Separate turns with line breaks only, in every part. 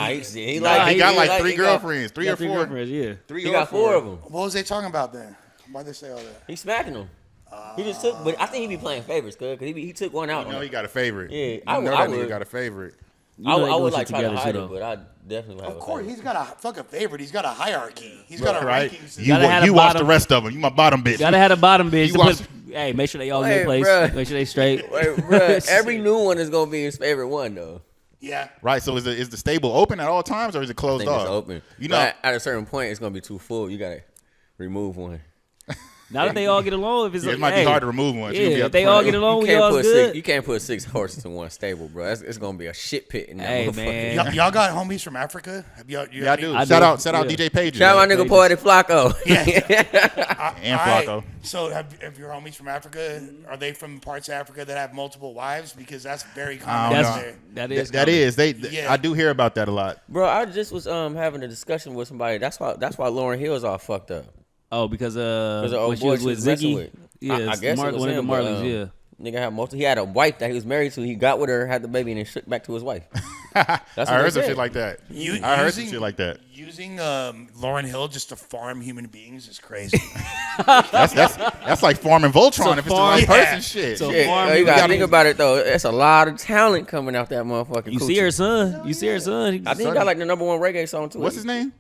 He got like 3 girlfriends, 3 or 4
girlfriends. Yeah,
3
He
or
got 4 of them.
What was they talking about then? Why'd they say all that?
He smacking them. He just took, but I think he be playing favorites, cause he took one out.
You know he got a favorite.
Yeah,
I know that nigga got a favorite.
I would like try to hide it, but I definitely would have.
Of course, he's got a fucking favorite. He's got a hierarchy. He's got a rankings.
You watch the rest of them. You my bottom bitch.
Gotta have a bottom bitch. Hey, make sure they all get placed.
Bruh.
Make sure they straight.
Bruh, every new one is gonna be his favorite one though.
Yeah.
Right. So is the stable open at all times or is it closed off?
It's open.
You know,
at a certain point, it's gonna be too full. You gotta remove one.
Now that they all get along, if it's
it might be hard to remove one.
Yeah, if they all get along, we all good.
You can't put 6 horses in one stable, bro. It's gonna be a shit pit in that
Hey,
motherfucker.
man.
Y'all got homies from Africa?
Yeah, I do. Shout out DJ Pages.
Shout out my nigga Poetic Flacco.
Yeah.
And Flacco.
So have your homies from Africa, are they from parts of Africa that have multiple wives? Because that's very common out there.
That is. I do hear about that a lot.
Bro, I just was having a discussion with somebody. That's why Lauryn Hill's all fucked up.
Oh, because
the
when she was with Ziggy. Yeah,
I guess
one of the Marleys, yeah.
Nigga had he had a wife that he was married to. He got with her, had the baby, and then shook back to his wife.
I heard some shit like that. I heard some shit like that.
Using Lauryn Hill just to farm human beings is crazy.
that's like farming Voltron if it's the right person. Shit.
You gotta think about it though. It's a lot of talent coming out that motherfucking.
You see her son. I
think he got like the #1 reggae song too.
What's his name?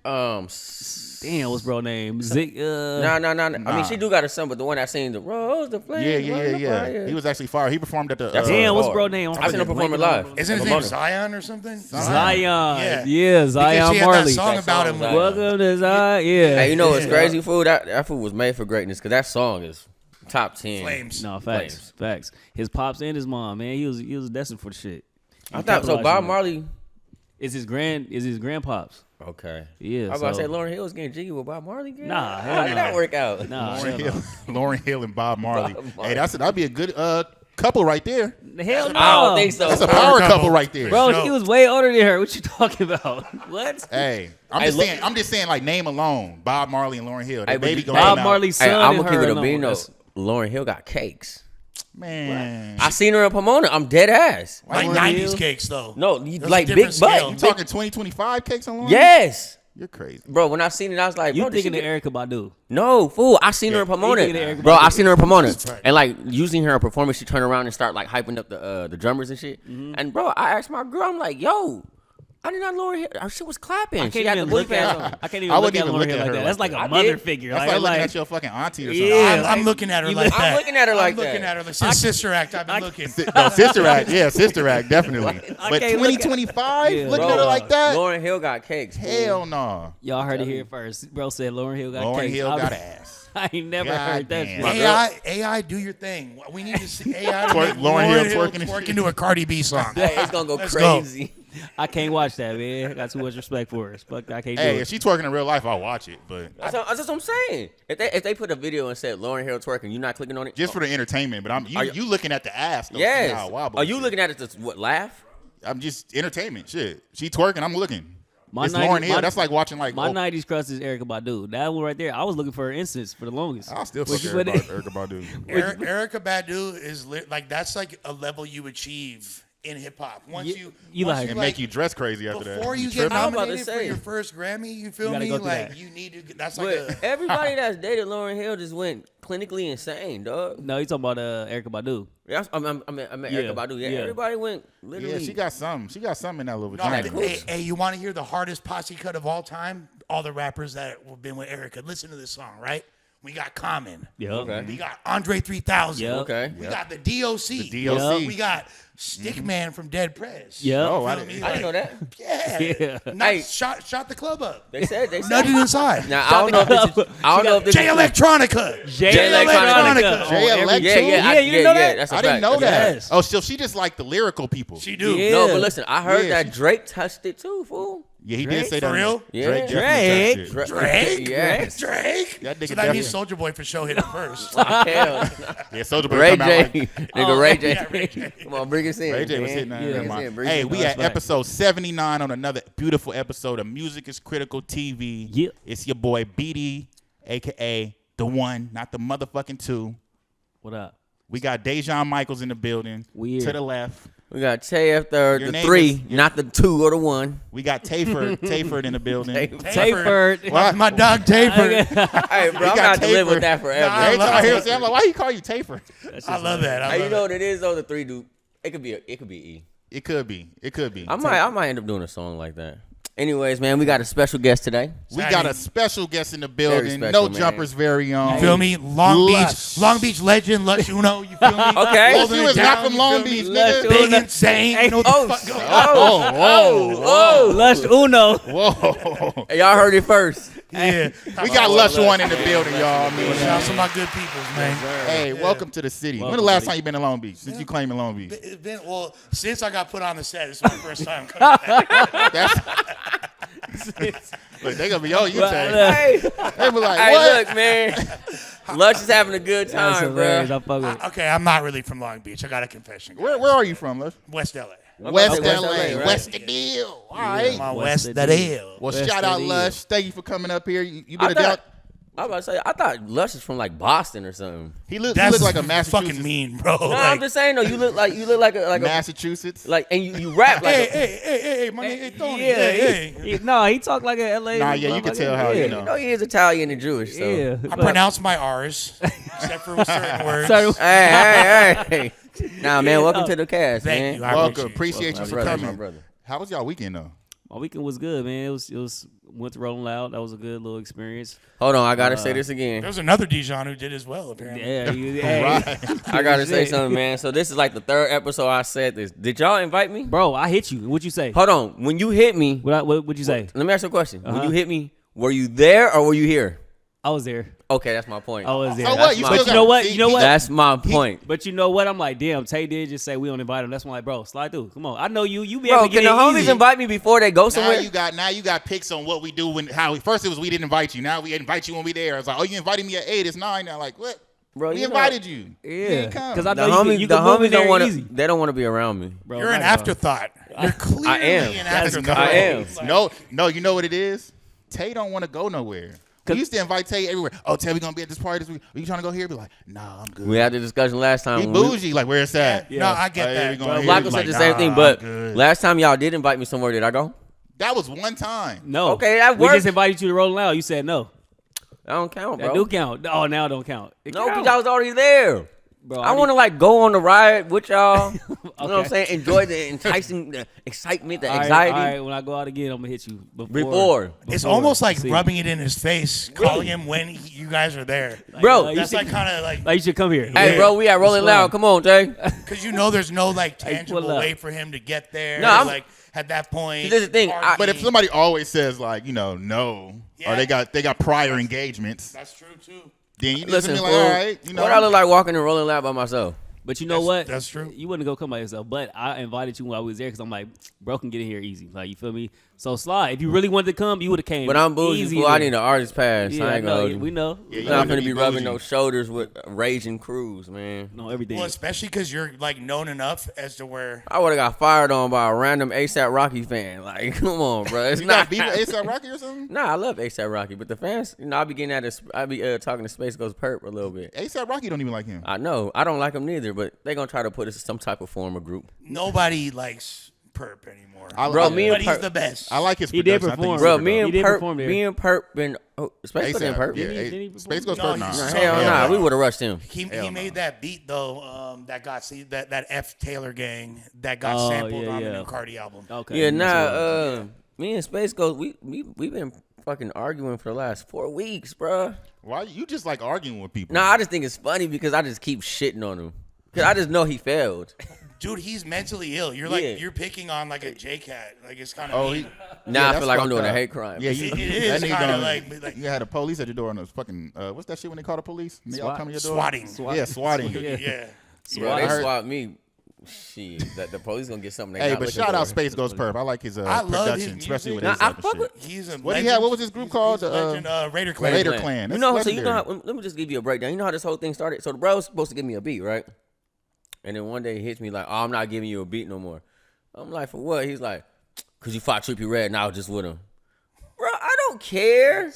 Damn, what's bro name? Zig.
No. I mean, she do got a son, but the one that sings the Rose, the Flame.
Yeah. He was actually fire. He performed at the.
Damn, what's bro name?
I seen him perform it live.
Isn't his name Zion or something?
Zion. Yeah, Zion
she had
Marley.
that song about him.
Welcome to Zion. Yeah.
Hey, you know what's crazy, food? That food was made for greatness because that song is top 10.
Flames.
No, facts. His pops and his mom, man, he was destined for the shit.
I thought so. Bob Marley
is his grandpops.
Okay.
Yeah.
I was about to say Lauryn Hill was getting jiggy with Bob Marley. Girl.
Nah,
how did that work out?
Nah,
Lauryn Hill and Bob Marley. Hey, that'd be a good couple right there.
Hell no.
I don't think so.
That's a power couple right there.
Bro, he was way older than her. What you talking about? What?
Hey, I'm just saying like name alone. Bob Marley and Lauryn Hill.
Bob Marley's son.
I'm gonna keep it a bean though. Lauryn Hill got cakes.
Man,
I seen her in Pomona. I'm dead ass.
Like 90s cakes though.
No, like big butt.
You talking 2025 cakes on Lauryn?
Yes.
You're crazy,
bro. When I seen it, I was like,
"You thinking of Erykah Badu?"
No, fool. I seen her in Pomona, bro. I seen her in Pomona, and like using her performance, she turned around and start like hyping up the drummers and shit. Mm-hmm. And bro, I asked my girl, I'm like, "Yo, I did not Lauryn Hill. Her shit was clapping. She got the booty pants on.
I can't even look at Lauryn Hill like that. That's like a mother figure.
That's like looking at your fucking auntie or something.
Yeah, I'm looking at her like that.
I'm looking at her like that.
I'm looking at her like since Sister Act. I've been looking.
Sister Act, yeah, Sister Act, definitely. But 2025, looking at her like that.
Lauryn Hill got cakes.
Hell no.
Y'all heard it here first. Bro said Lauryn Hill got cakes.
Lauryn Hill got ass.
I ain't never heard that shit.
AI, do your thing. We need to see AI to make
Lauryn Hill twerking
into a Cardi B song.
Hey, it's gonna go crazy.
I can't watch that, man. I got too much respect for her. But I can't do it.
Hey, if she twerking in real life, I'll watch it. But
that's what I'm saying. If they put a video and said Lauryn Hill twerking, you not clicking on it?
Just for the entertainment. But you looking at the ass.
Yes. Are you looking at it to laugh?
I'm just entertainment. Shit. She twerking, I'm looking. It's Lauryn Hill. That's like watching like
my 90s crush is Erykah Badu. That one right there. I was looking for her instance for the longest.
I'll still fuck Erykah Badu.
Erykah Badu is like that's like a level you achieve in hip hop. Once you
make you dress crazy after that.
Before you get nominated for your first Grammy, you feel me? Like you need to. That's like
everybody that's dated Lauryn Hill just went clinically insane, dog.
No, you talking about Erykah Badu?
Yeah, I mean Erykah Badu. Yeah, everybody went literally.
Yeah, she got something. She got something in that little vagina.
Hey, you want to hear the hardest posse cut of all time? All the rappers that have been with Erykah. Listen to this song, right? We got Common.
Yeah. Okay.
We got Andre 3000.
Yeah.
Okay.
We got the DOC.
The DOC.
We got Stickman from Dead Prez.
Yeah.
Oh,
I didn't know that.
Yeah. Shot the club up.
They said.
Nutted inside.
Now I don't know if this
J Electronica.
J Electronica.
Yeah, you didn't know that?
That's a
I
fact.
didn't know that.
Yes.
Oh, so she just like the lyrical people.
She do.
Yeah.
No, but listen, I heard that Drake touched it too, fool.
Yeah, he did say that.
For real?
Yeah.
Drake?
Yes.
Drake? So that means Soulja Boy for sure hit it first.
Hell.
Yeah, Soulja Boy
Ray
come out
J.
like,
Nigga Ray J.
Yeah, Ray J.
Come on, bring us in.
Ray J was hitting that. Hey, we at episode 79 on another beautiful episode of Music is Critical TV.
Yep.
It's your boy BD, a.k.a. the one, not the motherfucking two.
What up?
We got Dejan Michaels in the building.
Weird.
To the left.
We got Tay after
Your
the
name
3,
is-
not the 2 or the 1.
We got Tayford in the building.
Tayford.
My dog Tayford.
Hey, bro, I'm
got
going to live
Tayford.
with that forever.
Nah,
Every time I hear him
love
say, I'm like, why he call you Tayford?
I love that.
Hey, you know what it is though? The 3 dude. It could be E.
It could be.
I might end up doing a song like that. Anyways, man, we got a special guest today.
We got a special guest in the
Very
building.
special,
No
man.
Jumpers very own.
You feel me?
Lush.
Long Beach legend, Lush Uno. You feel me?
Okay.
Lush
Holding
Uno
it
is not
down,
from
you
Long
feel me?
Beach,
Lush
nigga.
Big
Uno.
insane. You know what
Oh,
the fuck going on?
Oh,
Lush Uno.
whoa.
Hey, y'all heard it first.
Yeah.
We got Lush One in the building, y'all. I mean,
Shout out to my good peoples, man.
hey, welcome to the city. When the last time you been to Long Beach? Since you claiming Long Beach?
It's been, well, since I got put on the set, it's my first time coming back.
Look, they gonna be, yo, you say.
Hey,
They be like,
hey,
what?
look, man. Lush is having a good
That's
time,
hilarious.
bro.
I fuck with it.
Okay, I'm not really from Long Beach. I got a confession.
Where are you from, Lush?
West LA.
West
West
LA.
LA, right?
West the deal. All right.
I'm on
West
West
the
the
deal.
deal.
Well,
West
shout out
the deal.
Lush. Thank you for coming up here. You
I
been a down.
thought, I was about to say, I thought Lush is from like Boston or something.
He look
That's
like a Massachusetts.
fucking mean, bro.
No, I'm just saying though. You look like a
Massachusetts.
and you rap like
Hey, my nigga, hey, Tony.
Yeah,
Hey.
no, he talk like an LA.
Nah, yeah, you can tell how,
yeah.
you know.
you know he is Italian and Jewish. So.
Yeah.
I pronounce my R's, except for certain words.
Sorry.
Hey. Nah, man, welcome to the cast,
Thank
man.
you. I
Welcome.
appreciate
Appreciate
My
you for
brother,
coming.
my brother.
How was y'all weekend though?
My weekend was good, man. It was went to Rolling Loud. That was a good little experience.
Hold on, I gotta say this again.
There's another Dijon who did as well, apparently.
Yeah, hey.
I gotta say
Shit.
something, man. So this is like the 3rd episode I said this. Did y'all invite me?
Bro, I hit you. What'd you say?
Hold on. When you hit me,
What'd you say?
let me ask you a question. When you hit me, were you there or were you here?
I was there.
Okay, that's my point.
I was there.
So what? You
But
still
you know
got-
what?
see,
You know what?
That's my point.
But you know what? I'm like, damn, Tay did just say we don't invite him. That's why I'm like, bro, slide through. Come on. I know you. You be able
Bro,
to get
can the
in
homies
easy.
invite me before they go
Now
somewhere?
you got picks on what we do when first it was we didn't invite you. Now we invite you when we there. It's like, oh, you invited me at 8. It's 9 now. Like what?
Bro,
We
you know-
invited you. You
Yeah.
didn't come.
Because I
The
know
homies,
you
the
can move in
homies don't
there
want
easy.
to. They don't want to be around me.
Bro,
You're an
not at all.
afterthought. You're clearly
I am.
an
That's
afterthought.
I am.
No, you know what it is? Tay don't want to go nowhere. We used to invite Tay everywhere. Oh, Tay, we gonna be at this party this week. Are you trying to go here? Be like, nah, I'm good.
We had the discussion last time.
He
when we-
bougie. Like, where it's at?
No, I get
Hey,
that.
we going
Bro,
here.
Flacco
He's
said
like,
the same thing,
nah,
but
I'm good.
last time y'all did invite me somewhere, did I go?
That was one time.
No.
Okay, that
We
works.
just invited you to Rolling Loud. You said no.
That don't count,
That
bro.
do count. Oh, now it don't count. It
No,
count.
because I was already there.
Bro,
I want to like go on the ride with y'all. You know what I'm
Okay.
saying? Enjoy the enticing, the excitement, the
All right,
anxiety.
all right, when I go out again, I'm gonna hit you
Before.
It's almost like
See.
rubbing it in his face, calling him when you guys are there.
Bro,
you
That's
should-
like kind of like,
Like you should come here.
Hey, bro, we at Rolling Loud. Come on, Jay.
because you know there's no like tangible
pull up.
way for him to get there.
No, I'm-
like at that point.
This is the thing,
arguing.
But if somebody always says like, no,
Yeah.
or they got prior engagements,
That's true too.
then you just
Listen,
be
fool,
like, all right,
what I look like walking in Rolling Loud by myself?
But you know what?
That's true.
You wouldn't go come by yourself. But I invited you when I was there because I'm like, bro can get in here easy. Like, you feel me? So slide. If you really wanted to come, you would have came.
But I'm bougie,
easy
fool. I
there.
need an artist pass.
Yeah,
I
I
ain't
know.
gonna hold you.
We know.
Yeah,
I'm not
wanna
finna be rubbing
bougie.
no shoulders with raging crews, man.
No, everything.
Well, especially because you're like known enough as to where.
I would have got fired on by a random ASAP Rocky fan. Like, come on, bro. It's
You
not.
got beef with ASAP Rocky or something?
Nah, I love ASAP Rocky, but the fans, I be getting at this. I be talking to Space Ghost Perp a little bit.
ASAP Rocky don't even like him.
I know. I don't like him neither, but they gonna try to put us in some type of form or group.
Nobody likes Perp anymore.
Bro, me and
but he's
Perp-
the best.
I like his
He did
production. I think
perform.
he's
Bro,
super
me
dope.
and
He did
Perp,
perform there.
me and Perp been. Oh, Space Ghost and
ASAP,
Perp.
yeah,
Didn't he
Space
perform?
Ghost
No,
Perp.
he's
Nah.
so-
Hell
Yeah.
nah, we would have rushed him.
He
Hell
made
no.
that beat though. That got that F Taylor gang that got
Oh,
sampled
yeah,
on
yeah.
the new Carti album.
Okay.
Yeah,
that's what-
me and Space Ghost, we been fucking arguing for the last 4 weeks, bro.
Why you just like arguing with people?
Nah, I just think it's funny because I just keep shitting on him. Cause I just know he failed.
Dude, he's mentally ill. You're
Yeah.
like you're picking on like a J-Cat. Like it's kind of
Oh,
mean.
Now
Yeah,
I
that's
feel like I'm
fucked
doing a
up.
hate crime.
Yeah, you,
It is
that nigga
kinda
done-
like-
you had a police at your door and those fucking what's that shit when they call the police? And they all
SWAT.
come to your door.
swatting.
Yeah, swatting.
Yeah.
Bro, they
I heard-
swap me. Shit, that the police gonna get something. They
Hey,
not
but
looking
shout out
for.
Space Ghost Perp. I like his
I love
production,
his
especially with
music.
his
Nah, I fuck
shit.
with-
He's a
What he
legend.
had? What was his group called?
He's a legend, Raider Clan.
Raider Clan.
You
That's
know, so you know,
legendary.
let me just give you a breakdown. You know how this whole thing started? So the bro was supposed to give me a beat, right? And then one day he hits me like, "Oh, I'm not giving you a beat no more." I'm like, "For what?" He's like, "Cause you fought Trippie Redd and I was just with him." Bro, I don't care.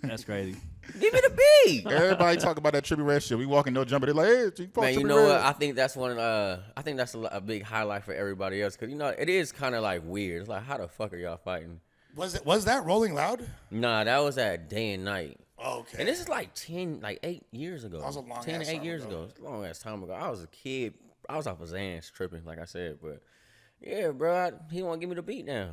That's crazy.
Give me the beat.
Everybody talk about that Trippie Redd shit. We walking no jumper. They're like, hey, you
Man, you
Trippie
know what?
Redd.
I think that's I think that's a big highlight for everybody else because it is kind of like weird. It's like, how the fuck are y'all fighting?
Was that Rolling Loud?
Nah, that was at Day and Night.
Okay.
And this is like 8 years ago.
That was a long
10
ass
to 8
time
years
ago.
ago. It's a long ass time ago. I was a kid. I was off of Xans tripping, like I said. But yeah, bro, he won't give me the beat now.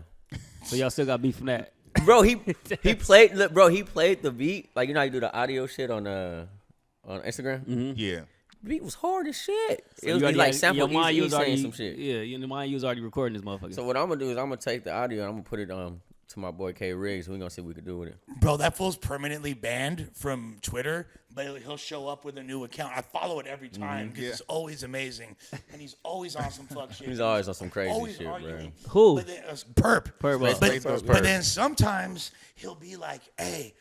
So y'all still got beef from that?
Bro, he played. Look, bro, he played the beat. Like how you do the audio shit on Instagram.
Mm-hmm.
Yeah.
The beat was hard as shit.
So
It was like sample
you
easy
was already
saying some shit.
Yeah, your mind you was already recording this motherfucker.
So what I'm gonna do is I'm gonna take the audio and I'm gonna put it to my boy K Riggs. We're gonna see what we can do with it.
Bro, that fool's permanently banned from Twitter, but he'll show up with a new account. I follow it every time because it's always amazing, and he's always on some fuck shit.
He's always on some crazy
always
shit, bro.
arguing.
Who?
But then, Perp.
Perp,
But then sometimes he'll be like, "Hey,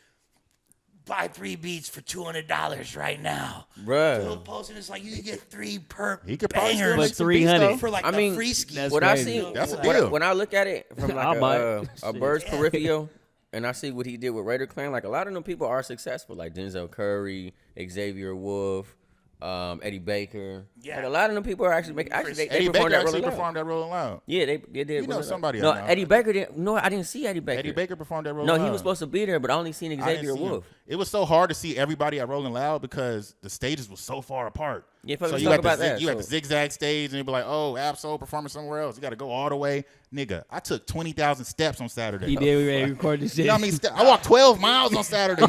buy 3 beats for $200 right now."
Bruh.
He'll post and it's like you can get 3 Perp
He could probably still
bangers
make
But
some beats,
300.
though.
for like
I mean,
the free ski.
that's
What
crazy.
I see,
That's a
when-
deal.
when I look at it from
I'll buy
like
it.
a bird's peripheral, and I see what he did with Raider Clan, like a lot of them people are successful, like Denzel Curry, Xavier Wolf, Eddie Baker.
Yeah.
Like a lot of them people are actually making. Actually, they
Eddie
performed
Baker
that
actually
Rolling Loud.
performed that Rolling Loud.
Yeah, they did.
You know
Rolling
somebody
Loud.
I
No,
know.
Eddie Baker didn't. No, I didn't see Eddie Baker.
Eddie Baker performed that Rolling
No,
Loud.
he was supposed to be there, but I only seen
I didn't
Xavier
see him.
Wolf.
It was so hard to see everybody at Rolling Loud because the stages was so far apart.
Yeah,
so
let's
you
talk
had
about that.
you had the
So-
zigzag stage, and you'd be like, "Oh, Absol performing somewhere else. You got to go all the way, nigga." I took 20,000 steps on Saturday.
He did. We ready to record this shit.
You know how many steps? I walked 12 miles on Saturday.
Y'all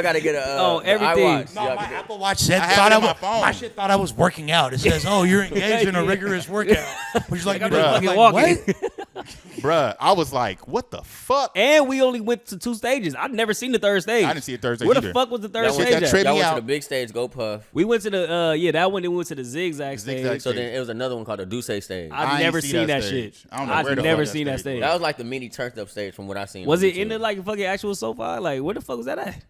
gotta get a the
everything.
iWatch.
No,
Y'all
my
can get-
Apple Watch said
I have
thought
it
I
on my
was,
phone.
my shit thought I was working out. It says, "Oh, you're engaged in a rigorous workout." Would you like me to
Bruh.
fucking
like,
walking.
what?
Bruh, I was like, "What the fuck?"
And we only went to 2 stages. I've never seen the third stage.
I didn't see a third stage
Where the
either.
fuck was the third
Y'all went,
stage
that
at?
trip-
y'all
me
went to
out.
the big stage, Go Puff.
We went to the that one. Then we went to the zigzag stage.
Zigzag
So then it was another one called the Duce stage.
I
I've
ain't
never
see
seen
that
that shit.
stage. I don't know where
I've
the
never
fuck that
seen that
stage
stage.
That was like the mini turned up stage from what I seen.
Was
on
it in
YouTube.
the like fucking actual SoFi? Like where the fuck was that at?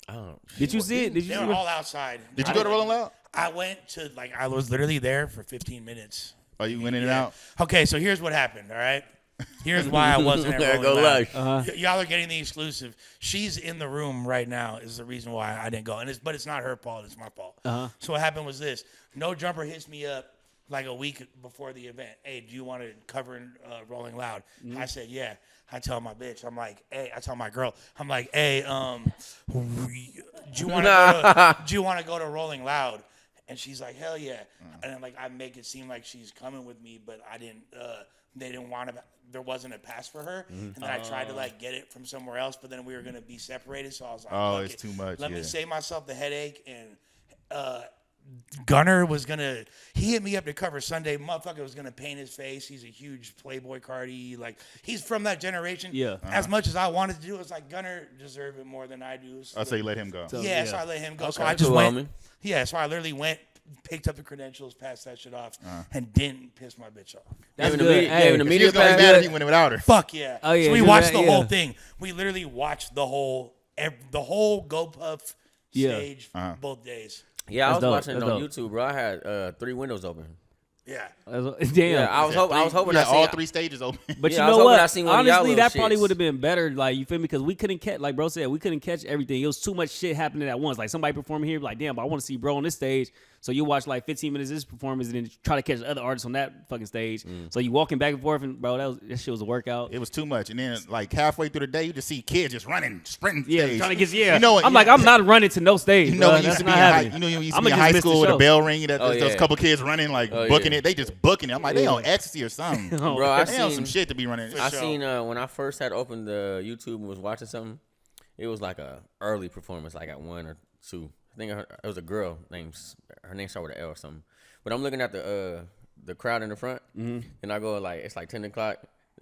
I don't.
Did you see it? Did you
They
see
were
it?
all outside.
Did you go to Rolling Loud?
I went to I was literally there for 15 minutes.
Oh, you went in and out.
Okay, so here's what happened. All right, here's why I wasn't at
There
Rolling
go
Loud.
Lush.
Y'all are getting the exclusive. She's in the room right now. Is the reason why I didn't go, but it's not her fault. It's my fault. So what happened was this: No Jumper hits me up like a week before the event. Hey, do you want to cover Rolling Loud? I said, yeah. I tell my bitch, I'm like, hey, I tell my girl, I'm like, hey, do you want to go to Rolling Loud? And she's like, hell yeah. And then I make it seem like she's coming with me, but I didn't. They didn't want to. There wasn't a pass for her, and then I tried to get it from somewhere else, but then we were gonna be separated. So I was like,
Oh,
fuck
it's
it.
too much,
Let me
yeah.
save myself the headache. And Gunner was gonna. He hit me up to cover Sunday. Motherfucker was gonna paint his face. He's a huge Playboi Carti. He's from that generation.
Yeah.
As much as I wanted to do, it's like Gunner deserved it more than I do. So,
I'll say let him go.
So-
yeah,
yeah.
so I let him go. So
Okay,
I just
cool,
went.
homie.
Yeah, so I literally went, picked up the credentials, passed that shit off, and didn't piss my bitch off.
That's
Gave him the
good.
media-
Hey,
gave him the
She
media
was gonna be
pass.
mad if he went without her.
Fuck yeah.
Oh, yeah,
So we
do
watched
that,
the whole
yeah.
thing. We literally watched the whole Go Puff
Yeah.
stage both days.
Yeah, I was
That's dope.
watching it
That's
on
dope.
YouTube, bro. I had 3 windows open.
Yeah.
Damn.
Yeah, I was hoping
Yeah,
I
all
seen
3 stages open.
But
Yeah,
you
I was
know
hoping I
what?
seen one of y'all
Honestly,
little
that probably
shits.
would have been better. Like, you feel me? Because we couldn't catch, like bro said, we couldn't catch everything. It was too much shit happening at once. Like somebody performing here, like, damn, but I want to see bro on this stage. So you watch like 15 minutes of this performance and then try to catch the other artists on that fucking stage. So you walking back and forth, and bro, that shit was a workout.
It was too much. And then halfway through the day, you just see kids just running, sprinting
Yeah,
stage.
trying to get
You know what?
I'm like, I'm not running to no stage.
You know,
bro.
when you used
That's
to be
not
in high,
happening.
you know, when you used to
I'ma
be in
just
high
miss the
school with a
show.
bell ringing. That
Oh,
those
yeah.
couple kids running,
Oh,
booking
yeah.
it. They just booking it. I'm like, they on ecstasy or something.
Bro, I
They on some
seen
shit to be running.
I
sure.
seen when I first had opened the YouTube and was watching something, it was like a early performance, like at 1 or 2. I think it was a girl her name started with an L or something. But I'm looking at the crowd in the front, and I go it's like 10 o'clock,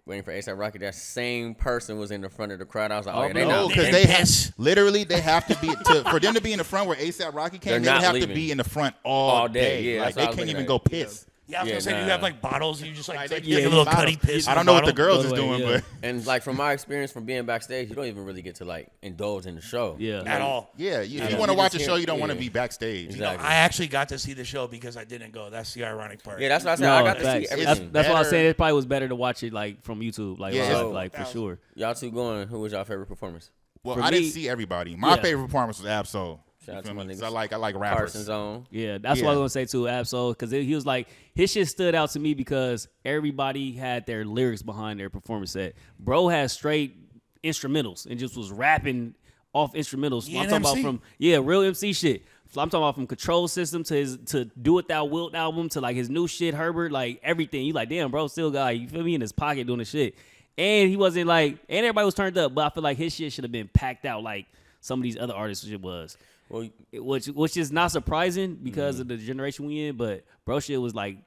waiting for A$AP Rocky. That same person was in the front of the crowd. I was like, oh, yeah, they
No,
not.
because they have literally they have to be for them to be in the front where A$AP Rocky
They're
came. They
not
have to
leaving.
be in the front all
All day, yeah,
like
that's what I
they
was
can't
looking
even
at.
go piss.
Yeah, I was
Yeah,
gonna say, do you
nah.
have bottles? You just
They
take
get
a little
bottle.
cutty piss.
I
in
don't
the
know what the
bottle?
girls is
By the way,
doing,
yeah.
but
And like from my experience from being backstage, you don't even really get to indulge in the show.
Yeah.
At all.
yeah, if
Yeah.
you want to
You
watch a
just
show,
hear-
you don't want to
yeah.
be backstage.
Exactly.
I actually got to see the show because I didn't go. That's the ironic part.
Yeah, that's what I said.
No,
I got to see
facts.
everything.
That's why I was
Better.
saying it probably was better to watch it from YouTube,
Yeah.
like for sure.
Y'all two going, who was y'all favorite performance?
Well,
for
I
me,
didn't see everybody. My
Yeah.
favorite performance was Absol.
Shout out
You
to
feel
my
me? 'Cause
niggas.
I like rappers.
Carson's on.
Yeah, that's what I was gonna say too, Absol, because he was like his shit stood out to me because everybody had their lyrics behind their performance set. Bro had straight instrumentals and just was rapping off instrumentals.
Yeah,
I'm talking about
MC.
real MC shit. I'm talking about from Control System to Do It Thou Wilt album to like his new shit, Herbert, like everything. You like, damn, bro, still got, you feel me, in his pocket doing the shit. And he wasn't like, and everybody was turned up, but I feel like his shit should have been packed out like some of these other artists' shit was.
Well,
Which is not surprising because of the generation we in, but bro shit was like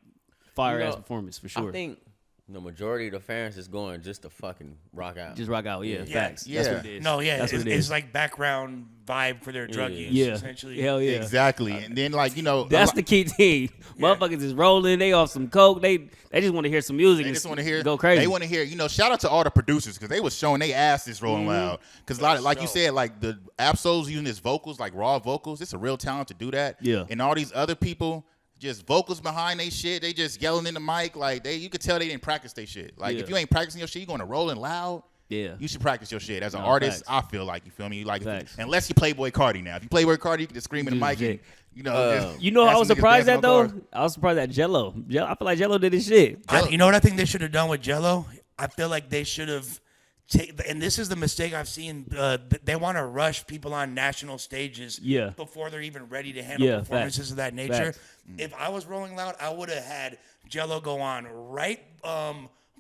fire ass performance for sure.
I think the majority of the fans is going just to fucking rock out.
Just rock out, yeah, facts.
Yeah.
That's what it is.
No, yeah,
That's what it
it's
is.
like background vibe for their drug use.
Yeah,
Essentially.
hell yeah.
Exactly. And then like, you know,
That's the key thing. Motherfuckers is rolling. They off some coke. They just want to hear some music.
they
and
just want to hear.
go crazy.
They want to hear. You know, shout out to all the producers because they was showing they asses rolling loud. Because like you said, like the Absol's using his vocals, like raw vocals. It's a real talent to do that.
Yeah.
And all these other people, just vocals behind they shit. They just yelling in the mic. Like you could tell they didn't practice their shit. Like if you ain't practicing your shit, you going to rolling loud.
Yeah.
You should practice your shit. As an artist,
facts.
I feel like, you feel me? Like,
Facts.
unless you Playboi Carti now. If you Playboi Carti, you can just scream in the mic and, you know. just
You know,
have
I was
some niggas
surprised
dancing
at
on
though.
cars.
I was surprised at Jello. I feel like Jello did his shit.
You know what I think they should have done with Jello? I feel like they should have and this is the mistake I've seen. They want to rush people on national stages before they're even ready to handle performances
facts.
of that nature.
Facts.
If I was Rolling Loud, I would have had Jello go on right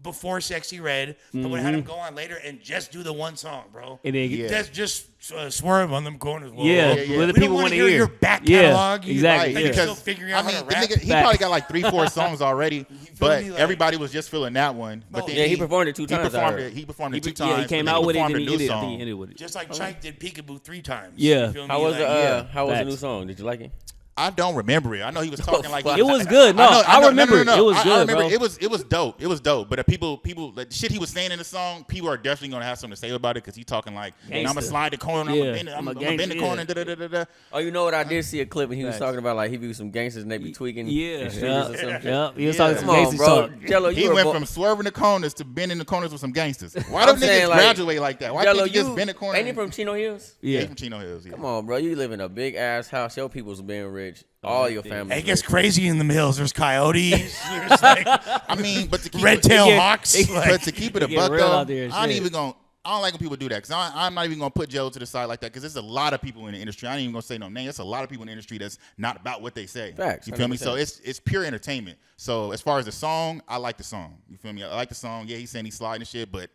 before Sexy Red. I would have had him go on later and just do the one song, bro.
And then
Just swerve on them corners. Whoa.
Yeah,
yeah.
what the
We don't
people
want
want
to
to
hear
hear.
your back
Yeah,
catalog.
exactly.
Like
Yeah.
you're still figuring out
I mean,
how to
the
rap.
nigga, he probably got like 3-4 songs already, but
me? Like-
everybody was just feeling that one. But
Oh,
then
yeah, he performed it 2 times.
He performed it 2 times.
Yeah, he came
but
out
then
with it and
performed
he
a new
ended. I think
song.
he ended with it.
Just like Chike did Peekaboo 3 times.
Yeah.
You feel me?
How was
Like,
how was the
Facts.
new song? Did you like it?
I don't remember it. I know he was talking like
It was good. No, I remember it. It was good,
I remember
bro.
it was dope. It was dope. But the people, like, the shit he was saying in the song, people are definitely gonna have something to say about it because he's talking like, I'm gonna
Gangsta.
slide the corner,
Yeah.
I'm
I'm a
gonna bend the
gangsta,
corner,
yeah.
da da da da.
Oh, you know what? I did see a clip and he was
Facts.
talking about like he be with some gangsters and they be tweaking.
Yeah,
and shooters or some shit.
He was
Yeah.
talking some
Come on,
gangsta
bro.
talk.
Jello,
He
you
went
were
from swerving the corners to bending the corners with some gangsters. Why
I'm
do
saying,
niggas
like,
graduate like that? Why
Jello,
can't you just bend the corner?
Ain't he from Chino Hills?
Yeah, he
Yeah.
from Chino Hills. Yeah.
Come on, bro. You live in a big ass house. Your people's being rich. All your family.
It gets crazy in the hills. There's coyotes. There's like
I mean, but to keep
red-tailed
Yeah.
hawks.
but
Like,
to keep it a
It get
buck
real
though,
out there and
I ain't
shit.
even gonna. I don't like when people do that because I'm not even gonna put Joe to the side like that because there's a lot of people in the industry. I ain't even gonna say no name. There's a lot of people in the industry that's not about what they say.
Facts,
You feel me?
100%.
So it's pure entertainment. So as far as the song, I like the song. You feel me? I like the song. Yeah, he's saying he's sliding and shit, but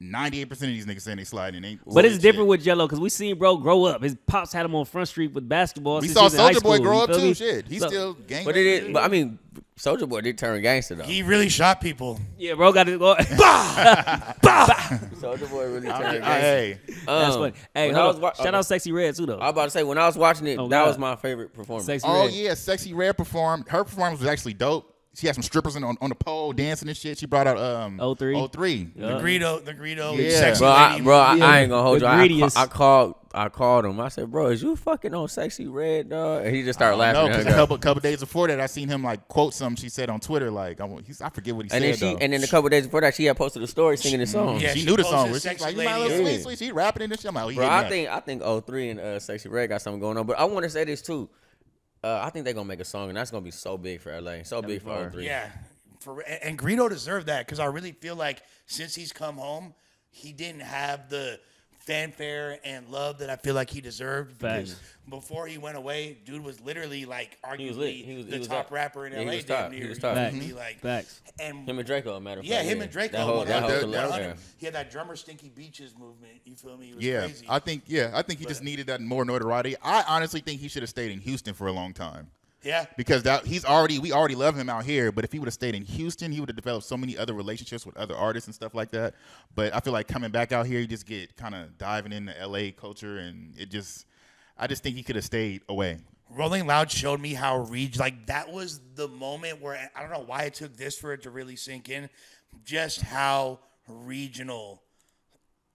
98% of these niggas saying they sliding. Ain't
But it's
shit.
different with Jello because we seen bro grow up. His pops had him on Front Street with basketball.
We
since
saw
he was in high
Soulja Boy
school,
grow
you
up
feel
too.
me?
Shit, he's
So-
still gang.
But it is. But I mean, Soulja Boy did turn gangster though.
he really shot people.
Yeah, bro got to go.
Soulja Boy really turned gangster.
Hey,
That's funny. Hey,
when
hold
I was
on.
wa-
Shout out Sexy Red too though.
I was about to say when I was watching it,
Oh,
that
God.
was my favorite performance.
Sexy
oh
Red.
yeah, Sexy Red performed. Her performance was actually dope. She had some strippers on the pole dancing and shit. She brought out
03.
The Greedo,
Yeah.
sexy
Bro,
lady.
I ain't gonna hold
The
you.
greediest.
I called him. I said, "Bro, is you fucking on Sexy Red, dog?" And he just started laughing.
No,
at
because
her.
a couple days before that, I seen him like quote something she said on Twitter. Like I forget what he
And
said.
then then a couple days before that, she had posted a story singing the song.
Yeah,
she
she
knew the
posted
song. She's
Sexy
like, you
Lady.
my little
Yeah.
sweet. She rapping in this shit. I'm like, oh, he
Bro,
hitting
I think 03 and Sexy Red got something going on. But I want to say this too. I think they're gonna make a song, and that's gonna be so big for LA, so big for
fire.
03.
Yeah. And Greedo deserved that because I really feel like since he's come home, he didn't have the fanfare and love that I feel like he deserved. Because
Facts.
before he went away, dude was literally like
He was lit.
arguably
He was
the
top.
top rapper in
Yeah, he
LA.
was
damn
top.
near.
He was
You
top.
feel
Facts.
me? Like,
Facts.
and
Him and Draco, a matter of fact.
yeah, him and Draco.
That whole
100,
that-
100.
yeah.
He had that drummer Stinky Beaches movement. You feel me? It was
Yeah,
crazy.
I think he just needed that more notoriety. I honestly think he should have stayed in Houston for a long time.
yeah.
Because we already love him out here, but if he would have stayed in Houston, he would have developed so many other relationships with other artists and stuff like that. But I feel like coming back out here, you just get kind of diving into LA culture, and I just think he could have stayed away.
Rolling Loud showed me how like that was the moment where I don't know why it took this for it to really sink in, just how regional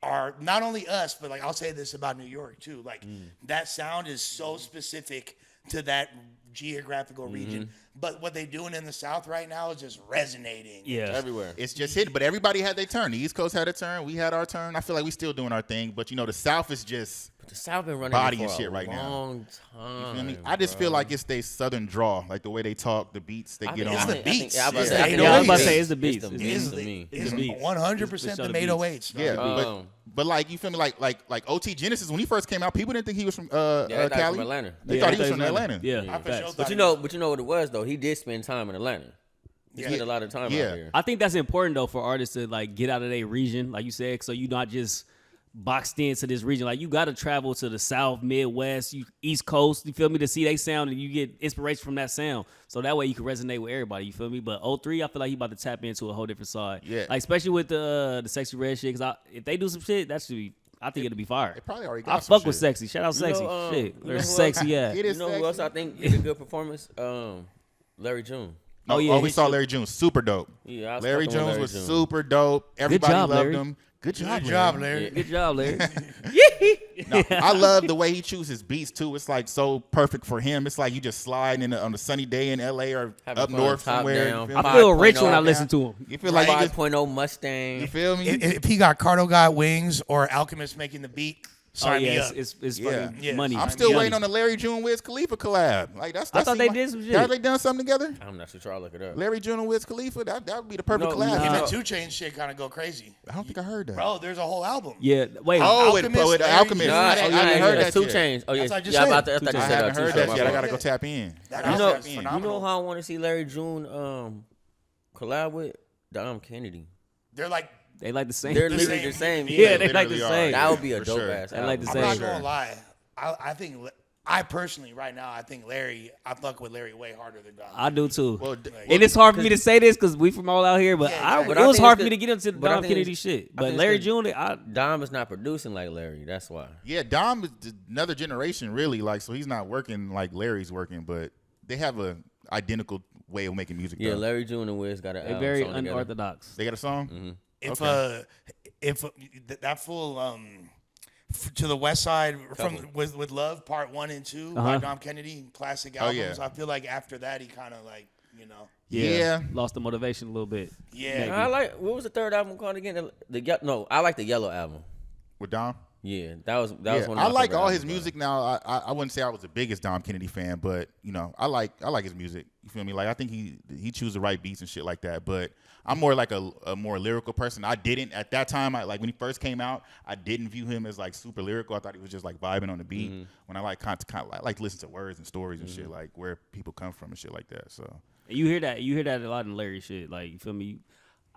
are not only us, but like I'll say this about New York too. Like that sound is so specific to that geographical region. But what they doing in the South right now is just resonating.
Yeah.
Everywhere.
It's just hidden, but everybody had their turn. The East Coast had a turn. We had our turn. I feel like we still doing our thing, but the South is just
But the South been running
body
for
and shit
a
right now.
long time.
You feel me? I just feel like it's their Southern draw, like the way they talk, the beats they get
it's
on.
the beats.
I was
Yeah,
about to say,
it's the beats.
It's the
It's
beats
the
to me.
It's
the beats.
100% the 808s.
Yeah,
Um,
but like you feel me, like OT Genesis when he first came out, people didn't think he was from
Yeah, they thought he was
Cali.
from Atlanta.
They thought he was from Atlanta.
Yeah.
I for sure
facts.
thought
But you know what it was though. He did spend time in Atlanta. He spent a lot of time out here.
I think that's important though for artists to like get out of their region, like you said, so you're not just boxed into this region. Like you got to travel to the South, Midwest, East Coast. You feel me? To see they sound and you get inspiration from that sound, so that way you can resonate with everybody. You feel me? But 03, I feel like he about to tap into a whole different side.
Yeah.
like especially with the Sexy Red shit. Because if they do some shit, that should be. I think it'll be fire.
They probably already got
I
some
fuck with
shit.
Sexy. Shout out Sexy.
You know
Shit,
who
they're
else-
sexy. Yeah.
It
You
is
know who else I think did a good performance? Larry June.
Oh, yeah,
we
his
saw
shit-
Larry Jones, super dope.
Yeah, I was
Larry
fucking with
Jones
Larry
was
June.
super dope. Everybody
job,
loved
Larry.
him. Good job,
Good job,
Larry.
Larry.
Good job, Larry.
No, I love the way he chooses beats too. It's like so perfect for him. It's like you just sliding on a sunny day in LA or
Having
up
fun,
north
top
somewhere.
down.
You feel
I
me?
feel rich when I
5.0
listen to him.
You feel like you just,
5.0 Mustang.
you feel me?
If he got Cardo Got Wings or Alchemist making the beat,
Oh
sign me
yeah,
up.
it's
Yeah.
fucking
Yeah.
money.
I'm still
Money.
waiting on the Larry June Wiz Khalifa collab. Like that's
I thought they did some shit.
Have they done something together?
I'm not too sure. I'll look it up.
Larry June and Wiz Khalifa. That would be the perfect
No,
collab.
Him
nah.
and 2 Chainz shit kind of go crazy.
I don't think I heard that.
Bro, there's a whole album.
Yeah, wait.
Oh,
Alchemist,
with
Larry
Alchemist.
June.
I haven't heard that
Two
yet.
Chains. Oh yeah,
That's what I just
yeah.
said.
About the, I thought
Two
you
I
said
haven't
Two
heard
Chainz,
that
my
yet. I
fault.
gotta go tap in.
That
You
album
know,
is
you
phenomenal.
know how I want to see Larry June collab with Dom Kennedy.
They're like,
They like the same.
They're
The
literally
same.
the same.
Yeah, they like
literally
the
are.
same.
That would be a
For
dope
sure.
ass.
I like the
I'm
same.
not
sure.
gonna lie. I think I personally right now I think I fuck with Larry way harder than Dom.
I do too.
Well,
And it's hard for me to say this because we from all out here, but
Yeah,
I,
exactly.
it
But I
was
think
hard
it's
for me to
the-
get into
but I
Dom
think
Kennedy
it's-
shit.
I
But
think
Larry
it's
June, I
Dom is not producing like Larry. That's why.
yeah, Dom is another generation, really. Like, so he's not working like Larry's working, but they have a identical way of making music.
Yeah,
though.
Larry June and Wiz got a
they very unorthodox.
They got a song.
If
Okay.
that full to the West Side from with Love Part 1 and 2 by Dom Kennedy, classic
Oh,
albums.
yeah.
I feel like after that he kind of like
Yeah.
Lost the motivation a little bit.
yeah.
Maybe.
I like. What was the third album called again? No, I like the Yellow album.
With Dom.
Yeah, that was
Yeah,
one. Of
I
my
like
favorite
all his
albums,
music now. I wouldn't say I was the biggest Dom Kennedy fan, but I like his music. You feel me? Like I think he chooses the right beats and shit like that. But I'm more like a more lyrical person. I didn't at that time. Like when he first came out, I didn't view him as like super lyrical. I thought he was just like vibing on the beat. When I like kind of like listen to words and stories and shit, like where people come from and shit like that. So
You hear that a lot in Larry shit. Like you feel me?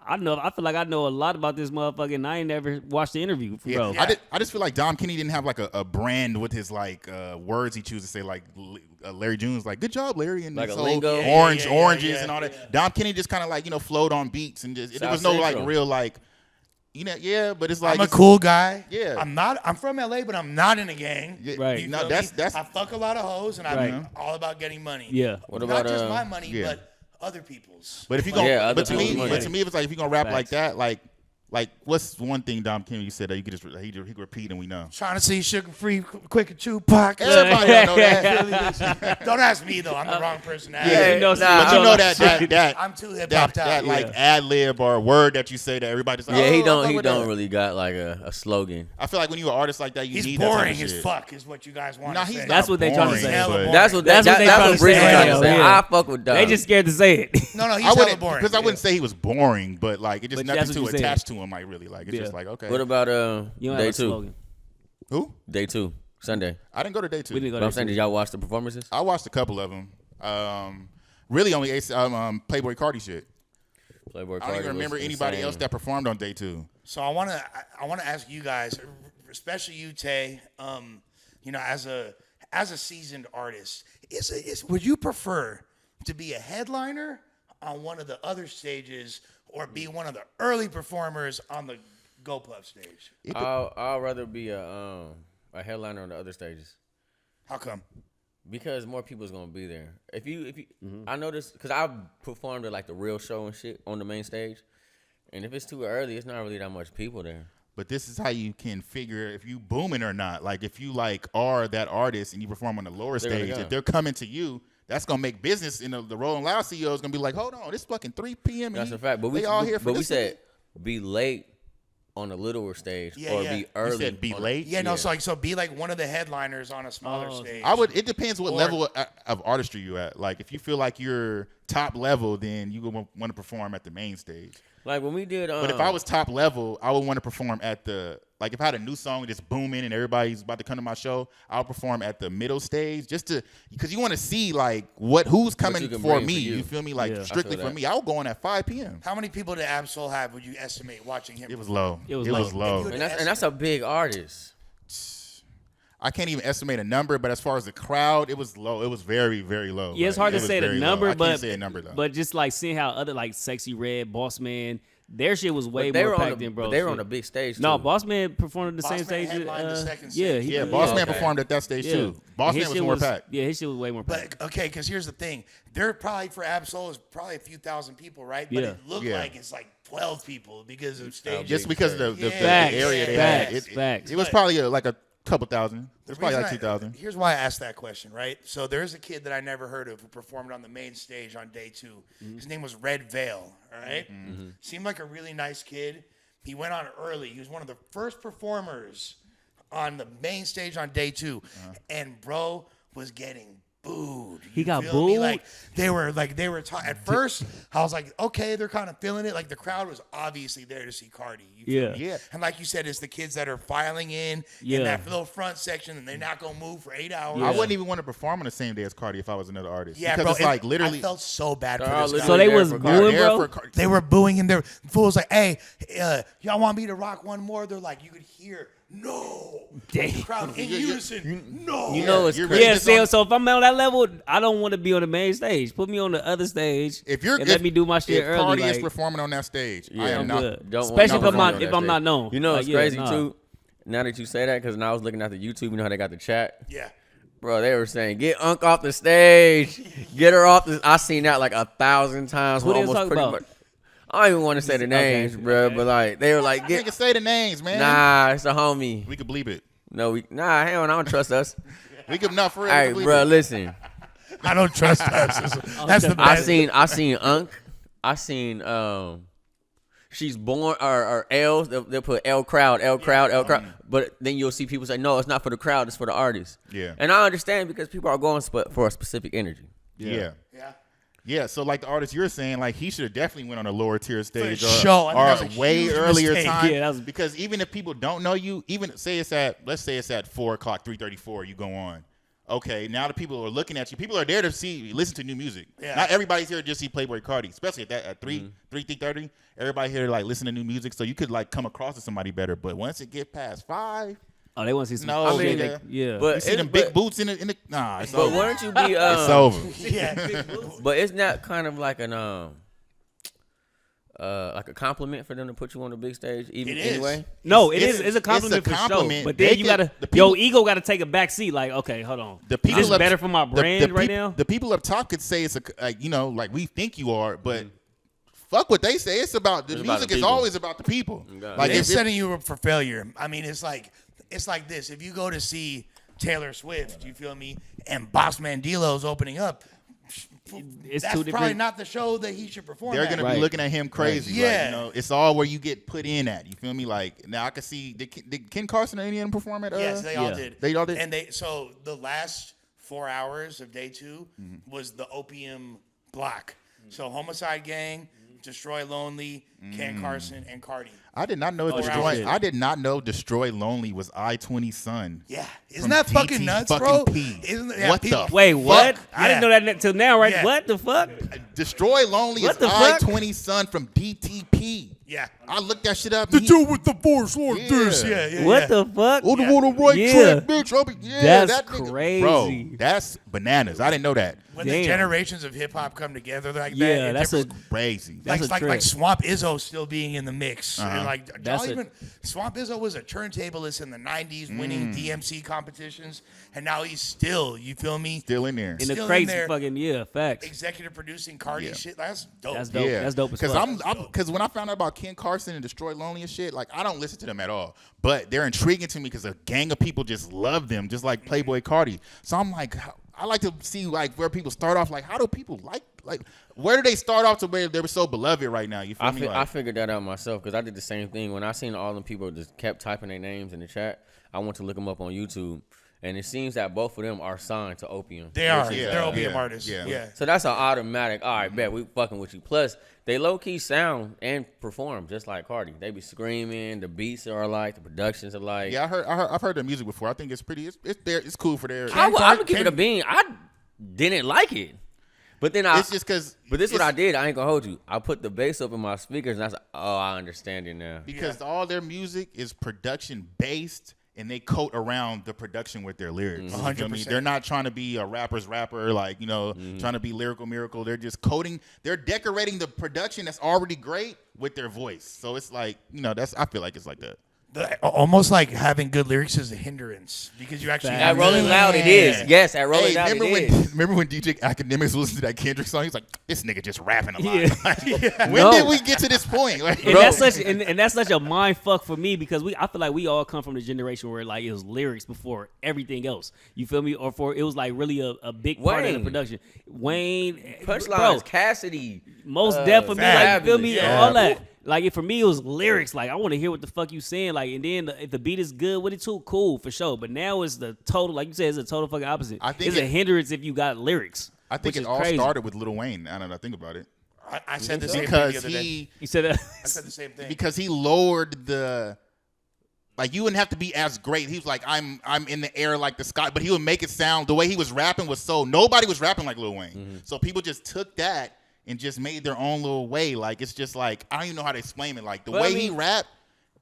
I feel like I know a lot about this motherfucker, and I ain't never watched the interview, bro.
yeah. I just feel like Dom Kennedy didn't have like a brand with his like words he chooses to say. Like Larry June's like, "Good job, Larry," and
Like
this
a
whole
lingo.
oranges and all that. Dom Kennedy just kind of like flowed on beats and just there was no like
Central.
real like but it's like
I'm a cool guy.
Yeah.
I'm from LA, but I'm not in a gang.
Yeah,
Right.
You
No,
feel
that's
me? I fuck a lot of hoes, and
Right.
I'm all about getting money.
Yeah.
What
Not
about
just my money,
yeah.
but other people's.
But if you gonna,
Yeah, other
but to me,
people's money.
but to me, if it's like if you gonna rap like
Facts.
that, like what's one thing Dom Kennedy said that you could just he could repeat and we know.
Trying to see sugar free, quick and Tupac.
Everybody know that.
Don't ask me though. I'm the wrong person to ask.
Yeah,
you know,
but you know that
I'm too hip hop
that
out.
like ad lib or word that you say that everybody's like,
Yeah,
oh,
he
I fuck
don't
with that.
really got like a slogan.
I feel like when you're an artist like that, you
He's
need that type
boring
of
as
shit.
fuck, is what you guys want
Nah,
to
he's
say.
not
That's what they trying to
boring,
say.
Hella
but-
boring.
That's what
That's what they trying to
Breeze was
say.
trying to say.
Yeah.
I fuck with Dom.
They just scared to say it.
No, he's
I
hella
wouldn't
boring.
because I wouldn't say he was boring, but like it just
But
nothing
that's what
too
you said.
attached to him. Like really, like it's
Yeah.
just like okay.
What about
You don't have
day
a
2?
slogan.
Who?
Day 2, Sunday.
I didn't go to day 2.
We didn't go
But
to
I'm saying,
that
did y'all watch the performances?
I watched a couple of them. Really only Playboi Carti shit.
Playboi
I don't even remember anybody else that performed on day 2.
So I want to ask you guys, especially you, Tay. As a seasoned artist, would you prefer to be a headliner on one of the other stages or be one of the early performers on the Go Puff stage?
I'd rather be a headliner on the other stages
How come?
because more people's gonna be there. If you, I noticed because I've performed at like the real show and shit on the main stage, and if it's too early, it's not really that much people there.
But this is how you can figure if you booming or not. Like if you like are that artist and you perform on the lower
They're gonna
stage,
go.
if they're coming to you, that's gonna make business. The Rolling Loud CEO is gonna be like, hold on, this fucking 3 p.m.
That's a fact. But
they all here for
we
this
said be late on a littler stage or be early.
You said be late.
Yeah, no. So be like one of the headliners on a smaller stage.
It depends what level of artistry you at. Like if you feel like you're top level, then you want to perform at the main stage.
Like when we did,
but if I was top level, I would want to perform at the if I had a new song just booming and everybody's about to come to my show, I'll perform at the middle stage because you want to see like who's coming for me. You feel me? Like strictly for me. I'll go on at 5 p.m.
How many people did Ab-Soul have? Would you estimate watching him?
It was low.
It was low.
And that's a big artist.
I can't even estimate a number, but as far as the crowd, it was low. It was very, very low.
Yeah, it's hard to say the number,
I can't say a number though.
But just like seeing how other like Sexy Red, Boss Man, their shit was way more packed than bro.
They were on a big stage.
No, Boss Man performed at the same stage.
Boss Man performed at that stage too. Boss Man was more packed.
Yeah, his shit was way more packed.
But okay, because here's the thing: there probably for Ab-Soul is probably a few thousand people, right? But it looked like it's like 12 people because of stage.
Just because of the area they had. It was probably like a couple thousand. It's probably like 2,000.
Here's why I asked that question, right? So there's a kid that I never heard of who performed on the main stage on day 2. Mm-hmm. His name was Red Veil, all right? Mm-hmm. Seemed like a really nice kid. He went on early. He was one of the first performers on the main stage on day 2. And bro was getting booed.
He got booed?
Like they were talking. At first, I was like, okay, they're kind of feeling it. Like the crowd was obviously there to see Carti.
Yeah.
And like you said, it's the kids that are filing in that little front section, and they're not gonna move for 8 hours.
I wouldn't even want to perform on the same day as Carti if I was another artist.
Yeah,
because
bro,
it's like literally.
I felt so bad for this guy.
So they was booing, bro.
They were booing him. The fool was like, "Hey, y'all want me to rock one more?" They're like, you could hear. No,
damn.
The crowd in unison. No,
you know it's crazy.
Yeah, so if I'm on that level, I don't want to be on the main stage. Put me on the other stage. Let me do my shit early.
If Carti is performing on that stage, I am not.
Especially if I'm not known.
You know it's crazy too. Now that you say that, because now I was looking at the YouTube. You know how they got the chat.
Yeah.
Bro, they were saying, get Unc off the stage. Get her off the. I seen that like 1,000 times.
What are you talking about?
I don't even want to say the names, bro, but like they were like,
"Get say the names, man."
Nah, it's a homie.
We could bleep it.
No, hell, I don't trust us.
We could not for real.
All right, bro, listen.
I don't trust us. That's the best.
I seen Unc. I seen she's born or L's. They'll put L crowd. But then you'll see people say, "No, it's not for the crowd. It's for the artist."
Yeah.
And I understand because people are going for a specific energy.
Yeah, so like the artist you're saying, like he should have definitely went on a lower tier stage
or
way earlier time.
Yeah,
because even if people don't know you, let's say it's at 4:00, 3:34, you go on. Okay, now the people are looking at you. People are there to listen to new music. Yeah. Not everybody's here to just see Playboi Carti, especially at 3:30. Everybody here to like listen to new music, so you could like come across to somebody better. But once it get past 5.
Oh, they want to see some.
No,
but
you see them big boots in the. Nah, it's over.
But wouldn't you be?
It's over.
Yeah,
but isn't that kind of like like a compliment for them to put you on the big stage? Anyway,
no, it's a compliment for sure. But then you gotta your ego gotta take a back seat. Like, okay, hold on.
The people
is better for my brand right now.
The people up top could say it's like we think you are, but. Fuck what they say. It's about the music is always about the people.
Like they're setting you up for failure. I mean, it's like this. If you go to see Taylor Swift, you feel me, and Boss Mandilo's opening up, that's probably not the show that he should perform.
They're gonna be looking at him crazy.
Yeah,
like, it's all where you get put in at. You feel me? Like now I can see did Ken Carson or any of them perform at?
Yes, they all did.
They all did.
And so the last 4 hours of day 2 was the opium block. So Homicide Gang. Destroy Lonely, Ken Carson, and Carti.
I did not know I did not know Destroy Lonely was I-20's son.
Yeah, isn't that fucking nuts, bro?
What the?
Wait, what? I didn't know that until now, right? Yeah. What the fuck?
Destroy Lonely is I-20's son from DTP.
Yeah,
I looked that shit up.
The dude with the force like this. Yeah.
What the fuck?
Oh, the one right track, bitch.
That's crazy,
bro. That's bananas. I didn't know that.
When the generations of hip hop come together like that,
yeah, that's
crazy.
Like Swamp Izzo still being in the mix, and like Swamp Izzo was a turntablist in the '90s, winning DMC competitions, and now he's still, you feel me,
still in there,
in the crazy fucking facts.
Executive producing Carti shit. That's dope.
That's dope.
Yeah.
That's dope as fuck.
Because when I found out about Ken Carson and Destroy Lonely and shit, like I don't listen to them at all, but they're intriguing to me because a gang of people just love them, just like Playboi Carti. So I'm like, I like to see like where people start off. Like, how do people like where do they start off to where they were so beloved right now? You feel me?
I figured that out myself because I did the same thing when I seen all them people just kept typing their names in the chat. I went to look them up on YouTube. And it seems that both of them are signed to Opium.
They are. They're Opium artists. Yeah.
So that's an automatic, all right, bet, we fucking with you. Plus, they low-key sound and perform just like Carti. They be screaming. The beats are alike. The productions are alike.
Yeah, I've heard their music before. I think it's pretty. It's cool for their.
I would give it a bean. I didn't like it. But then
it's just because.
But this is what I did. I ain't gonna hold you. I put the bass up in my speakers, and I said, "Oh, I understand it now."
Because all their music is production based, and they coat around the production with their lyrics.
100%.
They're not trying to be a rapper's rapper, like trying to be lyrical miracle. They're just they're decorating the production that's already great with their voice. So it's like I feel like it's like that.
Almost like having good lyrics is a hindrance because you actually
at Rolling Loud it is. Yes, at Rolling Loud it is.
Remember when DJ Academics listened to that Kendrick song? He's like, this nigga just rapping a lot.
Yeah.
When did we get to this point? Like,
and that's such a mind fuck for me because I feel like we all come from the generation where like it was lyrics before everything else. You feel me? Or it was like really a big part of the production. Wayne,
Punchlines, Cassidy,
most definitely, like you feel me?
Yeah.
All that. Like, for me, it was lyrics. Like, I want to hear what the fuck you saying. Like, and then if the beat is good with it too, cool, for sure. But now it's the total, like you said, it's a total fucking opposite.
I think
it's a hindrance if you got lyrics.
I think it all started with Lil Wayne. I don't know. I think about it.
I said the same thing the other day.
You said that?
I said the same thing.
Because he lowered the... Like, you wouldn't have to be as great. He was like, I'm in the air like the sky. But he would make it sound... The way he was rapping was so... Nobody was rapping like Lil Wayne. Mm-hmm. So people just took that and just made their own little way. Like, it's just like, I don't even know how to explain it. Like, the way he rapped,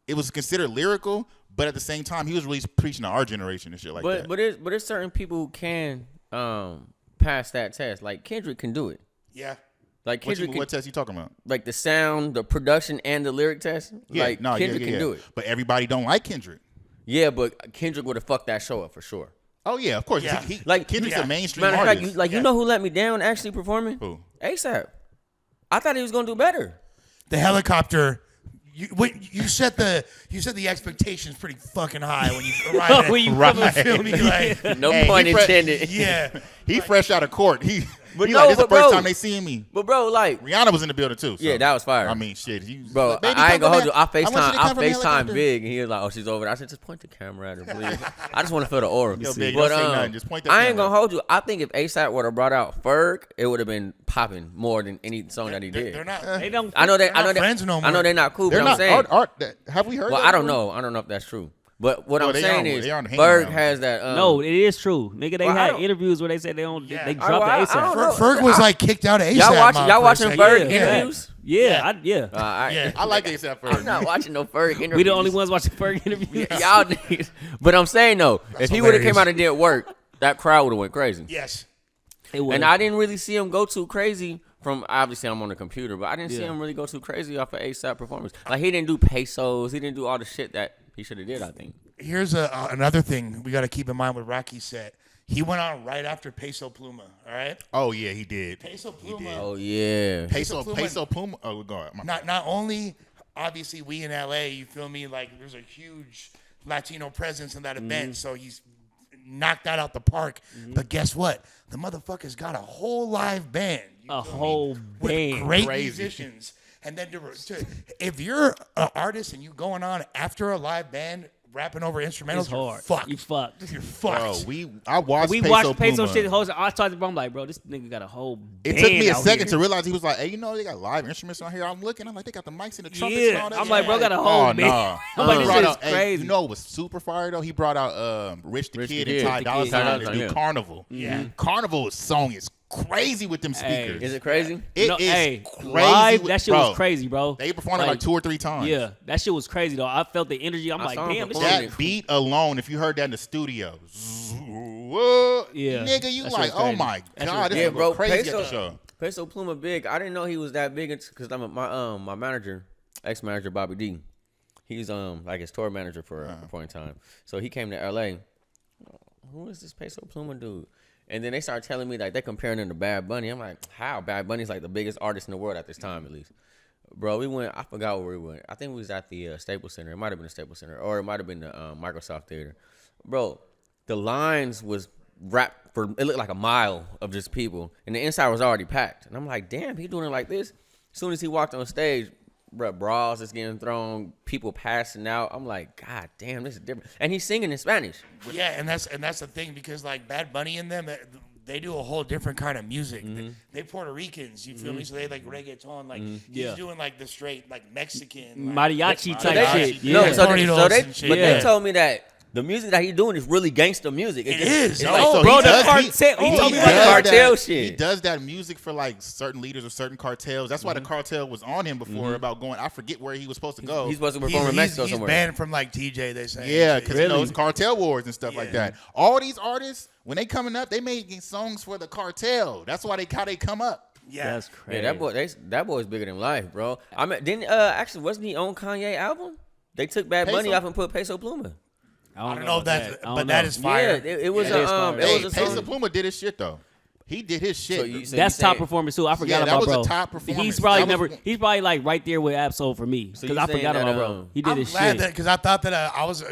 it was considered lyrical, but at the same time, he was really preaching to our generation and shit like that.
But there's certain people who can pass that test. Like, Kendrick can do it.
Yeah.
Like, Kendrick
what test you talking about?
Like, the sound, the production, and the lyric test?
Yeah,
like, Kendrick can do it.
But everybody don't like Kendrick.
Yeah, but Kendrick would have fucked that show up for sure.
Oh, yeah, of course.
Yeah.
Kendrick's a mainstream
Matter of
artist.
fact, you know who let me down actually performing?
Who?
ASAP. I thought he was gonna do better.
The helicopter. You set the expectations pretty fucking high when you arrive.
When you
feel me? Like,
no pun intended.
Yeah.
He fresh out of court. This
no,
is the first time they seeing me.
But bro, like
Rihanna was in the building too. So.
Yeah, that was fire.
I mean, shit.
Bro, I ain't gonna hold you. I FaceTime Big, and he was like, "Oh, she's over there." I said, "Just point the camera at her, please." I just want to feel the aura.
Yo, Big, don't say nothing. Just point that
I ain't
camera.
gonna hold you. I think if ASAP would have brought out Ferg, it would have been popping more than any song that he did.
They're not.
They don't.
I know
They're not friends no more.
I know they're not cool.
They're
but
not.
I'm saying,
Have we heard?
well,
that
I don't
before?
know. I don't know if that's true. But what I'm
they
saying
are-
is,
they aren't hanging
Ferg
around.
has that.
No, it is true, nigga. They
Well, I
had
don't-
interviews where they said they dropped the
I
ASAP.
don't know.
Ferg was like kicked out of ASAP.
Y'all watching Ferg
Yeah.
interviews?
Yeah.
I like ASAP Ferg.
I'm not watching no Ferg interviews.
We the only ones watching Ferg interviews.
Y'all niggas. But I'm saying though, if he would have came
hilarious.
out and did work, that crowd would have went crazy.
Yes.
It was.
And I didn't really see him go too crazy from, obviously I'm on the computer, but I didn't see him really go too crazy off of ASAP performance. Like, he didn't do pesos. He didn't do all the shit that he should have did, I think.
Here's another thing we got to keep in mind with Rocky said. He went on right after Peso Pluma. All right.
Oh yeah, he did.
Peso Pluma.
did.
Oh, yeah.
Peso Puma. Oh, go ahead.
Not only obviously we in LA, you feel me? Like, there's a huge Latino presence in that event, so he's knocked that out the park. But guess what? The motherfucker's got a whole live band.
A whole
With
band.
great
Crazy.
musicians. And then if you're an artist and you going on after a live band rapping over instrumentals,
It's
you're
hard.
fucked.
You fucked.
You're fucked.
Bro, I watched.
We
Peso
watched Peso
Pluma.
shit. I talked to him. I'm like, bro, this nigga got a whole
It
band
took me a
out
second
here.
to realize he was like, hey, they got live instruments on here. I'm looking. I'm like, they got the mics and the trumpets
Yeah.
and all that.
I'm
shit.
like, bro, got a whole
Oh,
band.
nah.
I'm like,
He
this
brought
shit is
out- hey,
crazy.
you know what was super fire though? He brought out Rich the Kid and Ty Dolla
Ty
Sign
Dolla
to
Sign,
do
yeah.
Carnival.
Yeah.
Carnival's song is crazy with them
Hey.
speakers.
Is it crazy?
It
No,
is
hey,
crazy.
live, that shit
bro.
was crazy, bro.
They performed it like 2 or 3 times.
Yeah, that shit was crazy though. I felt the energy. I'm
I
like,
saw him
damn, this
perform
shit.
That beat alone, if you heard that in the studio, whoa,
Yeah,
nigga, you
that shit
like,
was
oh
crazy.
my
That shit
god,
was
this
Yeah,
is
bro,
crazy at
Peso-
the show.
Peso Pluma big. I didn't know he was that big because my manager, ex-manager Bobby D, he's like his tour manager for a point in time. So he came to LA. Who is this Peso Pluma dude? And then they started telling me like they comparing him to Bad Bunny. I'm like, how? Bad Bunny's like the biggest artist in the world at this time, at least. Bro, we went. I forgot where we went. I think we was at the Staples Center. It might have been the Staples Center, or it might have been the Microsoft Theater. Bro, the lines was rap for it looked like a mile of just people, and the inside was already packed. And I'm like, damn, he doing it like this. As soon as he walked on stage, bro, bras is getting thrown, people passing out. I'm like, God damn, this is different. And he's singing in Spanish.
Yeah, and that's the thing, because like Bad Bunny and them, they do a whole different kind of music. They Puerto Ricans, you feel me? So they like reggaeton, like he's doing like the straight like Mexican like,
mariachi type shit.
No,
Yeah.
so
shit.
they told me that the music that he's doing is really gangsta music.
It is.
It's
Oh,
like,
so
bro,
he
the
does-
cartel.
he
He told me
does
about
that. cartel
He
shit.
does that music for like certain leaders of certain cartels. That's why the cartel was on him before about going. I forget where he was supposed to go.
he's supposed to perform in Mexico
he's
somewhere.
banned from like TJ, they say.
Yeah, because
Really?
it's cartel wars and stuff like that. All these artists, when they coming up, they making songs for the cartel. That's why how they come up.
Yeah.
That's crazy.
Yeah, that boy's bigger than life, bro. I mean, didn't actually wasn't he on Kanye album? They took Bad Bunny
Peso?
off and put Peso Pluma.
I don't know if that's,
I don't
but
know.
that is fire.
Yeah, it was
Yeah, it is fire.
it
Hey,
was a
Peso
song.
Pluma did his shit though. He did his shit.
So you
That's top
saying-
performance too. I forgot
Yeah, that
about
was a
bro.
top performance.
He's probably
That was-
He's probably like right there with Absol for me
So
because
you
I
saying
forgot
that,
about bro. He did
I'm
his
glad
shit.
that, because I thought that I was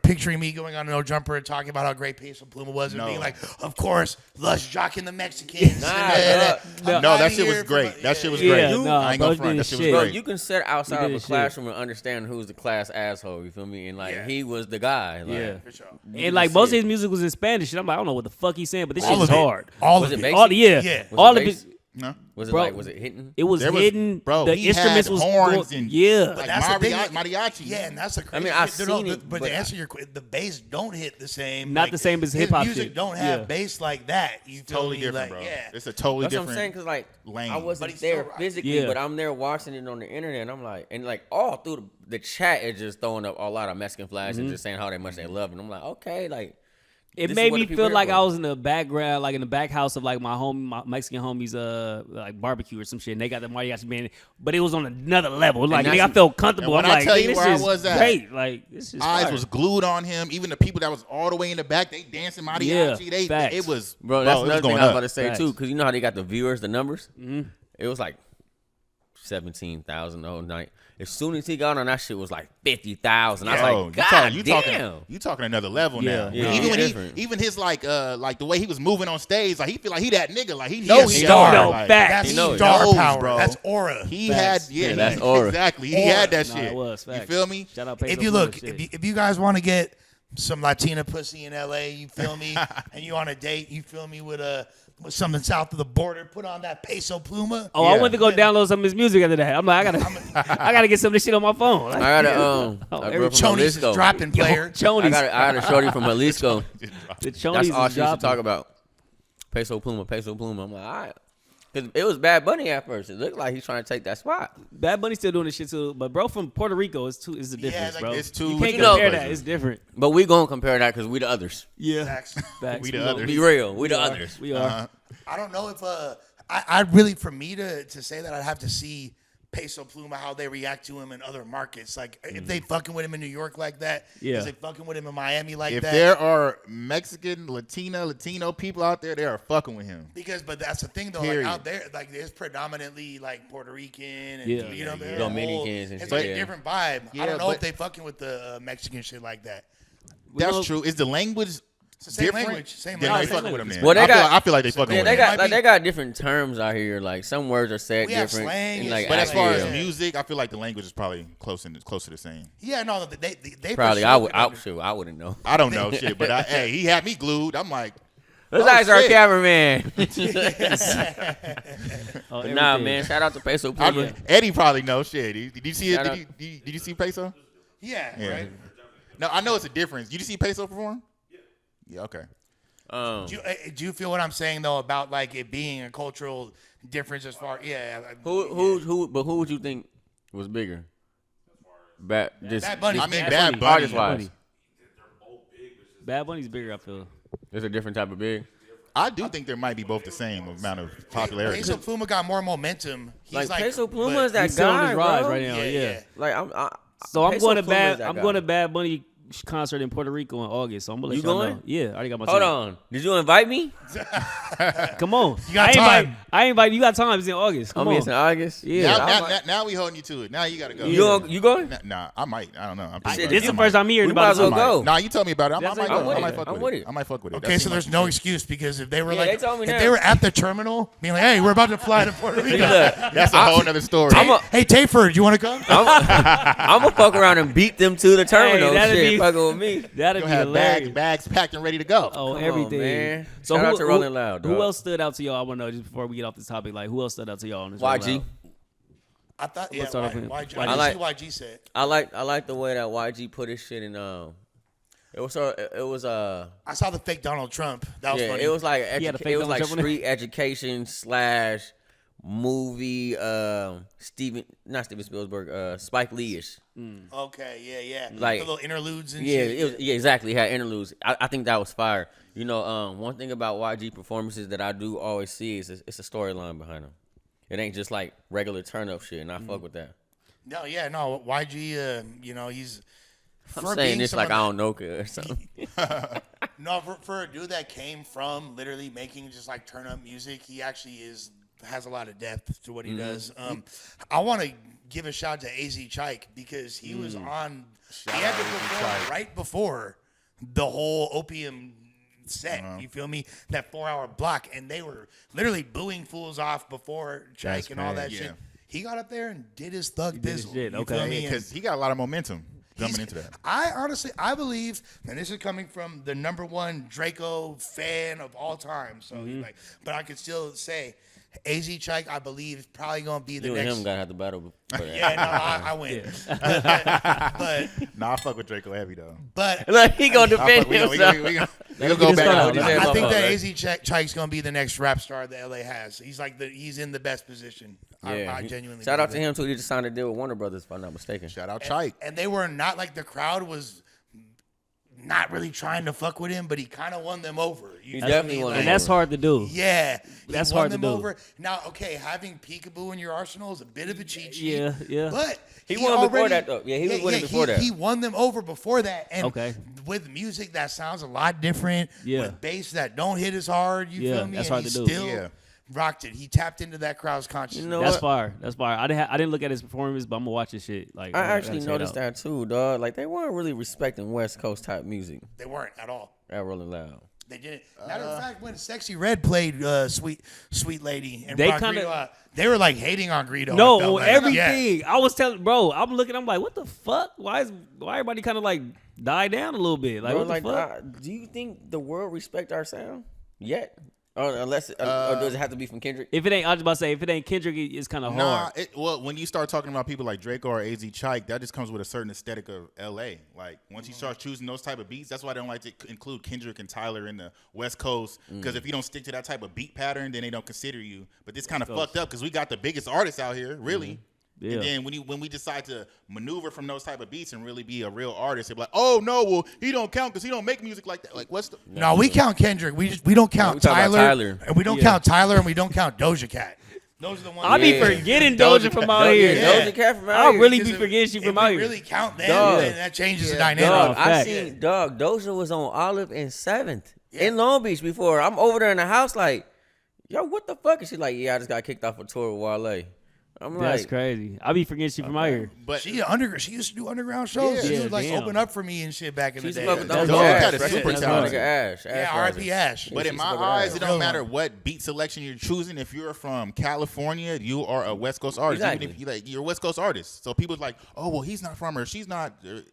picturing me going on No Jumper and talking about how great Peso Pluma was and
No.
being like, of course, Lush jocking the Mexicans.
Nah,
No, that shit was great. That shit was
Yeah,
great.
no,
I ain't
bro,
gonna
he
front.
did
That
his
shit was
shit.
Bro,
great.
you can sit outside
He
of
did
a
his shit.
classroom and understand who's the class asshole. You feel me? And like
Yeah.
he was the guy. Like,
Yeah.
For sure.
And like most of his music was in Spanish, and I'm like, I don't know what the fuck he's saying, but this
All
shit is
of it.
hard.
All
Was
of
it
it.
basic?
All yeah,
Yeah.
Was
all
it
of
bass?
it.
No.
Was it
Bro,
like was it hitting?
It was
There was-
hidden.
bro,
the
he
instruments
had
was
horns
going-
and-
yeah.
Like
That's the thing.
mariachi.
Yeah, and that's the crazy.
mean, I've
shit.
seen it,
but
but
to answer your question, the bass don't hit the same.
Not
like,
the same as
his
hip-hop
music
shit.
don't have
Yeah.
bass like that. You feel
Totally
me?
different,
like,
bro.
Yeah.
It's a totally
That's what
different.
I'm saying, cause like
lane.
I
But
wasn't
he's
there
still right.
physically,
Yeah.
but I'm there watching it on the internet. And I'm like, and like all through the chat is just throwing up a lot of Mexican flags and just saying how much they love it. And I'm like, okay, like
It
this is
made
what
me
the people
feel
here
like
for.
I was in the background, like in the back house of like my Mexican homies, like barbecue or some shit. And they got the mariachi band, but it was on another level. Like
that's-
nigga, I felt comfortable.
and
I'm
when I
like,
tell
nigga,
you
this
where I
is
was at,
great. Like this is
Eyes
fire.
was glued on him. Even the people that was all the way in the back, they dancing mariachi.
Yeah, facts.
It was
bro, that's
it was
another thing
going
I was
up.
about to say
Facts.
too, because you know how they got the viewers, the numbers. Mm-hmm. It was like 17,000 the whole night. As soon as he got on, that shit was like 50,000. I was
Yo,
like, God
you
damn.
talking another level
Yeah,
now.
yeah.
Even when
Different.
even his like the way he was moving on stage, like he feel like he that nigga, like he
He
knows
a
he
star.
that,
No,
like,
facts.
That's
You know it.
star
Knows,
power.
bro.
That's aura.
He
Facts.
had yeah,
that's aura.
exactly. He
Aura.
had that
Nah,
shit.
it was,
You
facts.
feel me?
Shout out Peso
If you
Pluma
look,
shit.
if you guys want to get some Latina pussy in LA, you feel me, and you on a date, you feel me, with something south of the border, put on that Peso Pluma.
Oh, I
Yeah.
went to go download some of his music after that. I'm like, I gotta get some of this shit on my phone. Like,
I got a
every
girl from
Choni's is
Jalisco.
dropping player.
Chonies.
I got a shorty from Jalisco.
The
That's
Chonies
all
is
she used to
dropping.
talk about. Peso Pluma, Peso Pluma. I'm like, all right. Because it was Bad Bunny at first. It looked like he's trying to take that spot.
Bad Bunny still doing this shit too, but bro from Puerto Rico is the difference,
like,
bro.
it's too-
You can't
you know-
compare that. It's different.
But we going to compare that because we the others.
Yeah,
Facts.
facts.
We the
gonna-
others.
Be real. We the others.
We are.
I don't know if I really, for me to say that, I'd have to see Peso Pluma, how they react to him in other markets. Like if they fucking with him in New York like that,
Yeah.
is they fucking with him in Miami like
If
that?
there are Mexican, Latino people out there, they are fucking with him.
But that's the thing though.
Period.
Like out there, like there's predominantly like Puerto Rican and
Yeah.
you know,
Yeah,
they're
yeah.
a whole-
Dominicans and
it's
shit,
like
yeah.
a different vibe.
Yeah,
I don't know
but-
if they fucking with the Mexican shit like that.
That's
know-
true. Is the language
It's the same
different?
language, same
Then
language.
they fucking with him. Then.
Well, they got-
I feel like they fucking
Yeah,
with
they
him.
got
Might
like
be-
they got different terms out here. Like some words are said
We have
different.
slang
and,
and
like,
shit
But as
like
far
that.
as music, I feel like the language is probably close to the same.
Yeah, no, they for
probably
sure
I would.
could
Shoot, I wouldn't know.
I don't know shit, but hey, he had me glued. I'm like,
Let's
Oh,
ask our
shit.
cameraman.
Oh,
But nah,
everything.
man. Shout out to Peso Pluma.
Eddie probably knows shit. Did you see it?
Shout out.
Did you see Peso?
Yeah,
Yeah.
right.
No, I know it's a difference. Did you see Peso perform? Yeah. Okay.
Do you feel what I'm saying though about like it being a cultural difference as far? Yeah.
Who? But who would you think was bigger? Bad
Bunny.
I mean,
Bad
Bad
Bunny.
Bunny.
artist wise.
Bad Bunny's bigger, I feel.
It's a different type of big.
I do think there might be both the same amount of popularity.
Peso Pluma got more momentum. He's
Like Peso Pluma
but-
is that
He's still on
guy,
his rise
bro.
right now.
Yeah,
Yeah.
yeah.
Like
So I'm
Peso
going to
Pluma
Bad.
is that
I'm
guy.
going to Bad Bunny concert in Puerto Rico in August, so I'm gonna let
You
y'all
going?
know. Yeah, I already got my
Hold
ticket.
on. Did you invite me?
Come on.
You got time.
I invite you. Got time. It's in August. Come on.
It's in August.
Yeah.
Now we holding you to it. Now you gotta go.
You going?
Nah, I might. I don't know.
Shit,
This is the first time hearing
We
about
might as
it.
well go.
Nah, you told me about it. I might
I'm
go.
with
I might
it.
fuck
I'm
with
with
it.
it.
I might fuck with it.
Okay, so there's no excuse because if they were
they told me
if
that.
they were at the terminal being like, hey, we're about to fly to Puerto Rico.
That's a whole nother story.
Hey, Tayford, you want to come?
I'm gonna fuck around and beat them to the terminal.
that'd
Shit,
be-
fucking with me.
That'd
You'll
be
have
hilarious.
bags packed and ready to go.
Oh,
Come on,
everything.
man.
So
Shout
who,
out to Rolling Loud,
who
dog.
else stood out to y'all? I want to know just before we get off this topic. Like, who else stood out to y'all on this? Rolling
YG.
Loud?
I thought, yeah,
Let's start off with
YG.
YG.
I
I
didn't see YG said.
I like the way that YG put his shit in. It was
I saw the fake Donald Trump. That was
yeah.
funny.
It was like
He had a fake
it was
Donald
like
Trump on it?
street education / movie. Not Steven Spielberg. Spike Lee-ish.
Okay, yeah.
Like-
the little interludes and
Yeah,
shit.
exactly. He had interludes. I think that was fire. You know, one thing about YG performances that I do always see is it's a storyline behind them. It ain't just like regular turn up shit, and I fuck with that.
No, YG, you know, he's.
I'm
for
saying
being
this like I
someone
don't know or something.
No, for a dude that came from literally making just like turn up music, he actually has a lot of depth to what he does. I want to give a shout to AZ Chike because he was on. He had to perform right before the whole opium set. You feel me? That 4-hour block, and they were literally booing fools off before Chike and all that
yeah.
shit. He got up there and did his thug
did his
dizzle.
shit,
You
okay.
feel me? And-
Because he got a lot of momentum jumping into that.
I honestly, I believe, and this is coming from the #1 Draco fan of all time. So, like, but I could still say, AZ Chike, I believe, is probably gonna be the
You
next.
and him gotta have the battle. For that.
Yeah, no, I win.
Nah, I fuck with Draco heavy though.
But
Look, he gonna defend
We
himself.
gonna go
this
back.
started.
and do
Let's
this.
Yeah,
I think that
motherfucker.
AZ Chike's gonna be the next rap star that LA has. He's like he's in the best position. I genuinely.
Shout out
believe
to
it.
him too. He just signed a deal with Warner Brothers, if I'm not mistaken.
Shout out Chike.
And they were not like the crowd was not really trying to fuck with him, but he kind of won them over. You
He
feel
definitely
me?
won
Like,
And that's hard to do.
Yeah,
That's
he won
hard to
them
do.
over. Now, okay, having Peekaboo in your arsenal is a bit of a cheat sheet.
Yeah.
But
He won before that, though. Yeah, he was winning before that.
He won them over before that. And
Okay.
with music that sounds a lot different,
Yeah.
with bass that don't hit as hard, you
Yeah,
feel me?
that's
and
hard
he
to do.
still
Yeah.
rocked it. He tapped into that crowd's consciousness.
You know
That's
what?
fire. That's fire. I didn't look at his performance, but I'm gonna watch this shit. Like
I
gotta
actually
check it
noticed
out.
that too, dog. Like they weren't really respecting West Coast type music
They weren't at all.
at Rolling Loud.
They didn't. Matter of fact, when Sexy Red played Sweet Lady and
They
brought
kinda-
Greedo out, they were like hating on Greedo. I
No,
felt like.
everything.
Yeah.
I was telling, bro. I'm looking. I'm like, what the fuck? Why everybody kind of like died down a little bit? Like,
Bro,
what the fuck?
do you think the world respect our sound yet? Or unless, or does it have to be from Kendrick?
If it ain't, I was about to say, if it ain't Kendrick, it's kind of
Nah,
hard.
well, when you start talking about people like Draco or AZ Chike, that just comes with a certain aesthetic of LA. Like once you start choosing those type of beats, that's why I don't like to include Kendrick and Tyler in the West Coast. Because if you don't stick to that type of beat pattern, then they don't consider you. But this kind of fucked up because we got the biggest artists out here, really.
Yeah.
And then when we decide to maneuver from those type of beats and really be a real artist, they're like, oh no, well he don't count because he don't make music like that. Like what's the?
No, we count Kendrick. We don't count
we talking about
Tyler,
Tyler.
and we don't count Tyler, and we don't count Doja Cat. Those are the ones.
I be
Yeah.
forgetting Doja from out here.
Yeah.
Doja Cat from out
I
here.
really
Because
be forgetting she
if
from
we
out here.
really count them,
Dog.
then that changes the
Dog,
dynamic.
I
fact.
seen Doja was on Olive and 7th in Long Beach before. I'm over there in the house like, yo, what the fuck? And she's like, yeah, I just got kicked off a tour with Wale. I'm
That's
like,
crazy. I be forgetting she from out here.
But
She used to do underground shows.
Yeah.
she would like
damn.
open up for me and shit back in
she's
the day.
fucking with
That's
Doja
dope.
Ash,
Cat is
right?
super
That's
talented.
nigga Ash.
Yeah,
Ash
R.I.P. Ash.
But in
she's
my
fucking
eyes, it
real
don't matter
one.
what beat selection you're choosing. If you're from California, you are a West Coast artist.
Exactly.
Even if you're a West Coast artist. So people's like, oh well, he's not from her. She's not.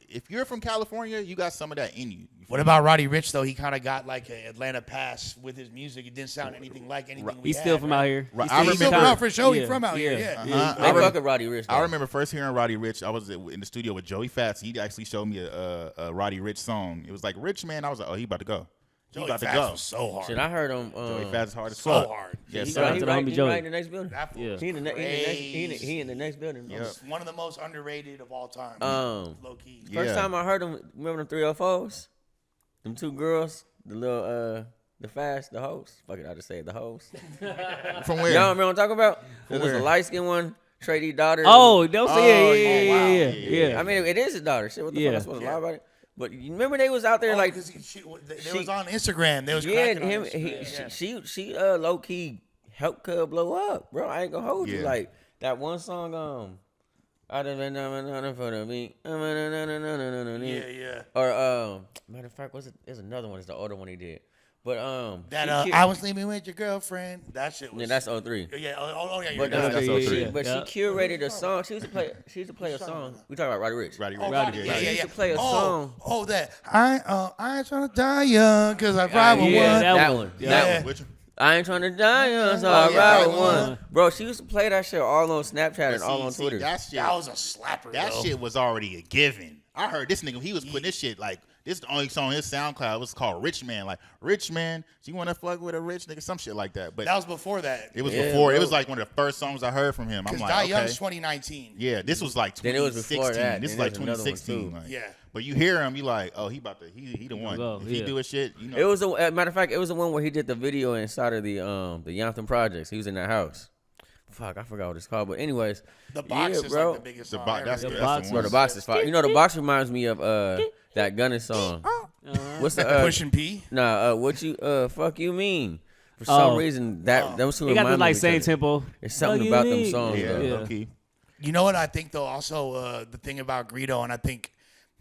If you're from California, you got some of that in you.
What about Roddy Ricch though? He kind of got like an Atlanta pass with his music. It didn't sound anything like anything.
He's still from out here.
Right.
He's
I
He's still
remember-
from out for show. He's
Yeah.
from out here.
Yeah.
Yeah.
They fuck with Roddy Ricch.
I remember first hearing Roddy Ricch. I was in the studio with Joey Fats. He actually showed me a Roddy Ricch song. It was like Rich Man. I was like, oh, he about to go. He
Joey
about to
Fats
go.
was so hard.
Shit, I heard him.
Joey Fats is hard as
so
fuck.
hard.
Yes,
He
sir.
Shout out
right,
to the homie
he
Joey.
right in the next building.
That fool
Yeah.
was
He in the
crazy.
he in the next building.
Yep.
He's one of the most underrated of all time. Low key.
Yeah.
First time I heard him, remember them 304s? Them two girls, the little the hoes. Fuck it, I just say it, the hoes.
From where?
Y'all remember what I'm talking about? It was
where?
a light skinned one, Trady daughter.
Oh, don't
Oh,
say
yeah,
yeah.
I mean, it is his daughter. Shit, what the
Yeah.
fuck? I supposed to lie about it. But you remember they was out there like
because they was on Instagram. They was cracking on Instagram.
She low key helped Cub blow up, bro. I ain't gonna hold you.
Yeah.
Like that one song, I done been for the beat.
Yeah.
Or matter of fact, there's another one. It's the older one he did. But
I was sleeping with your girlfriend. That shit was.
yeah, that's 03.
Yeah. Oh yeah.
But
You're
that's
right.
so true.
But she curated a song. She used to play a song. We talking about Roddy Ricch.
Roddy
Oh,
Ricch.
Roddy,
She
yeah.
used to play a song.
Oh, that I ain't trying to die young because I ride with
yeah,
one.
That one.
Yeah.
That one.
Which one?
I ain't trying to die young, so
Oh,
I
yeah,
ride
that
with
one.
one. Bro, she used to play that shit all on Snapchat and all on
See,
Twitter.
that shit,
That was a slapper.
that
though.
shit was already a given. I heard this nigga, he was putting this shit like, this is the only song on his SoundCloud. It was called Rich Man. Like, Rich Man, do you want to fuck with a rich nigga? Some shit like that. But
That was before that.
it was
Yeah,
before.
bro.
It was like one of the first songs I heard from him. I'm
Because
like,
Die
okay.
Young's 2019.
Yeah, this was like
Then it was
2016.
before that.
This is
Then
like
there's another one,
2016.
too.
Like,
Yeah.
But you hear him, you like, oh, he the one.
go,
If he
yeah.
do his shit, you know.
It was a matter of fact, it was the one where he did the video inside of the Yampton Projects. He was in that house. Fuck, I forgot what it's called. But anyways,
The box
yeah,
is
bro.
like the biggest
The
song
box,
ever.
that's the,
The
that's
box,
the
Bro,
one.
the box is fire. You know, the box reminds me of that Gunna song. What's the
Pushing P.
what you fuck you mean? For some reason those two
They got
remind
the
me
like
of each
same
other.
tempo.
There's something
Fuck
about
you
them
mean?
songs
Yeah,
though.
Yeah.
low-key.
You know what I think though? Also, the thing about Greedo, and I think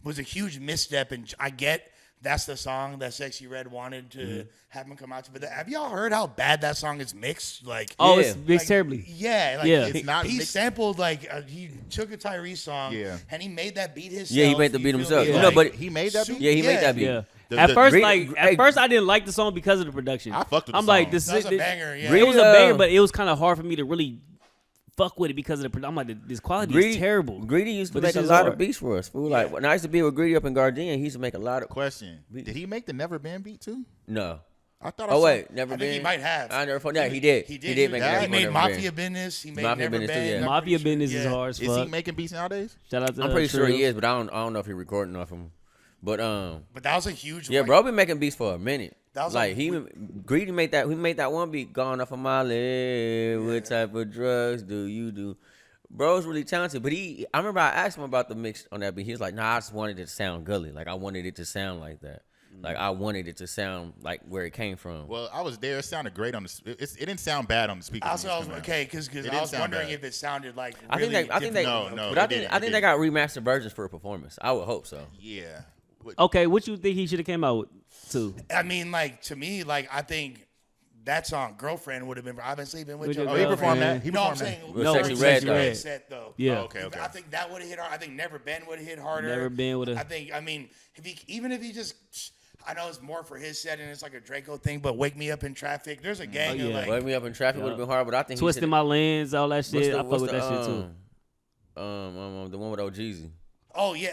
was a huge misstep. And I get that's the song that Sexy Red wanted to have him come out to. But have y'all heard how bad that song is mixed? Like,
Oh,
Yeah.
it's mixed terribly.
Yeah, like
Yeah.
It's not
he
mixed-
sampled like he took a Tyrese song,
Yeah.
and he made that beat himself.
Yeah, he made the
You
beat
feel
himself.
me?
You know,
Like,
but
he made that beat?
Yeah, he made that beat.
Yeah.
The-
At
the-
first,
Greedy-
at first, I didn't like the song because of the production.
I fucked with the
I'm like,
song.
this
That was a
this-
banger, yeah.
It was a
Greedy,
banger, but it was kind of hard for me to really fuck with it because of the production. I'm like, this quality is terrible.
Greedy used to
But
make
this
a
is
lot
hard.
of beats for us. Fool. Like when I used to be with Greedy up in Gardena, he used to make a lot of.
Question: did he make the Never Been beat too?
No.
I thought. I
Oh
saw-
wait, never
I
been.
think he might have.
I never. Yeah, he did.
He
He
did.
make.
He
Never
He
Been,
made
Never
Mafia
Been.
Business. He made
Mafia
Never
Business too,
Been.
yeah.
I'm
Mafia
pretty sure.
business is
Yeah.
hard as
Is he
fuck.
making beats nowadays?
Shout out to
I'm pretty sure he
Trill.
is, but I don't know if he's recording off him. But
But that was a huge.
yeah,
like,
bro, been making beats for a minute.
That was
Like
like-
Greedy made that. He made that one beat. Gone off of my leg. What type of drugs do you do? Bro's really talented, but I remember I asked him about the mix on that beat. He was like, "Nah, I just wanted it to sound gully. Like I wanted it to sound like that. Like I wanted it to sound like where it came from."
Well, I was there. It sounded great on the. It didn't sound bad on the speaker.
Also, I was okay because
It
I
didn't
was
sound
wondering
bad.
if it sounded like.
I think
really
they.
No,
but I
it didn't,
think
it
they got remastered versions for a performance. I would hope so.
Yeah. What-
Okay, what you think he should have came out with too?
I mean, like to me, like I think that song "Girlfriend" would have been. I've been sleeping with
With
your
your
Oh, he
girlfriend.
performed that. He
No, I'm
performed
saying
that.
With
No,
Sexy
with
Red,
Sexy
though.
Red.
set though.
Yeah.
Oh, okay.
I think that would have hit hard. I think Never Been would have hit harder.
Never Been would've-
I mean, even if he just, I know it's more for his set and it's like a Draco thing, but "Wake Me Up in Traffic," there's a gang of
yeah.
like.
Wake Me Up in Traffic would have been hard, but I think he
Twisting
should've-
my lens, all that
what's
shit.
the-
I fuck
what's
with
the,
that shit too.
The one with OGZ.
Oh yeah,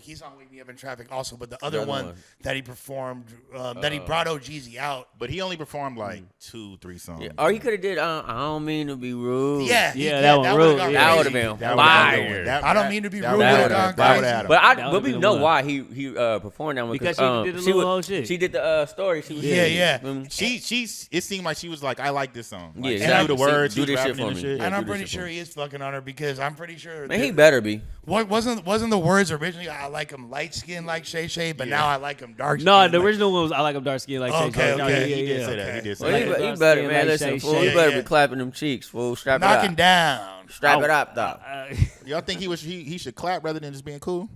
he's on "Wake Me Up in Traffic" also, but the other
other
one
one.
that he performed, that he brought OGZ out.
But he only performed like 2-3 songs.
Yeah. Or he could have did. I don't mean to be rude.
Yeah,
that one
would've
rude,
gone
yeah.
That
crazy.
would have been
That
fire.
that-
I don't mean to be
that
rude,
would
but
have-
gone
that would
crazy.
have-
But
That
but
would've
we
been
know
the one.
why he performed that one
Because she did a
she
little whole shit.
She did the story. She was
Yeah.
It seemed like she was like, I like this song. Like,
Yeah,
she
exactly.
knew the words.
Do
she was
this shit
rapping
for
and
me.
shit.
Yeah.
And I'm
do this
pretty
shit
sure
for
he is fucking on her because I'm pretty sure.
Man, he better be.
What wasn't the words originally? I like him light skinned like Shay Shay, but now I like him dark skinned.
No, the original one was I like him dark skin like Shay
Okay,
Shay.
okay.
Yeah,
He did
yeah,
say
yeah.
that. He did say
Well,
that.
he
Dark
better,
skin
man.
like
Listen,
Shay
fool.
Shay.
You better
Yeah.
be clapping them cheeks, fool. Strap it
knocking
up.
down.
Strap it up, dog.
Y'all think he should clap rather than just being cool?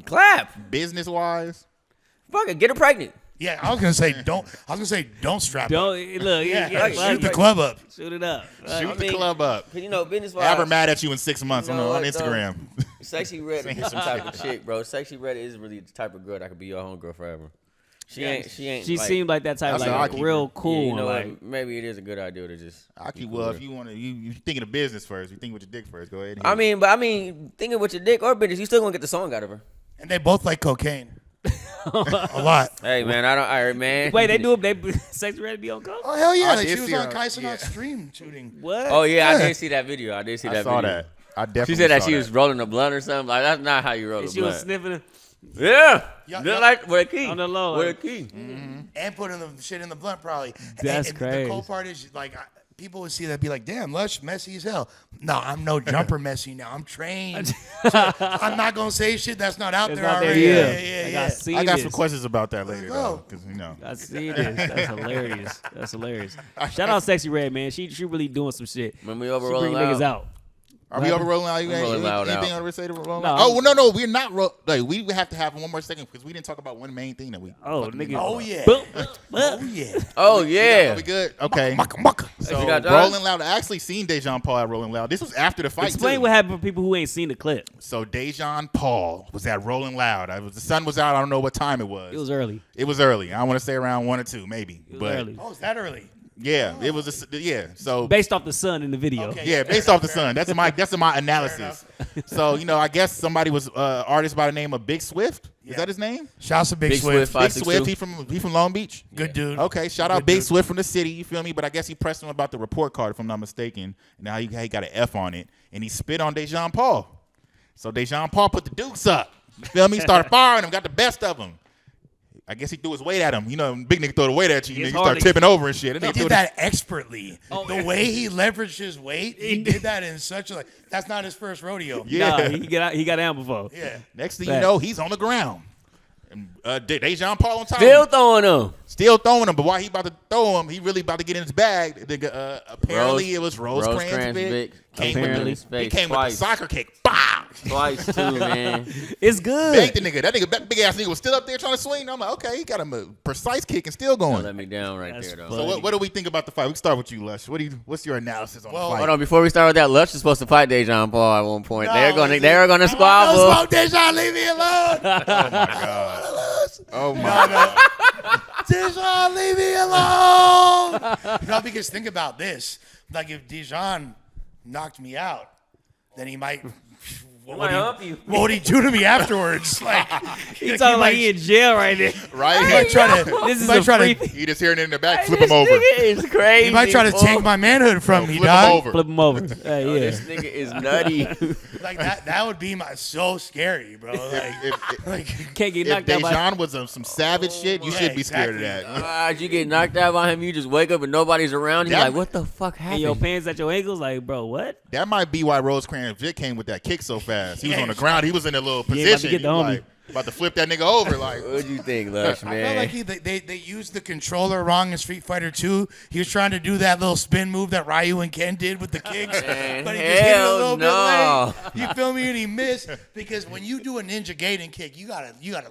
Clap.
Business wise?
Fuck it. Get her pregnant.
Yeah, I was gonna say don't strap.
Don't
up.
look.
Yeah,
Yeah,
shoot the club up.
shoot it up.
Shoot the club up.
Cause you know business wise.
Have her mad at you in 6 months
You know
on
what,
Instagram.
Sexy Red is some type of chick, bro. Sexy Red is really the type of girl that could be your homegirl forever. She ain't.
She
like,
seemed like that type,
That's how I
like
keep
real
her.
cool.
Yeah, you
one,
know
like,
what? Maybe it is a good idea to just.
I keep
cool
well
with
if
her.
you want to you thinking of business first. You think with your dick first. Go ahead.
I mean, thinking with your dick or business, you still gonna get the song out of her.
And they both like cocaine. A lot.
Hey man, I don't. All right, man.
wait, they do it. They Sexy Red be on coke?
Oh hell yeah!
I
Like,
did
she was
see
on
her.
Kaisen
Yeah.
on stream shooting.
What?
Oh yeah, I
Yeah.
did see that video. I did see
I
that
saw
video.
that. I definitely.
She said that
saw
she was rolling a blunt or something. Like that's not how you roll a
And she was
blunt.
sniffing it.
Yeah,
Yup,
just
yup.
like with a key.
On the low,
With a
like-
key.
And putting the shit in the blunt probably.
That's
and
crazy.
The cool part is like people would see that, be like, damn, Lush, messy as hell. No, I'm no jumper messy now. I'm trained. So I'm not going to say shit that's not out there already.
Yeah.
I got some questions about that later, though, because,
I see this. That's hilarious. That's hilarious. Shout out Sexy Red, man. She really doing some shit.
When we over
She
rolling
bring niggas
out.
out.
Are we over rolling out?
Rolling out.
Anything on the say to rolling
No,
out? Oh, well, no, we're not. We have to have one more second because we didn't talk about one main thing that we.
Oh,
fucking
nigga.
didn't
Oh,
talk
yeah.
Oh,
yeah.
Oh,
about.
yeah.
We good? Okay.
Mucka.
So
You got done?
Rolling Loud. I actually seen Dejan Paul at Rolling Loud. This was after the fight.
Explain
too.
what happened for people who ain't seen the clip.
So Dejan Paul was at Rolling Loud. The sun was out. I don't know what time it was.
It was early.
It was early. I want to say around 1 or 2, maybe.
It was
But
early.
Oh, is that early?
yeah, it was. So
Based off the sun in the video.
Okay.
yeah, based off the sun. That's my analysis. So I guess somebody was artist by the name of Big Swift. Is that his name?
Shouts to Big
Big
Swift.
Swift.
Big Swift.
562.
He from Long Beach.
Good dude.
Okay, shout out
Good
Big
dude.
Swift from the city. You feel me? But I guess he pressed him about the report card, if I'm not mistaken. Now he got an F on it, and he spit on Dejan Paul. So Dejan Paul put the dukes up. You feel me? Started firing him. Got the best of him. I guess he threw his weight at him. Big nigga throw the weight at you.
It's
You
hard
start
to-
tipping over and shit.
He did that expertly. The way he leveraged his weight, he
He
did that in such a that's not his first rodeo.
Yeah.
Nah, he got down before.
Yeah.
Next thing
Facts.
you know, he's on the ground. And Dejan Paul on top.
Still
of him.
throwing them.
Still throwing him, but while he about to throw him, he really about to get in his bag. Apparently, it was
Rosecrans
Vic.
Apparently.
He came with the
twice.
soccer kick. Bow!
Twice, too, man.
It's good.
Banked the nigga. That big ass nigga was still up there trying to swing. I'm like, okay, he got him a precise kick and still
Don't
going.
let me down right
That's
there, though.
funny.
So what do we think about the fight? We can start with you, Lush. What's your analysis on the fight?
Hold on, before we start with that, Lush is supposed to fight Dejan Paul at one point. They're
No,
gonna squabble.
Don't smoke Dejan, leave me alone.
Oh my!
Dejan, leave me alone. Because think about this. Like if Dejan knocked me out, then he might. What
might hump you.
What would he do to me afterwards? Like
He talking like he in jail right now.
Right?
He might try to.
This is
he might
a
try
free.
to.
He just hearing it in the back, flip him over.
This nigga is crazy.
He might try to
boy.
take my manhood from me,
Flip him
dog.
over.
Flip him over.
Yo,
Yeah.
This nigga is nutty.
Like that would be so scary, bro. Like,
Can't get
If
knocked out by.
Dejan was some savage shit, you
yeah,
should be scared
exactly.
of that.
You get knocked out by him, you just wake up and nobody's around. You're
That-
like, what the fuck
And
happened?
your pants at your ankles, like, bro, what?
That might be why Rosecrans Vic came with that kick so fast. He was
Yeah.
on the ground. He was in a little
ain't about to
position.
get the
He
homie.
like, about to flip that nigga over. Like,
What'd you think, Lush,
I
man?
felt like they used the controller wrong in Street Fighter 2. He was trying to do that little spin move that Ryu and Ken did with the kicks,
Man,
but he just hit it a
hell
little
no.
bit late. You feel me? And he missed because when you do a ninja Gaiden kick, you gotta land.
You gotta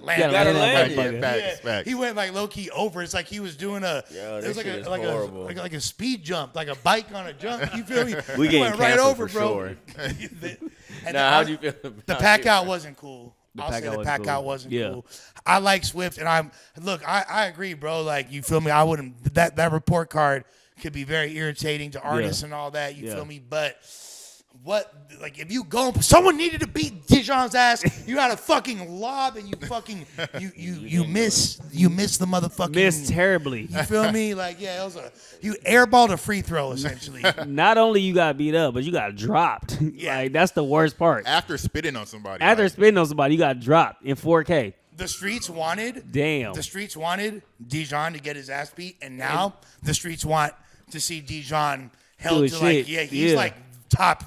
that
land that
motherfucker.
motherfucker.
Facts.
He went like low key over. It's like he was doing a.
Yo,
it
this
was like
shit is
like
horrible.
like a speed jump, like a bike on a jump. You feel me?
We
He
getting
went right
canceled
over,
for
bro.
sure.
And
Nah, how'd you feel about
the
it?
pack out wasn't cool. I'll say
pack out
the
wasn't
pack
cool.
out wasn't
Yeah.
cool. I like Swift, and I agree, bro. Like you feel me? I wouldn't that report card could be very irritating to artists and all that. You
Yeah.
feel me? But what like if you go, someone needed to beat Dijon's ass. You had a fucking lob, and you fucking you miss the motherfucking
Missed terribly.
You feel me? Like yeah, it was you airballed a free throw essentially.
Not only you got beat up, but you got dropped.
Yeah.
Like, that's the worst part.
after spitting on somebody.
After
like,
spitting on somebody, you got dropped in 4K.
The streets wanted
Damn.
The streets wanted Dijon to get his ass beat, and now the streets want to see Dijon held
his
to like
shit.
he's
Yeah.
like top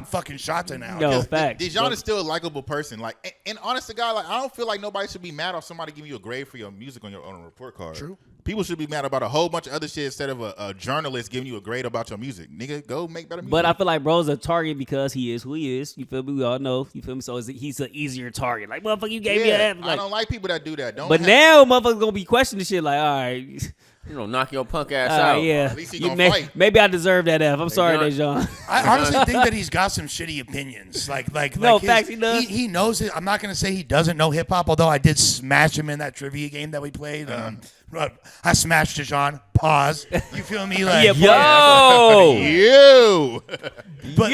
fucking shots now.
No, facts.
Dijon is still a likable person. Like, and honest to God, like I don't feel like nobody should be mad if somebody giving you a grade for your music on a report card.
True.
People should be mad about a whole bunch of other shit instead of a journalist giving you a grade about your music. Nigga, go make better music.
But I feel like bro's a target because he is who he is. You feel me? We all know. You feel me? So he's an easier target. Like, motherfucker, you gave me
yeah,
that.
I
Like,
don't like people that do that. Don't.
but
have-
now motherfuckers gonna be questioning shit like, all right,
You know, knock your punk ass out.
yeah.
At least he
You
gonna fight.
maybe I deserve that F. I'm sorry,
gonna-
Dejan.
I honestly think that he's got some shitty opinions.
No,
his-
facts, he does.
He knows it. I'm not gonna say he doesn't know hip hop, although I did smash him in that trivia game that we played. I smashed Dijon. Pause. You feel me? Like
Yeah,
Yo!
you.
but,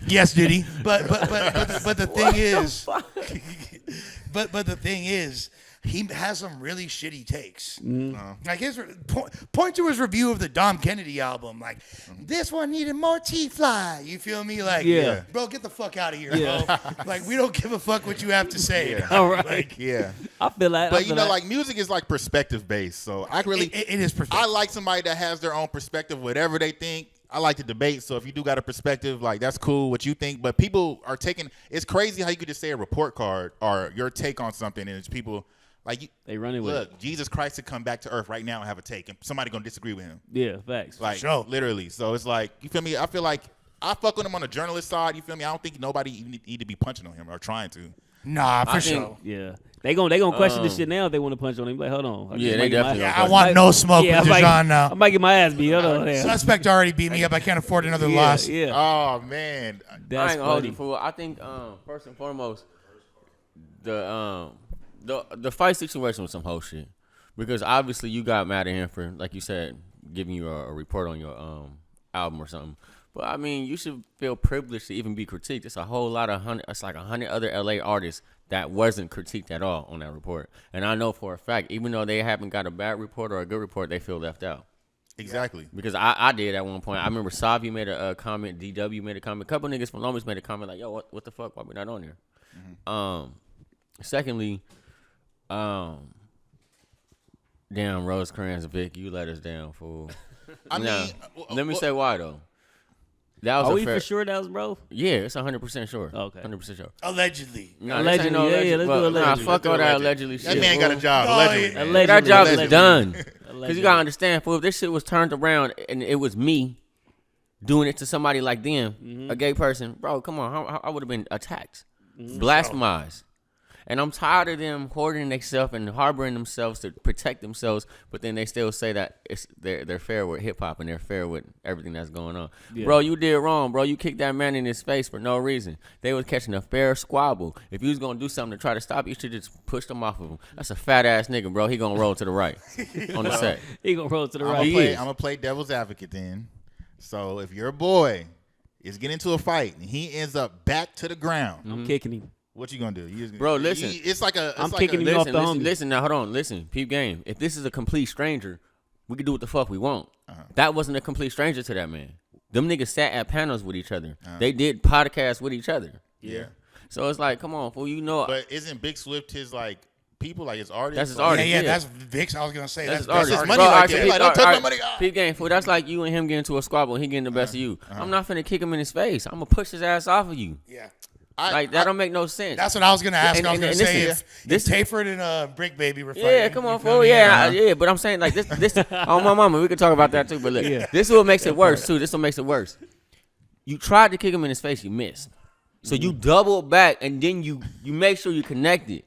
Yes, Diddy. But the thing is, but the thing is, he has some really shitty takes. Like his point to his review of the Dom Kennedy album. Like this one needed more T-Fly. You feel me? Like, bro, get the fuck out of here, bro. Like we don't give a fuck what you have to say.
All right.
Like,
I feel like,
but you know, like music is like perspective based. So I really,
it is perspective.
I like somebody that has their own perspective, whatever they think. I like to debate. So if you do got a perspective, like that's cool, what you think. But people are taking. It's crazy how you could just say a report card or your take on something, and it's people. Like
they running with it.
Look, Jesus Christ could come back to earth right now and have a take, and somebody gonna disagree with him.
Yeah, facts.
Like literally. So it's like, you feel me? I feel like I fuck with him on the journalist side. You feel me? I don't think nobody even need to be punching on him or trying to.
Nah, for sure.
Yeah, they gonna question this shit now if they want to punch on him. Like, hold on.
They definitely.
I want no smoke with Dejan now.
I might get my ass beat. Hold on.
Suspect already beat me up. I can't afford another loss.
Yeah.
Oh man,
that's
I ain't gonna hold
funny.
you, fool. I think first and foremost, the fight situation was some whole shit, because obviously you got mad at him for, like you said, giving you a report on your album or something. But I mean, you should feel privileged to even be critiqued. It's a whole lot of it's like 100 other LA artists that wasn't critiqued at all on that report. And I know for a fact, even though they haven't got a bad report or a good report, they feel left out.
Exactly.
Because I did at one point. I remember Savi made a comment, DW made a comment, a couple niggas from Lomas made a comment like, yo, what the fuck? Why we not on there? Mm-hmm. Secondly, damn, Rosecrans, Vic, you let us down, fool.
I mean,
let me say why though. That was
Are we for sure that was bro?
Yeah, it's 100% sure.
Okay.
100% sure.
Allegedly.
Nah,
allegedly.
No
Yeah, let's do allegedly.
Nah, fuck all that allegedly shit.
That man got a job.
No,
Allegedly.
Allegedly.
That job
Allegedly.
is done. Because
Allegedly.
you got to understand, fool, if this shit was turned around and it was me doing it to somebody like them, a gay person, bro, come on, I would have been attacked, blasphemized. And I'm tired of them hoarding themselves and harboring themselves to protect themselves, but then they still say that they're fair with hip hop and they're fair with everything that's going on. Yeah. Bro, you did wrong, bro. You kicked that man in his face for no reason. They was catching a fair squabble. If you was gonna do something to try to stop, you should just push them off of him. That's a fat ass nigga, bro. He gonna roll to the right on the set.
He gonna roll to the right.
I'm gonna play devil's advocate then. So if your boy is getting into a fight and he ends up back to the ground,
I'm kicking him.
What you gonna do?
Bro, listen.
It's like a.
I'm kicking him off the hump.
Listen, now hold on. Listen, peep game. If this is a complete stranger, we can do what the fuck we want. That wasn't a complete stranger to that man. Them niggas sat at panels with each other. They did podcasts with each other.
Yeah.
So it's like, come on, fool. You know.
But isn't Big Swift his like people, like his artist?
That's his artist.
Yeah, that's Vic's. I was gonna say that's
his artist.
his money
Bro,
right there. Like, don't touch my money.
Peep game, fool. That's like you and him getting into a squabble and he getting the best of you. I'm not finna kick him in his face. I'm gonna push his ass off of you.
Yeah.
That don't make no sense.
That's what I was gonna ask. I was gonna say if
this
Tayford and Brick Baby were fighting.
Yeah, come on, fool. Yeah, but I'm saying like this. On my mama, we could talk about that too. But look, this is what makes it worse too. This is what makes it worse. You tried to kick him in his face, you missed. So you double back and then you make sure you connected.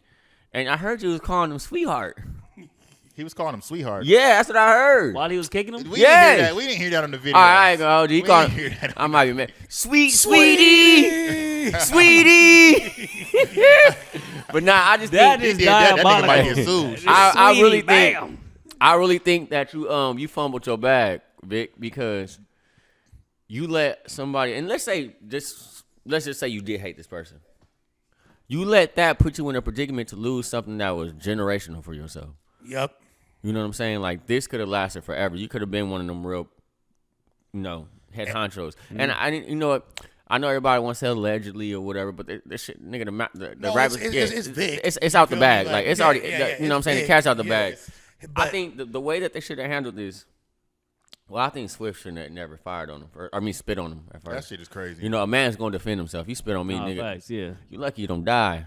And I heard you was calling him sweetheart.
He was calling him sweetheart.
Yeah, that's what I heard.
While he was kicking him?
We didn't hear that. We didn't hear that on the video.
All right, go. He called. I might be mad. Sweetie. But nah, I just
that
think
is diabolical.
That nigga might get sued.
I really think that you fumbled your bag, Vic, because you let somebody, and let's just say you did hate this person. You let that put you in a predicament to lose something that was generational for yourself.
Yep.
You know what I'm saying? Like, this could have lasted forever. You could have been one of them real, head honchos. Mm-hmm. And I didn't, what? I know everybody wants to say allegedly or whatever, but this shit, nigga, the rappers, it's out the bag. Like, it's already, you know what I'm saying? The cat's out the bag. I think the way that they should have handled this, well, I think Swift shouldn't have never fired on him. Spit on him at first.
That shit is crazy.
A man's going to defend himself. You spit on me, nigga.
Facts, yeah.
You lucky you don't die.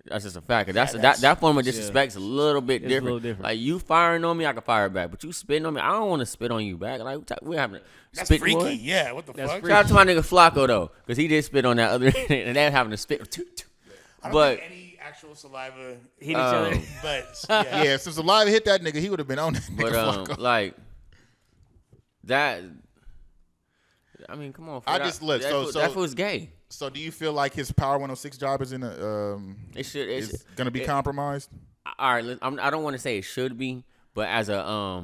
That's just a fact. That form of disrespect is a little bit different.
A little different.
Like, you firing on me, I can fire back. But you spitting on me, I don't want to spit on you back. Like, we're having
That's
spit
freaky.
war.
Yeah, what the fuck?
Shout out to my nigga Flacco, though, because he did spit on that other, and they're having to spit.
I don't think any actual saliva
hit each other.
But,
yeah, if some saliva hit that nigga, he would have been on that nigga.
But, like, that, I mean, come on. That was gay.
So do you feel like his Power 106 job is is going to be compromised?
All right, I don't want to say it should be, but as a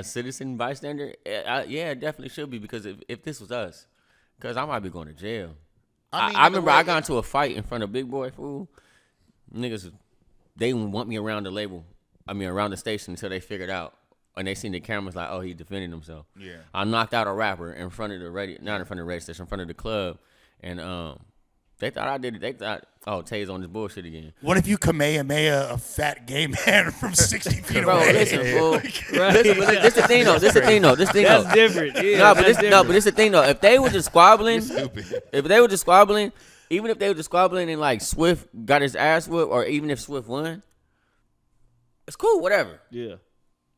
citizen bystander, yeah, it definitely should be, because if this was us, because I might be going to jail. I remember I got into a fight in front of Big Boy, fool. Niggas they didn't want me around the label. I mean, around the station until they figured out. And they seen the cameras like, oh, he defended himself.
Yeah.
I knocked out a rapper in front of the radio, not in front of the radio station, in front of the club. And they thought I did it. They thought, oh, Tay's on this bullshit again.
What if you Kamehameha a fat gay man from 60 feet
Bro,
away?
listen, fool. Listen, but this the thing though. This the thing though.
That's different. Yeah,
No, but this the thing though. If they were just squabbling, even if they were just squabbling and like Swift got his ass whooped, or even if Swift won, it's cool, whatever.
Yeah.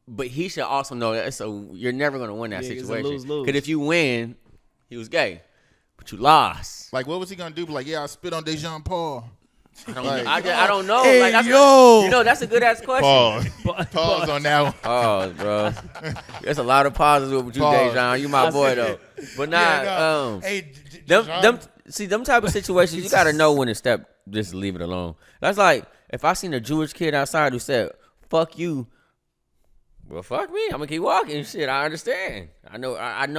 But he should also know that you're never gonna win that
Yeah, it's a
situation.
lose-lose.
Because if you win, he was gay, but you lost.
Like, what was he gonna do? Like, yeah, I spit on Dejan Paul.
I don't know.
Hey,
like, that's that's a good ass question.
Pause on that one.
Pause, bro. There's a lot of pauses with you, Dejan. You my boy though. But nah,
Hey,
them type of situations, you gotta know when to step. Just leave it alone. That's like if I seen a Jewish kid outside who said, "Fuck you." Well, fuck me. I'm gonna keep walking. Shit, I understand. I know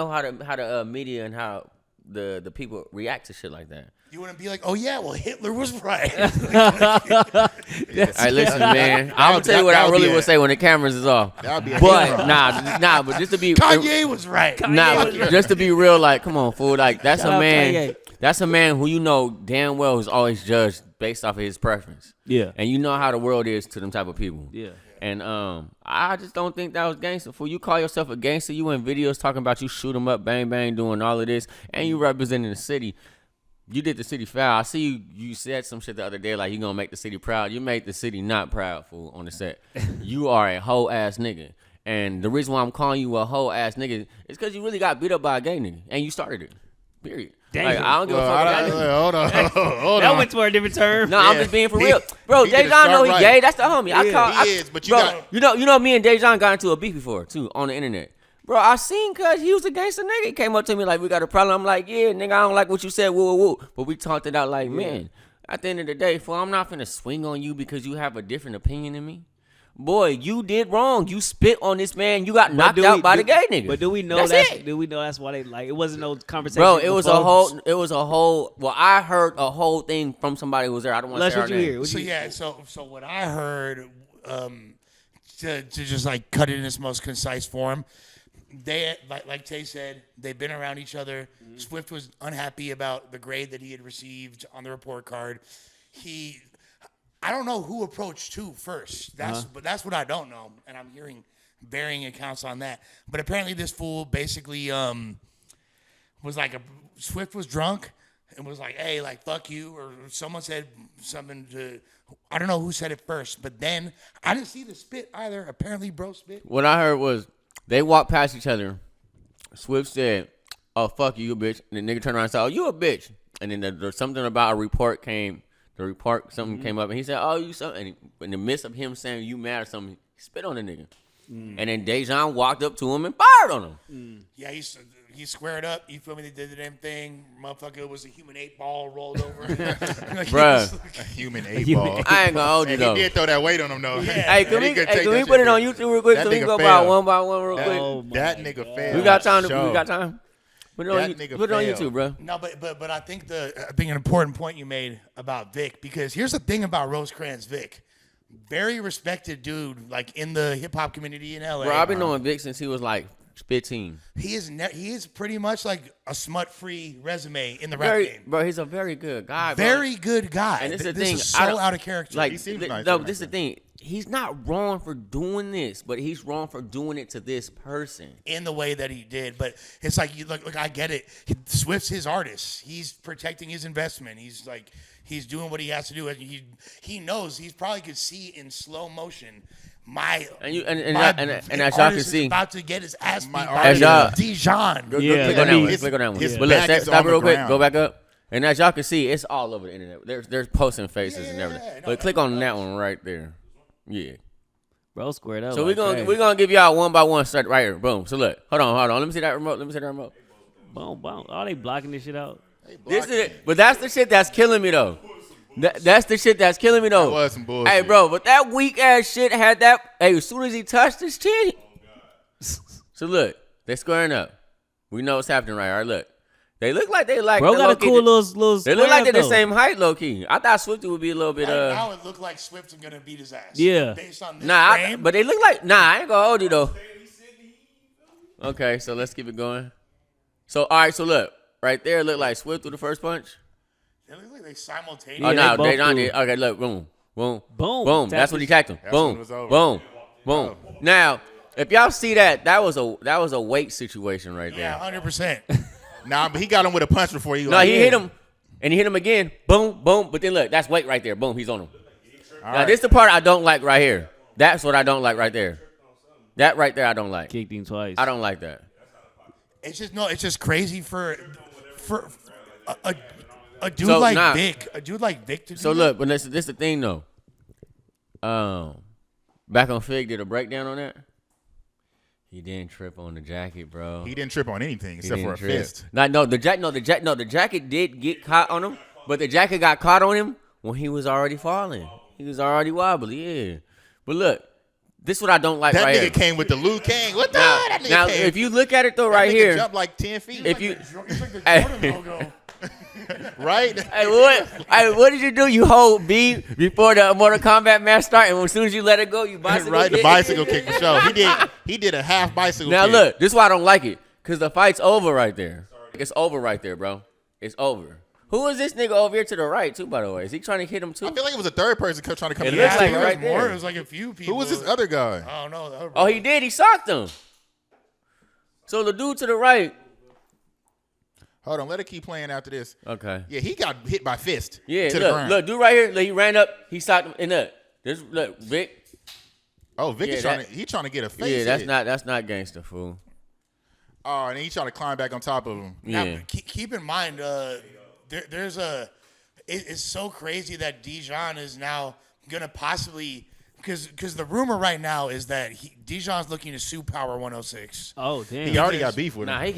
how the media and how the people react to shit like that.
You wouldn't be like, oh yeah, well Hitler was right.
All right, listen, man. I'm gonna tell you what I really would say when the cameras is off. But nah. But just to be
Kanye was right.
Just to be real, like, come on, fool. Like that's a man. Kanye. That's a man who you know damn well is always judged based off of his preference.
Yeah.
And you know how the world is to them type of people.
Yeah.
And I just don't think that was gangster. For you call yourself a gangster, you in videos talking about you shoot 'em up, bang bang, doing all of this, and you representing the city. You did the city foul. I see you said some shit the other day like you gonna make the city proud. You made the city not proud, fool, on the set. You are a hoe ass nigga. And the reason why I'm calling you a hoe ass nigga is because you really got beat up by a gay nigga, and you started it. Period.
Damn.
Like, I don't give a fuck about that.
Hold on.
That went to a different term.
No, I'm just being for real, bro.
He did a
Dejan know
sharp
he
right.
gay. That's the homie.
He is, but you
bro,
got.
you know, me and Dejan got into a beef before too on the internet. Bro, I seen cuz he was a gangster nigga. He came up to me like, we got a problem. I'm like, yeah, nigga, I don't like what you said, woo. But we talked it out like, man, at the end of the day, fool, I'm not finna swing on you because you have a different opinion than me. Boy, you did wrong. You spit on this man. You got knocked out by the gay nigga.
But do we know that's why they like? It wasn't no conversation.
Bro, it was a whole. Well, I heard a whole thing from somebody who was there. I don't want to say her name.
So what I heard, to just like cut it in its most concise form, they like Tay said, they've been around each other. Mm-hmm. Swift was unhappy about the grade that he had received on the report card. I don't know who approached who first. But that's what I don't know, and I'm hearing varying accounts on that. But apparently, this fool basically was like Swift was drunk and was like, "Hey, like fuck you," or someone said something to. I don't know who said it first, but then I didn't see the spit either. Apparently, bro spit.
What I heard was they walked past each other. Swift said, "Oh fuck you, bitch," and the nigga turned around and said, "Oh, you a bitch," and then there's something about a report came. Something came up, and he said, "Oh, you something." And in the midst of him saying you mad or something, he spit on the nigga. And then Dejan walked up to him and fired on him.
Yeah, he squared up. You feel me? They did the damn thing. Motherfucker was a human 8-ball rolled over.
Bruh.
A human 8-ball.
I ain't gonna hold you though.
He did throw that weight on him though.
Yeah.
Hey, can we put it on YouTube real quick so we can go by one real quick?
That nigga failed.
We got time. Put it on
failed.
YouTube, bro.
No, but I think an important point you made about Vic, because here's the thing about Rosecrans Vic. Very respected dude, like in the hip hop community in LA.
Bro, I've been knowing Vic since he was like 15.
He is pretty much like a smut-free resume in the rap game.
Bro, he's a very good guy, bro.
Very good guy.
And this is the
this
thing.
is so out of character.
Like,
He seems nice.
no, this is the thing. He's not wrong for doing this, but he's wrong for doing it to this person.
In the way that he did. But it's like, look, I get it. Swift's his artist. He's protecting his investment. He's doing what he has to do. He knows. He probably could see in slow motion my
as y'all can see,
about to get his ass beat by
Click
Dijon.
on that one. But look, stop real quick. Go back up. And as y'all can see, it's all over the internet. There's posting faces and everything. But click on that one right there. Yeah.
Bro, squared up.
So we're gonna give y'all one by one start right here. Boom. So look, hold on. Let me see that remote.
Boom. Oh, they blocking this shit out.
This is it. But that's the shit that's killing me though. That's the shit that's killing me though.
That was some bullshit.
Hey, bro, but that weak ass shit had that. Hey, as soon as he touched his chin. So look, they're squaring up. We know what's happening right. All right, look. They look like they like.
Bro got a cool little.
They look like they're the
though.
same height, low key. I thought Swifty would be a little bit.
Right now it looked like Swift's gonna beat his ass.
Yeah.
Based on this
Nah,
frame.
but they look like. Nah, I ain't gonna hold you though. Okay, so let's keep it going. So all right, so look, right there, look like Swift with the first punch.
They look like they simultaneously.
Oh no,
they
they
both
not.
do.
Okay, look, boom, boom,
Boom.
boom. That's what he tacked him.
That's when
Boom,
it was over.
boom, boom. Now, if y'all see that was a weight situation right there.
Yeah, 100%.
Nah, but he got him with a punch before he.
No, he hit him, and he hit him again. Boom, boom. But then look, that's weight right there. Boom, he's on him. Now this is the part I don't like right here. That's what I don't like right there. That right there I don't like.
Kicked him twice.
I don't like that.
It's just crazy for a dude
So,
like
nah.
Vic. A dude like Vic to do
So
that?
look, but this is the thing though. Back on Fig did a breakdown on that. He didn't trip on the jacket, bro.
He didn't trip on anything except for a
trip.
fist.
The jacket did get caught on him, but the jacket got caught on him when he was already falling. He was already wobbly, yeah. But look, this is what I don't like
That
right
nigga
here.
came with the Liu Kang. What the?
Now,
That nigga
now
came.
if you look at it though,
That
right
nigga
here,
jumped like 10 feet.
if you
It's like the Jordan logo.
right?
what did you do? You hold B before the Mortal Kombat match start, and as soon as you let it go, you bicycle
right, the
kick?
bicycle kick for sure. He did a half bicycle
Now
kick.
look, this is why I don't like it, cause the fight's over right there. It's over right there, bro. It's over. Who is this nigga over here to the right too? By the way, is he trying to hit him too?
I feel like it was a third person kept trying to come
It
in.
looks
Yeah,
like
there
right
was more.
there.
It was like a few people.
Who was this other guy?
I don't know. The other
Oh, he did. He socked him. So the dude to the right.
Hold on, let it keep playing after this.
Okay.
Yeah, he got hit by fist.
Yeah.
to the
Look,
ground.
look, dude right here. Look, he ran up. He socked him. And look, Vic.
Oh, Vic is
Yeah,
trying to get a face.
Yeah,
hit.
that's not gangster, fool.
Oh, and then he trying to climb back on top of him.
Now,
Yeah.
keep in mind, there's a. It's so crazy that Dijon is now gonna possibly because the rumor right now is that Dijon's looking to sue Power 106.
Oh damn.
He already got beef with him.
Nah, he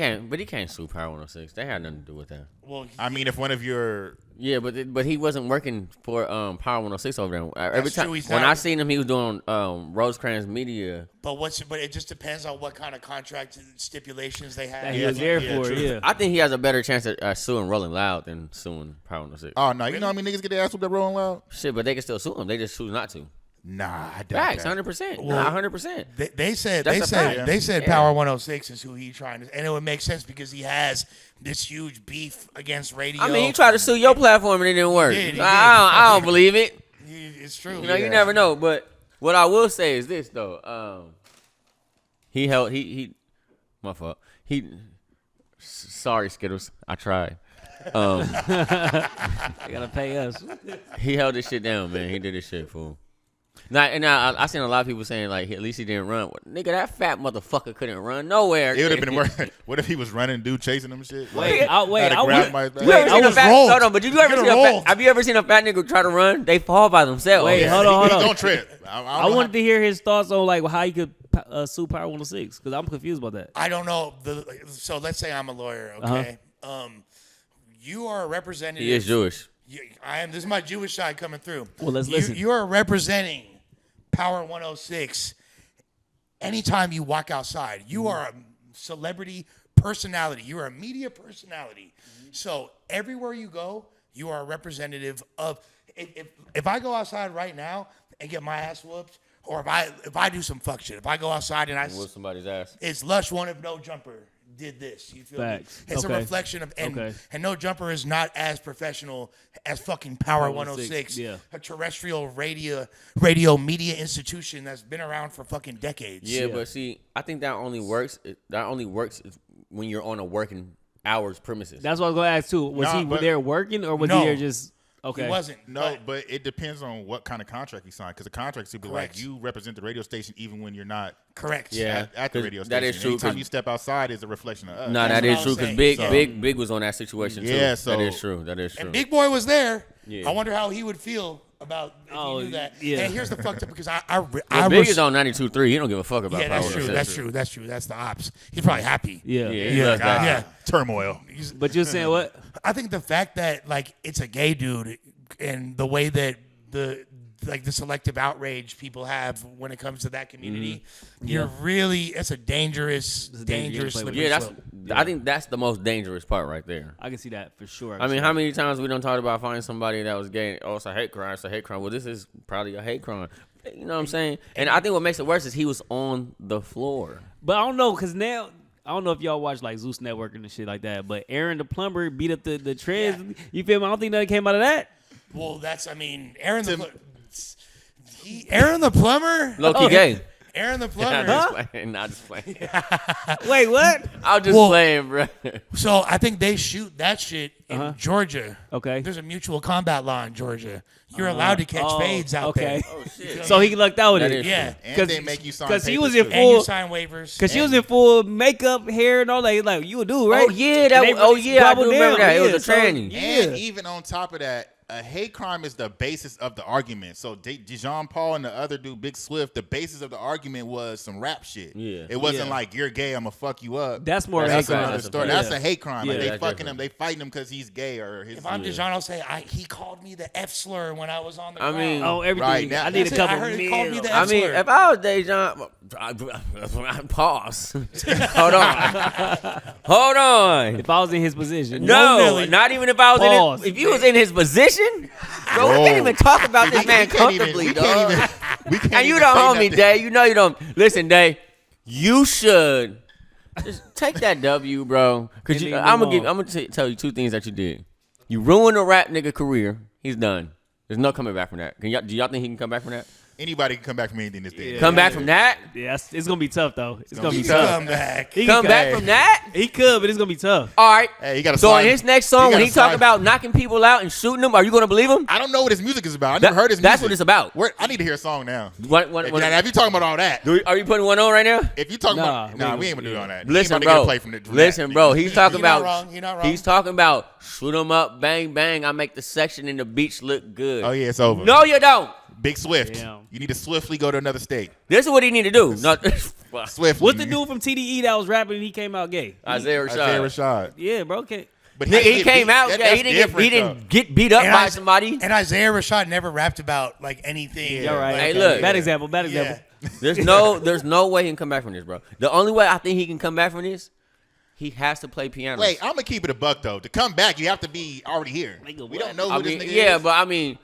can't sue Power 106. They had nothing to do with that.
Well,
I mean, if one of your
Yeah, but he wasn't working for Power 106 over there. Every
That's
time
true, he's
when
not.
I seen him, he was doing Rosecrans Media.
but it just depends on what kind of contract stipulations they have.
That he was there for.
true.
Yeah.
I think he has a better chance at suing Rolling Loud than suing Power 106.
oh no, you know how many niggas get their ass whooped that Rolling Loud?
Shit, but they can still sue him. They just choose not to.
Nah, I doubt
Facts,
that.
100%.
Well,
100%.
They said
That's a fact.
they said
Yeah.
Power 106 is who he trying to, and it would make sense because he has this huge beef against radio.
I mean, he tried to sue your platform and it didn't work.
He did, he
I don't believe it.
It's true.
You know, you never know. But what I will say is this though. My fault. Sorry, Skittles. I tried.
They gotta pay us.
He held this shit down, man. He did this shit, fool. Now I seen a lot of people saying like, at least he didn't run. Nigga, that fat motherfucker couldn't run nowhere.
It would have been worse. What if he was running, dude chasing him shit?
Wait, I
grabbed my
You ever seen a
was
fat?
rolled.
Hold on, but did you ever
Could've
see a fat?
rolled.
Have you ever seen a fat nigga try to run? They fall by themselves.
Wait,
Yeah,
hold on.
He don't trip.
I wanted to hear his thoughts on like how he could sue Power 106 because I'm confused about that.
I don't know. So let's say I'm a lawyer, okay? You are a representative.
He is Jewish.
I am. This is my Jewish side coming through.
Well, let's listen.
You are representing Power 106. Anytime you walk outside, you are a celebrity personality. You are a media personality. So everywhere you go, you are a representative of. If I go outside right now and get my ass whooped, or if I do some fuck shit, if I go outside and I
Whoop somebody's ass.
it's Lush one if No Jumper did this. You feel
Facts.
me? It's
Okay.
a reflection of
Okay.
and No Jumper is not as professional as fucking Power 106.
yeah.
A terrestrial radio media institution that's been around for fucking decades.
Yeah, but see, I think that only works. That only works when you're on a working hours premises.
That's what I was gonna ask too. Was
Nah,
he
but-
there working or was
No.
he there just okay?
He wasn't.
No, but it depends on what kind of contract he signed. Because the contract should be like
Correct.
you represent the radio station even when you're not
Correct.
Yeah.
at the
'cause
radio station.
that is true,
Anytime
'cause-
you step outside is a reflection of us.
Nah,
That's
that
what
is
I
true
was
because
saying.
Big was on that situation too.
Yeah, so-
that is true. That is true.
And Big Boy was there.
Yeah.
I wonder how he would feel about if
Oh,
he knew that.
yeah.
And here's the fucked up because I
Well, Big is on 92.3. He don't give a fuck about
yeah,
Power
that's true.
106.
That's true. That's true. That's the ops. He's probably happy.
Yeah.
Yeah, he loves that.
Yeah.
Turmoil.
But you're saying what?
I think the fact that like it's a gay dude and the way that the like the selective outrage people have when it comes to that community, it's a dangerous slippery
Yeah,
slope.
I think that's the most dangerous part right there.
I can see that for sure.
I mean, how many times we don't talk about finding somebody that was gay? Oh, it's a hate crime. It's a hate crime. Well, this is probably a hate crime. You know what I'm saying? And I think what makes it worse is he was on the floor.
But I don't know, because now, I don't know if y'all watch like Zeus Network and shit like that, but Aaron the plumber beat up the trans.
Yeah.
You feel me? I don't think nothing came out of that.
Well, Aaron the plumber.
Low-key gay.
Aaron the plumber.
Not just playing.
Wait, what?
I was just playing, bro.
So I think they shoot that shit in Georgia.
Okay.
There's a mutual combat law in Georgia. You're allowed to catch fades out there.
Oh, shit.
So he lucked out with
That
it.
is
Yeah.
And they make you sign
because he
papers,
was in
too.
And you
full.
sign waivers.
Because she was in full makeup, hair, and all that. Like, you a dude, right?
Oh, yeah. I do remember that. It was a tranny.
And even on top of that, a hate crime is the basis of the argument. So Dijon Paul and the other dude, Big Swift, the basis of the argument was some rap shit.
Yeah.
It wasn't like, you're gay, I'm going to fuck you up.
That's more
That's
hate crime.
another story.
Yeah.
That's a hate crime.
Yeah,
Like, they
that's
fucking
different.
him. They fighting him because he's gay or his.
If I'm Dijon, I'll say he called me the F slur when I was on the
I
ground.
mean,
Oh, everything.
Right, now-
I need a
that's it.
couple
I heard he called me the
I mean,
F-slur.
if I was Dejan, pause. Hold on. Hold on.
If I was in his position.
No,
Nelly.
not even if I was
Pause.
in his, if you was in his position, bro, we can't even talk about this man comfortably, dog. And you the homie, Day. You know you don't. Listen, Day, you should just take that W, bro. Cause
And
you,
then
I'm
move
gonna tell you two things that you did. You ruined a rap nigga career. He's done. There's no coming back from that. Do y'all think he can come back from that?
Anybody can come back from anything this day.
Come back from that?
Yeah, it's going to be tough, though. It's going to be
be
tough.
Come back.
He
Come
can
back from that?
He could, but it's going to be tough.
All right.
Hey, you got to
So
sign.
in his next song,
You
when
gotta
he talk
sign.
about knocking people out and shooting them, are you gonna believe him?
I don't know what his music is about. I never heard his music.
That's what it's about.
I need to hear a song now.
What,
Now, if you talking about all that,
are you putting one on right now?
if you talking
Nah,
about, we ain't gonna do all that. We
Listen,
ain't about to get
bro.
a play from that.
Listen, bro. He's talking
You're not
about.
wrong. You're not wrong.
He's talking about shoot 'em up, bang bang. I make the section in the beach look good.
Oh yeah, it's over.
No, you don't.
Big Swift.
Damn.
You need to swiftly go to another state.
This is what he need to do. No,
Swiftly.
What's the dude from TDE that was rapping and he came out gay?
Isaiah Rashad.
Isaiah Rashad.
Yeah, bro. Okay.
But
Nigga, he
get
came
beat.
out.
That-
Yeah,
that's
he didn't
though.
get beat up
And
by somebody.
And Isaiah Rashad never rapped about like anything.
You're right.
Hey,
Okay.
look.
Bad example. Bad
Yeah.
example.
There's no way he can come back from this, bro. The only way I think he can come back from this, he has to play piano.
Wait, I'm gonna keep it a buck though. To come back, you have to be already here.
Nigga,
We
what?
don't know
I
who
mean,
this nigga
yeah,
is.
but I mean,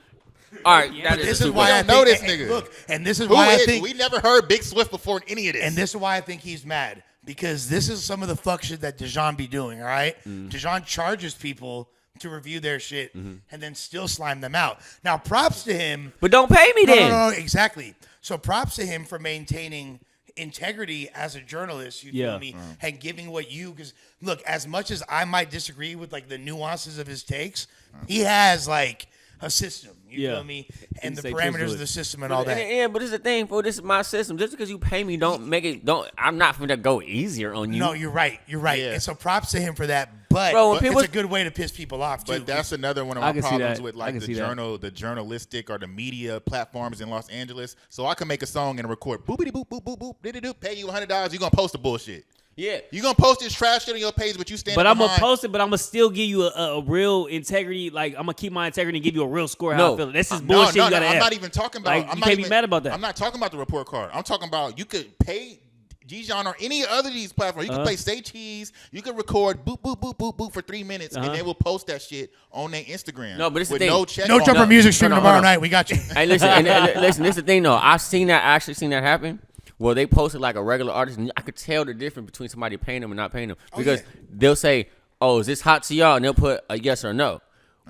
all right. That
This
is
is why
We
I
don't know
think,
this nigga.
Look, and this is
Who
why I
is?
think.
We never heard Big Swift before in any of this.
And this is why I think he's mad. Because this is some of the fuck shit that Dijon be doing, all right? Dijon charges people to review their shit and then still slime them out. Now, props to him.
But don't pay me then.
No, exactly. So props to him for maintaining integrity as a journalist, you feel me? And giving what you, because look, as much as I might disagree with like the nuances of his takes, he has like a system, you feel me? And the
stay true
parameters
to
of the
it.
system and all that.
Yeah, but this is the thing, for this is my system. Just because you pay me, don't make it. I'm not gonna go easier on you.
No, you're right. You're right.
Yeah.
And so props to him for that. But
Bro, when people-
it's a good way to piss people off, too.
But that's another one of
I
my
can see
problems
that.
with
I
like
can
the
see that.
the journalistic or the media platforms in Los Angeles. So I can make a song and record boopity boop boop boop boop did it pay you $100. You gonna post the bullshit.
Yeah.
You gonna post this trash shit on your page, but you stand.
But I'm
behind.
gonna post it, but I'm gonna still give you a real integrity. Like I'm gonna keep my integrity and give you a real score. How
No.
I feel. This is
No,
bullshit.
no,
you gotta
I'm
have.
not even talking about.
Like,
I'm
you
not
can't be
even-
mad about that.
I'm not talking about the report card. I'm talking about you could pay Dijon or any other of these platforms. You could play Say Cheese. You could record boop boop boop boop boop for 3 minutes, and they will post that shit on their Instagram.
No, but it's the
with
thing.
no check.
no
on
jumper
it.
music streaming
Hold on,
tomorrow
hold on.
night. We got you.
Hey, listen, and listen. This is the thing, though. I actually seen that happen. Well, they posted like a regular artist, and I could tell the difference between somebody paying them and not paying them because they'll say, "Oh, is this hot to y'all?" and they'll put a yes or no.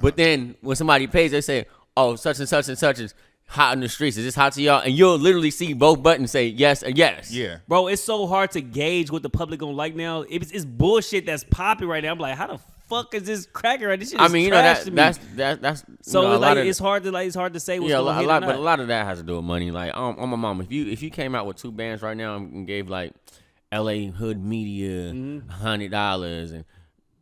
But then when somebody pays, they say, "Oh, such and such is hot in the streets. Is this hot to y'all?" And you'll literally see both buttons say yes or yes.
Yeah.
Bro, it's so hard to gauge what the public gonna like now. It's bullshit that's popping right now. I'm like, how the fuck is this cracking right? This shit is
I mean, you know
trash to me.
that's
So
you know, a
it's
lot
like
of-
it's hard to say what's
yeah,
gonna hit or
but
not.
a lot of that has to do with money. Like, on my mom, if you came out with 2 bands right now and gave like L.A. Hood Media $100 and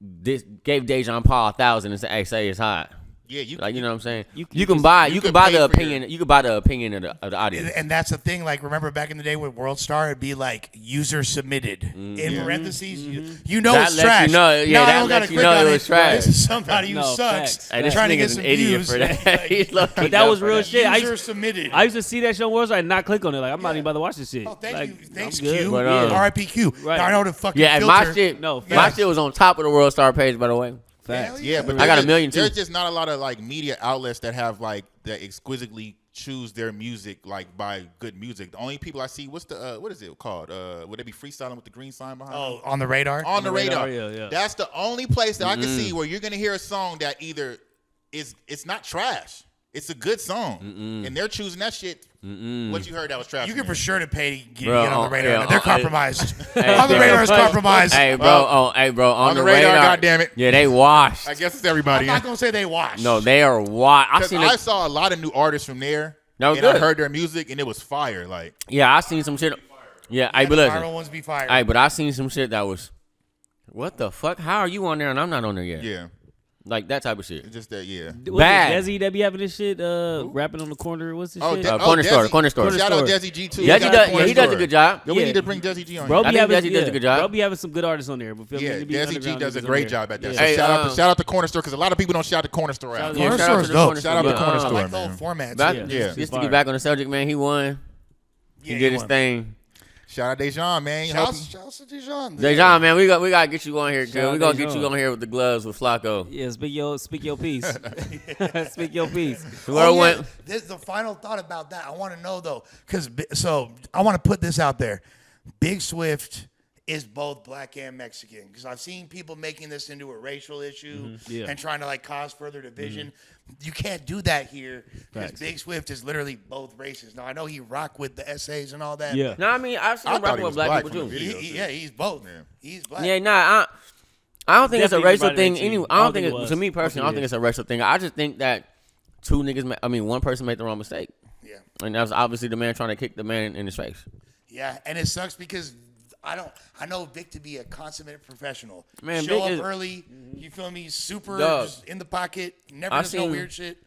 this gave Dejan Paul 1,000 and said, "Hey, say it's hot."
Yeah, you
know what I'm saying.
you
You
can
can buy
pay
the
for
opinion. You can buy the opinion of the audience.
And that's the thing. Like, remember back in the day with World Star, it'd be like user submitted in parentheses. You know
That
it's
lets
trash.
you know- yeah,
now I
that
don't gotta
lets you
click
know
on
it was trash.
This is somebody who
No,
sucks.
facts.
Hey, this
trying to get
nigga's
some
an idiot
views.
for that. He's low-key
But that
dumb
was
for
real
that.
shit.
User submitted.
I used to see that show on World Star and not click on it. Like I'm not even about to watch this shit.
Oh, thank
Like,
you. Thanks,
I'm good.
Q.
But,
R.I.P. Q.
Right.
Now I know the fucking
Yeah, and
filter.
my shit,
No,
my
facts.
shit was on top of the World Star page, by the way.
Facts.
Yeah, but
I got
there's
a million,
just- There's
too.
just not a lot of like media outlets that have like that exquisitely choose their music like by good music. The only people I see, what's the what is it called? Would they be freestyling with the green sign behind?
Oh, on the radar?
On the radar.
yeah.
That's the only place that I can see where you're gonna hear a song that either it's not trash. It's a good song, and they're choosing that shit. What you heard that was trash?
You can for sure to pay to get
Bro,
on the radar.
yeah,
They're
hey.
compromised.
Hey,
on the
bro.
radar is compromised.
Hey, bro, on
the radar, goddammit.
Yeah, they washed.
I guess it's
I'm
everybody.
not going to say they watch.
No, they are washed.
I saw a lot of new artists from there,
That was
and I
good.
heard their music, and it was fire. Like,
Yeah, I seen some shit. Yeah,
Let
but
the
listen.
viral ones be fired.
Hey, but I seen some shit that was, what the fuck? How are you on there and I'm not on there yet?
yeah,
Like that type of shit.
it's just that. Yeah.
Was
Bad.
it Desi that be having this shit rapping on the corner? What's this shit?
Corner store, corner store.
Shout out
store.
Desi G too.
Yeah,
Shout
he
out
does.
Corner
Yeah, he does a
Store.
good job.
Yeah, we
Yeah.
need to bring Desi G on.
Bro
here.
I
be
think
having,
Desi does a good job.
Bro be having some good artists on there. But feel me?
Yeah,
They be
Desi G
underground
does a
niggas on
great
there.
job at that.
Yeah.
So
Hey,
shout out to Corner Store because a lot of people don't shout the Corner Store out.
Yeah,
Corner
shout out
store
to
is
the
dope.
corner
Shout out to
store.
Corner
I
Store,
like the
man.
whole format.
Back,
too.
Yeah.
Just to get back on the subject, man, he won.
Yeah,
He did his
won.
thing.
Shout out Dejan, man. Hope he-
Shouts to Dijon.
Dejan, man, we got to get you on here,
Shout
cuz.
out
We gonna get
Dejan.
you on here with the gloves with Flacco.
Yeah, speak your piece. Speak your piece.
Whoever
Oh, yeah.
went.
This is the final thought about that. I want to know though, because I want to put this out there. Big Swift is both black and Mexican because I've seen people making this into a racial issue
Yeah.
and trying to like cause further division. You can't do that here because
Facts.
Big Swift is literally both races. Now I know he rock with the essays and all that.
Yeah.
No, I mean, I've seen
I
him
thought
rapping
he
with
was
black
black
people
from the
too.
video.
Yeah, he's both.
Yeah.
He's black.
Yeah, nah, I don't think it's a
Definitely
racial
about
thing.
18.
Anyway, I don't think it's, to me personally, I don't think it's a racial thing. I just think that one person made the wrong mistake,
Yeah.
and that was obviously the man trying to kick the man in his face.
Yeah, and it sucks because I know Vic to be a consummate professional.
Man,
Show
Vic
up
is-
early. You feel me? Super
Dog.
just in the pocket. Never
I
does no
seen-
weird shit.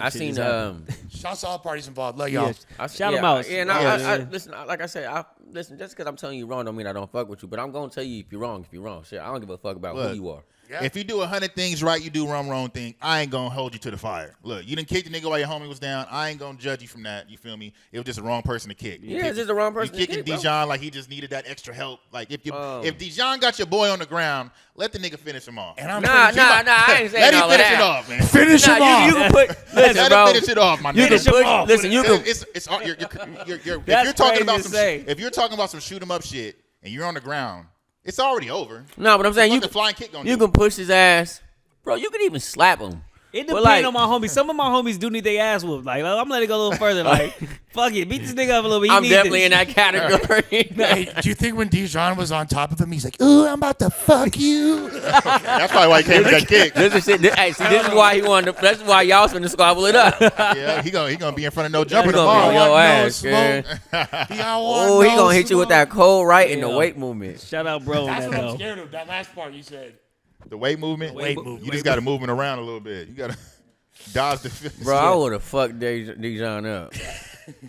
I seen
Shouts to all parties involved. Love y'all.
Shout 'em out.
Yeah, and
Yeah.
listen, like I said, listen. Just because I'm telling you wrong, don't mean I don't fuck with you. But I'm gonna tell you if you're wrong. If you're wrong, shit, I don't give a fuck about
Look.
who you are.
Yeah.
If you do 100 things right, you do one wrong thing. I ain't gonna hold you to the fire. Look, you didn't kick the nigga while your homie was down. I ain't gonna judge you from that. You feel me? It was just the wrong person to kick.
Yeah, it's just the wrong person to
You kicking
kick, bro.
Dijon like he just needed that extra help. Like if Dijon got your boy on the ground, let the nigga finish him off.
And I'm
Nah,
pretty-
I ain't saying
Let him
all of
finish
that.
it off, man.
Finish him
Nah,
off.
you can put. Listen,
Let
bro.
him finish it off, my
You
nigga.
can put. Listen, you can.
It's if
That's
you're talking
crazy
about
to
some
say.
if you're talking about some shoot 'em up shit and you're on the ground, it's already over.
No, but I'm saying
What the flying kick gonna
you
do?
can push his ass, bro. You can even slap him.
It
But,
depends
like-
on my homies. Some of my homies do need their ass whooped. Like, I'm letting it go a little further. Like, fuck it, beat this nigga up a little bit. He
I'm
needs
definitely
this.
in that category.
Hey, do you think when Dijon was on top of him, he's like, "Ooh, I'm about to fuck you"?
That's probably why he came with that kick.
This is shit. Hey, see, this is why he wanted. That's why y'all finna squabble it up.
Yeah, he gonna be in front of no jumper
He gonna be
tomorrow.
on your
No
ass,
smoke.
man.
Oh,
Oh, he gonna hit you with that cold right in the
Yeah.
weight movement.
Shout out, bro. On
That's
that
what I'm
though.
scared of. That last part you said.
The weight movement.
Weight movement.
You just got to move it around a little bit. You got to dodge the.
Bro, I would have fucked Dijon up.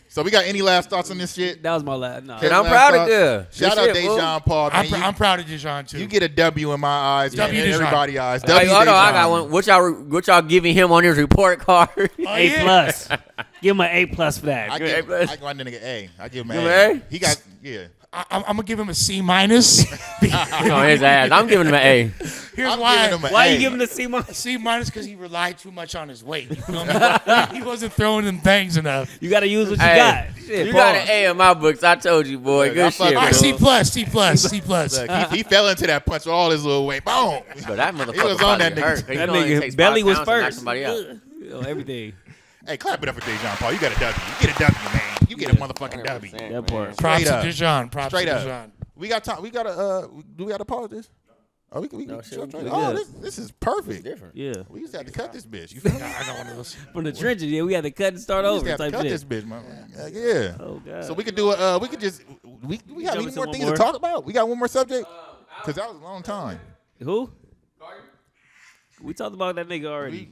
So we got any last thoughts on this shit?
That was my last. Nah.
And I'm
Last
proud of
thoughts?
good.
Shout
Good
out
shit, fool.
Dejan Paul. Man,
I'm proud of Dijon too.
you get a W in my eyes.
W
in
Dejan.
everybody's eyes.
Hey,
W
hold on, I
Dejan.
got one. What y'all giving him on his report card?
Oh,
A
yeah.
plus. Give him an A plus for that.
I
Good
give
A+.
I give my nigga A. I give him
Give
an
him
A.
an A?
He got
I'm gonna give him a C minus.
on his ass. I'm giving him an A.
Here's
I'm
why.
giving him an
Why
A.
you giving the C minus?
C minus because he relied too much on his weight. You feel me? He wasn't throwing them things enough.
You got to use what you
Hey,
got. Shit,
you got
pause.
an A in my books. I told you, boy.
Look, I
Good
fuck
shit,
All
bro.
right, C plus, C plus, C plus.
Look, he fell into that punch with all his little weight. Boom.
But that
He
motherfucker
was on that
probably
nigga.
hurt. 'cause
That
you know it
nigga
takes
belly
5
was
pounds to knock
first.
somebody out.
Oh, everything.
Hey, clap it up for Dejan Paul. You got a W. You get a W, man. You get a motherfucking W.
100%,
That part.
Props
Straight
to
up.
Dijon. Props
Straight
to
up.
Dijon.
We got time. We got to. Do we got to pause this? Oh, we
No, shit, we
straight
good.
up. Oh, this is perfect.
Different.
Yeah.
We used to have to cut this bitch. You feel me?
I got one of those.
From the trenches, yeah, we had to cut and start
We used
over
to have to
type
cut
shit.
this bitch, man. Yeah.
Oh, God.
So we could do we could just we have
jumping
any
to
more
one
things
more?
to talk about? We got one more subject? Because that was a long time.
Who? We talked about that nigga already.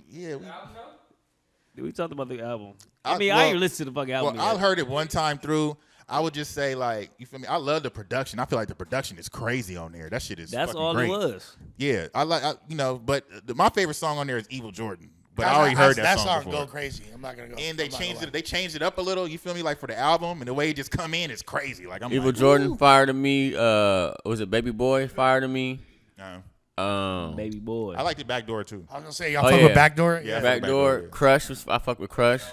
We talked about the album. I ain't listened to the fucking album.
Well, I heard it one time through. I would just say, like, you feel me? I love the production. I feel like the production is crazy on there. That shit is
That's
fucking
all
great.
it was.
Yeah, but my favorite song on there is Evil Jordan. But I already heard that song before.
Go crazy. I'm not gonna go.
And they changed it. They changed it up a little. You feel me? Like for the album, and the way it just come in is crazy. Like I'm
Evil
like,
Jordan
woo.
fired to me. Was it Baby Boy fired to me?
Baby boy.
I like the Backdoor too.
I was gonna say y'all fuck with Backdoor.
Yeah,
Backdoor.
yeah.
Crush. I fuck with Crush.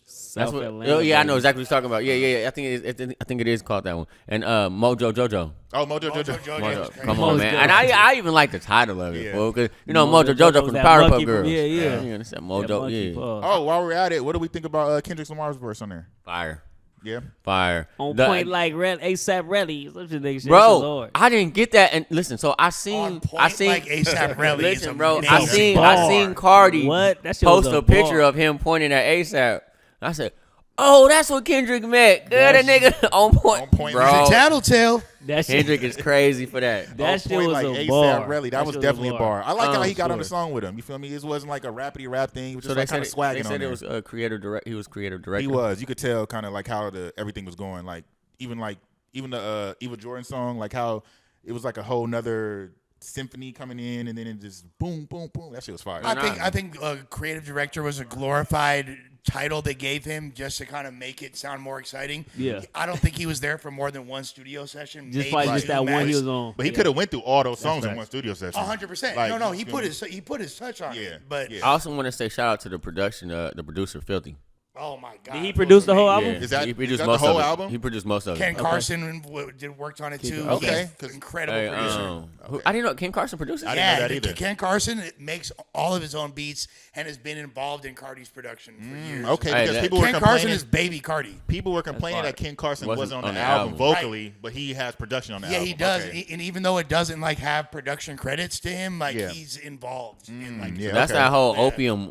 South
That's what,
Atlanta,
oh yeah, I
baby.
know exactly what you're talking about. Yeah. I think it is called that one. And Mojo Jojo.
Oh, Mojo Jojo.
Jojo.
Come on, man. And I even like the title of it,
Yeah.
fool, cause you know Mojo
Jojo
Jojo from the
that
Powerpuff
monkey
Girls.
from- yeah.
You understand
That
Mojo?
monkey
Yeah.
paw.
Oh, while we're at it, what do we think about Kendrick Lamar's verse on there?
Fire.
Yeah.
Fire.
On
The-
point like ASAP Relly. Such a nigga shit.
Bro, I didn't get that. And listen, so I
On
seen
point
like
ASAP Relly.
Listen,
is
bro,
amazing.
I seen Carti
What? That shit was
post
a
a picture
bar.
of him pointing at ASAP. I said, "Oh, that's what Kendrick meant." Good, that nigga on point,
On point.
bro.
He's a tattletale.
That shit.
Kendrick is crazy for that.
That
On
shit
point
was
like
a
ASAP
bar.
Relly. That
That
was
shit was
definitely
a
a bar. I like how he got on the
sure.
song with him. You feel me? It wasn't like a rapidy rap thing. It was
So
just
they
like kind
said
of swagging
they said
on
it
there.
was creator direct. He was creator director.
He was. You could tell kind of like how everything was going. Like even the Evil Jordan song, like how it was like a whole nother symphony coming in, and then it just boom, boom, boom. That shit was fire.
I think creative director was a glorified title they gave him just to kind of make it sound more exciting.
Yeah.
I don't think he was there for more than one studio session.
Just
maybe
probably just
two
that one
max.
he was on.
But he could have went through all those songs in
facts.
one studio session.
100%.
Like,
No, he
you feel
put
me?
his touch on
Yeah,
it. But
yeah.
I also want to say shout out to the production, the producer Filthy.
oh my god,
Did he
it
produce
was
the whole
amazing.
album?
Is that-
he
is
produced
that the
most
whole
of it.
album?
He produced most of
Ken
it.
Carson worked on it too.
Okay.
He's an incredible producer.
I didn't know Ken Carson produced it.
I didn't know that
Yeah,
either.
Ken Carson makes all of his own beats and has been involved in Carti's production for years.
Okay,
Hey,
because
that-
people were
Ken
complaining.
Carson is baby Carti.
People were complaining
fire.
that Ken Carson wasn't on the
album.
album vocally, but he has production on the
Yeah,
album.
he does.
Okay.
And even though it doesn't like have production credits to him, like
Yeah.
he's involved in like
yeah.
That's
okay.
that whole opium.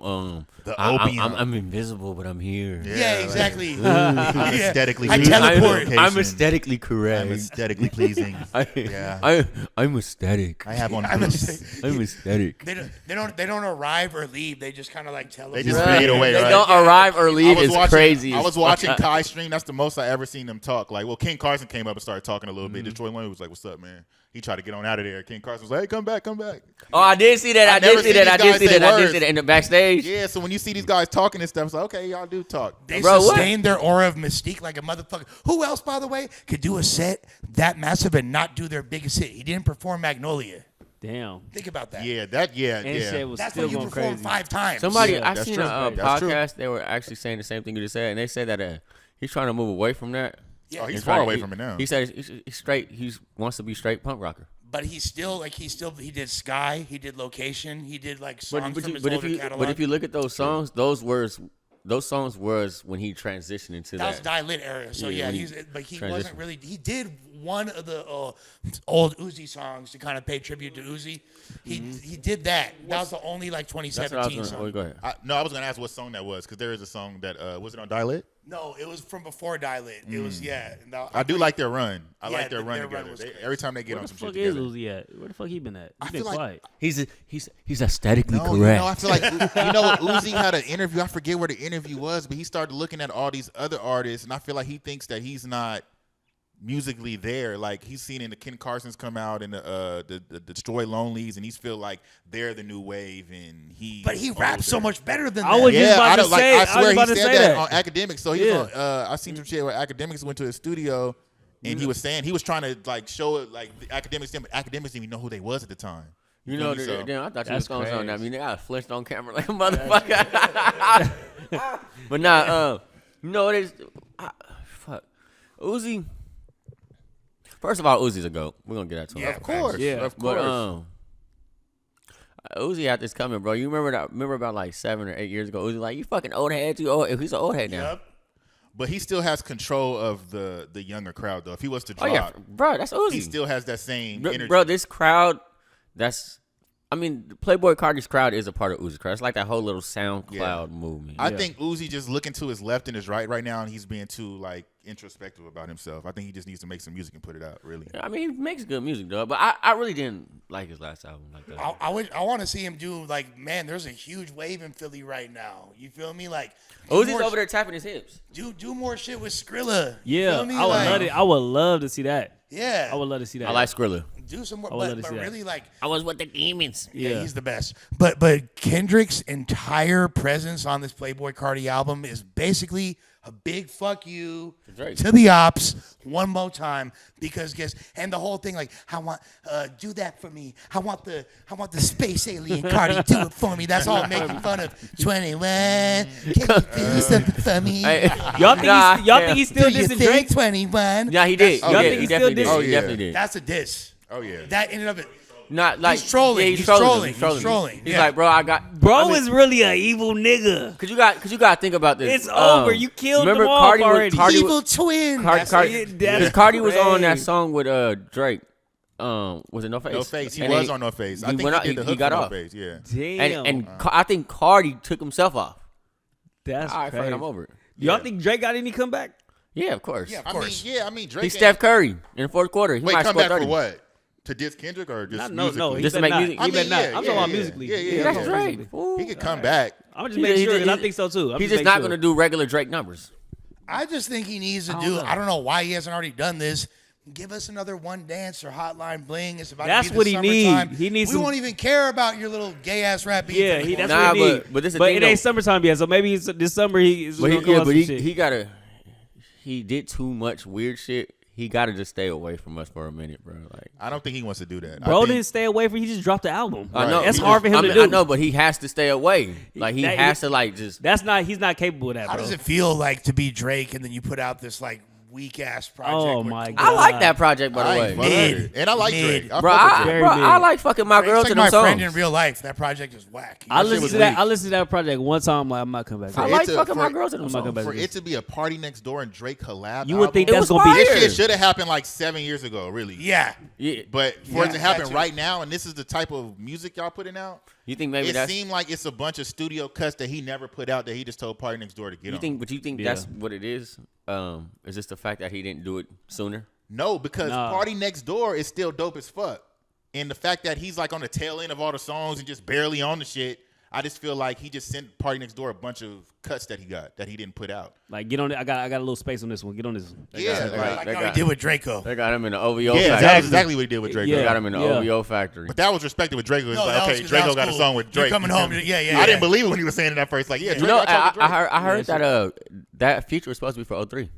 The
I'm
opium.
invisible, but I'm here.
Yeah, exactly.
I'm
Yeah.
aesthetically
I
pleasing.
teleport.
I'm aesthetically correct.
I'm aesthetically pleasing. Yeah.
I'm aesthetic.
I have on
I'm
boots.
I'm aesthetic.
They don't arrive or leave. They just kind of like teleport.
They just fade away,
They
right?
don't arrive or leave.
I was
It's
watching,
crazy.
I
as
was
fuck.
watching Kai stream. That's the most I ever seen them talk. Like, well, Ken Carson came up and started talking a little
Mm-hmm.
bit. Detroit Lloyd was like, "What's up, man?" He tried to get on out of there. Ken Carson was like, "Hey, come back, come back."
Oh, I did see that. I
never
did see
seen
that. I
these
did
guys
see
say
that. I did
words.
see that in the backstage.
Yeah. So when you see these guys talking and stuff, it's like, okay, y'all do talk.
They
Bro, what?
sustain their aura of mystique like a motherfucker. Who else, by the way, could do a set that massive and not do their biggest hit? He didn't perform Magnolia.
Damn.
Think about that.
Yeah, that. Yeah,
And
yeah.
shit was
That's
still
when you
going
perform
crazy.
5 times.
Somebody,
Yeah,
I
that's
seen
true.
a
That's true.
podcast. They were actually saying the same thing you just said, and they said that he's trying to move away from that.
Yeah,
Oh, he's
He's
far
trying-
away
he-
from it now.
He said he's straight. He wants to be straight punk rocker.
but he did Sky, he did Location, he did like songs from his
But
older catalog.
if you look at those songs, those songs was when he transitioned into
that was
that.
Die Lit era. So
Yeah,
yeah,
when
he
transitioned.
wasn't really. He did one of the old Uzi songs to kind of pay tribute to Uzi. He did that. That was the only like
That's what I was
2017
gonna.
song.
Oh, go ahead.
I was gonna ask what song that was because there is a song that was it on Dial-It?
No, it was from before Die Lit. It was No,
I do like their run. I
Yeah,
like their run
their run
together.
was
They,
crazy.
every time they get
Where
on
the
some
fuck
shit
is
together.
Uzi at? Where the fuck he been at?
I
He been
feel like-
quiet.
He's aesthetically
No,
correct.
I feel like you know what Uzi had an interview. I forget where the interview was, but he started looking at all these other artists, and I feel like he thinks that he's not musically there. Like he's seen in the Ken Carsons come out and the Destroy Lonelies, and he's feel like they're the new wave, and
But he raps so much better than
I
that.
was just about
I
to
don't like.
say-
I
I was
swear
about
he
to
said
say
that
that.
on Academics. So he was
Yeah.
on. I seen some shit where Academics went to his studio, and he was saying he was trying to like show it like the Academics, but Academics didn't even know who they was at the time.
You know,
feel me? So-
damn, I thought you
That's
was going on that. I
crazy.
mean, they got flinched on camera like a motherfucker. But nah, you know what it is? Fuck. Uzi. First of all, Uzi's a GOAT. We're going to get that to him.
Yeah,
Of course,
Yeah.
of course.
But, Uzi had this coming, bro. You remember about like 7 or 8 years ago, Uzi like, you fucking old head. You old. He's an old head now.
Yep.
But he still has control of the younger crowd, though. If he was to
Oh,
drop,
yeah. Bro, that's Uzi.
he still has that same energy.
Bro, this crowd, Playboi Carti's crowd is a part of Uzi's crowd. It's like that whole little SoundCloud movement.
I think Uzi just looking to his left and his right now, and he's being too like introspective about himself. I think he just needs to make some music and put it out. Really.
I mean, he makes good music, though. But I really didn't like his last album like that.
I want to see him do like, man, there's a huge wave in Philly right now. You feel me? Like,
Uzi's over there tapping his hips.
Do more shit with Skrilla. You
Yeah,
feel me?
I would love it. I would love to see that.
Yeah,
I would love to see that.
I like Skrilla.
do some more,
I would love to
but
see that.
really like.
I was with the demons.
Yeah, he's the best. But Kendrick's entire presence on this Playboi Carti album is basically a big fuck you to the ops one more time, because and the whole thing like, I want do that for me. I want the space alien Carti, do it for me. That's all making fun of 21. Can you do something for me?
Y'all think he's still dissing Drake?
21.
Yeah, he did.
Y'all think he's still
definitely did.
dissing?
He definitely did.
That's a diss.
Oh yeah.
That ended up.
Not like
He's trolling.
Yeah,
He's trolling. He's trolling.
He's
Yeah.
like, bro, I got.
Bro is really an evil nigga.
Cause you got to think about this.
It's over. You killed
remember
them off
Carti
already.
Evil twin.
Carti was on that
crazy.
song with Drake. Was it No Face?
No Face. He
And
was on No Face. I think
went out-
he did the
he
hook
got
for No
off.
Face. Yeah.
Damn.
I think Carti took himself off.
That's
All right,
crazy.
fine, I'm over it.
Y'all think Drake got any comeback?
Yeah, of course.
Yeah, of
I
course.
mean, Drake.
He's Steph Curry in the fourth quarter. He
Wait,
might
come
score
back
30.
for what? To diss Kendrick or just
No,
musically?
he
Just to
better
make
not.
music.
He
I
better
mean,
not.
yeah,
I'm talking about
yeah,
musically.
yeah,
That's
yeah.
Drake.
He could come back.
I'm just making sure, because I think so too.
He's just not going to do regular Drake numbers.
I just think he needs to
I
do.
don't know.
I don't know why he hasn't already done this. Give us another One Dance or Hotline Bling. It's about
That's
to be
what
the
he
summertime.
need. He needs
We
some-
won't even care about your little gay ass rap beat.
Yeah,
anymore.
that's
Nah,
what he need.
but this is the
but
thing,
it ain't
though.
summertime yet, so maybe this summer he is
But
gonna come out some shit.
he got to. He did too much weird shit. He got to just stay away from us for a minute, bro. Like,
I don't think he wants to do that.
Bro
I think,
didn't stay away from. He just dropped the album.
I know
That's hard for him to do.
I know, but he has to stay away. Like he has to like just.
That's not. He's not capable of that,
How
bro.
does it feel like to be Drake and then you put out this like weak ass project?
Oh,
with-
my
I like
God.
that project, by
I
the
ain't
way.
fuck
Mid.
with it. And I like
Mid.
Drake. I
Bro,
fuck with Drake.
Very big.
I like fucking my girl
Drake's
to
like
them
my friend in
songs.
real life. That project is whack.
I
shit
listened
was
to that.
weak.
I listened to that project one time. I'm like, I'm not coming back.
I
to
like
It's a-
fucking my
for-
girl to them
I'm not
songs.
gonna
For it to be a Party Next Door and Drake collab,
You would think
It
that's
was
gonna be.
fire.
this shit should have happened like 7 years ago, really.
Yeah.
Yeah.
But for it
Yeah,
to happen
that too.
right now, and this is the type of music y'all putting out,
You think maybe
it
that's.
seemed like it's a bunch of studio cuts that he never put out that he just told Party Next Door to get
You
on.
think? But you think
Yeah.
that's what it is? Is this the fact that he didn't do it sooner?
No, because
Nah.
Party Next Door is still dope as fuck. And the fact that he's like on the tail end of all the songs and just barely on the shit, I just feel like he just sent Party Next Door a bunch of cuts that he got that he didn't put out.
Like, get on it. I got a little space on this one. Get on this one.
Yeah,
got-
like,
Like
They
how
got-
he did with Draco.
They got him in the OVO
yeah,
factory.
that's exactly what he did with Drake.
Yeah.
They got him in the OVO factory.
But that was respected with Drake. It was
No,
like,
that
okay,
was-
Draco
that was
got a
cool.
song with
You're
Drake.
coming home. Yeah, yeah.
I didn't believe it when he was saying it at first. Like, yeah, Drake
You know,
got a song with Drake.
I heard that that feature was supposed to be for 03.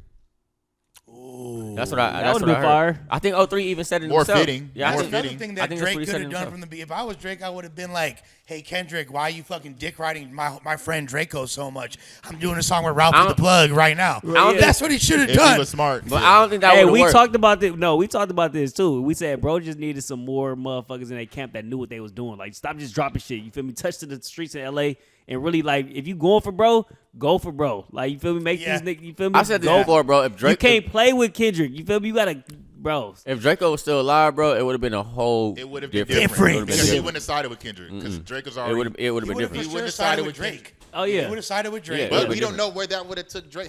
Ooh.
That's what I.
That
That's
would've
what I
been
heard.
fire.
I think 03 even said it
More
himself.
fitting.
Yeah, I
More
think
Another
fitting.
thing
I
that
think that's
Drake
what he
could
said
have done
himself.
from the beginning. If I was Drake, I would have been like, "Hey Kendrick, why are you fucking dick riding my friend Draco so much? I'm doing a song with Ralph
I
the
don't-
Plug right now."
don't-
That's what he should have
If he
done.
was smart.
But I don't think that
Hey,
would
we
work.
talked about this. No, we talked about this too. We said, bro, just needed some more motherfuckers in that camp that knew what they was doing. Like, stop just dropping shit. You feel me? Touch to the streets in LA and really, like, if you going for bro, go for bro. Like, you feel me? Make
Yeah.
these niggas. You feel me?
I said this
Go.
before, bro. If
You
Drake,
can't play with Kendrick. You feel me? You gotta, bro.
if Draco was still alive, bro, it would have been a whole.
It would have been
different.
different.
It would've been
Because he
different.
wouldn't have sided with Kendrick. Because Drake was
It
already.
would have been
He would have
different.
He
for
wouldn't
sure
have
sided
sided
with
with
Drake.
Oh yeah.
He would have sided with Drake.
Yeah.
But
would've
we
been
don't
different.
know where that would have took Drake.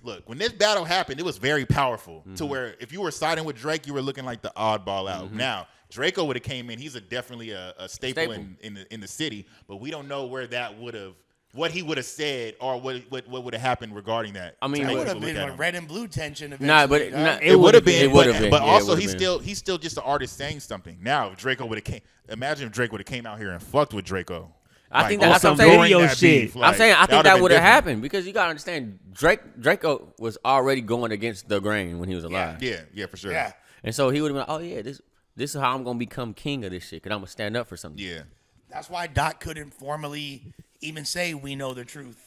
Look. When this battle happened, it was very powerful. To where if you were siding with Drake, you were looking like the oddball out. Now Draco would have came in. He's definitely a staple. In the city. But we don't know where that would have. What he would have said, or what would have happened regarding that.
I mean,
to
It
make
would have
people look
been
at
a
him.
red and blue tension.
Nah, but
eventually,
nah,
dog.
It would have been.
It would've been.
But
Yeah, it
also,
would've been.
he's still just an artist saying something. Now, if Draco would have came, imagine if Drake would have came out here and fucked with Draco.
I think
on
that's what I'm
some
saying.
video
That
shit.
beef,
I'm saying I think that
would've
would
been
have
different.
happened because you gotta understand Draco was already going against the grain when he was alive.
Yeah, for sure.
Yeah.
And so he would have been like, oh yeah, this is how I'm gonna become king of this shit, because I'm gonna stand up for something.
Yeah.
That's why Doc couldn't formally even say we know the truth.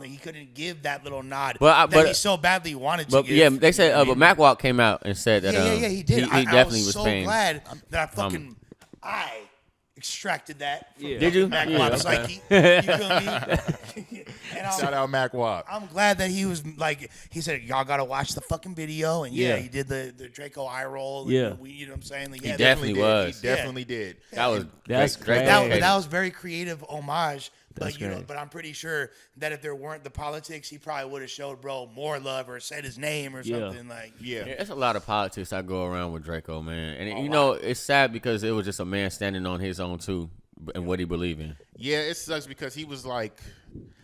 He couldn't give that little nod
But
that he so badly wanted to
But
give.
yeah, they said,
You know
but
what
Macwalk came out and said that.
I mean? Yeah, he did.
He
I
definitely
was
was
so
paying.
glad that I extracted that from
Yeah.
Did you?
Mac
Yeah,
Watt's
okay.
psyche. You feel me? And
Shout out Mac Wop.
I'm glad that he was like, he said, y'all got to watch the fucking video. And yeah,
Yeah.
he did the Draco eye roll. And
Yeah.
you know what I'm saying? Like,
He
yeah,
definitely
did.
was.
He definitely did.
That was
That's
Drake.
crazy.
that was very creative homage. But I'm pretty sure that if there weren't the politics, he probably would have showed bro more love or said his name or something like.
Yeah,
it's a lot of politics that go around with Draco, man, and you know it's sad because it was just a man standing on his own too and what he believed in.
Yeah, it sucks because he was like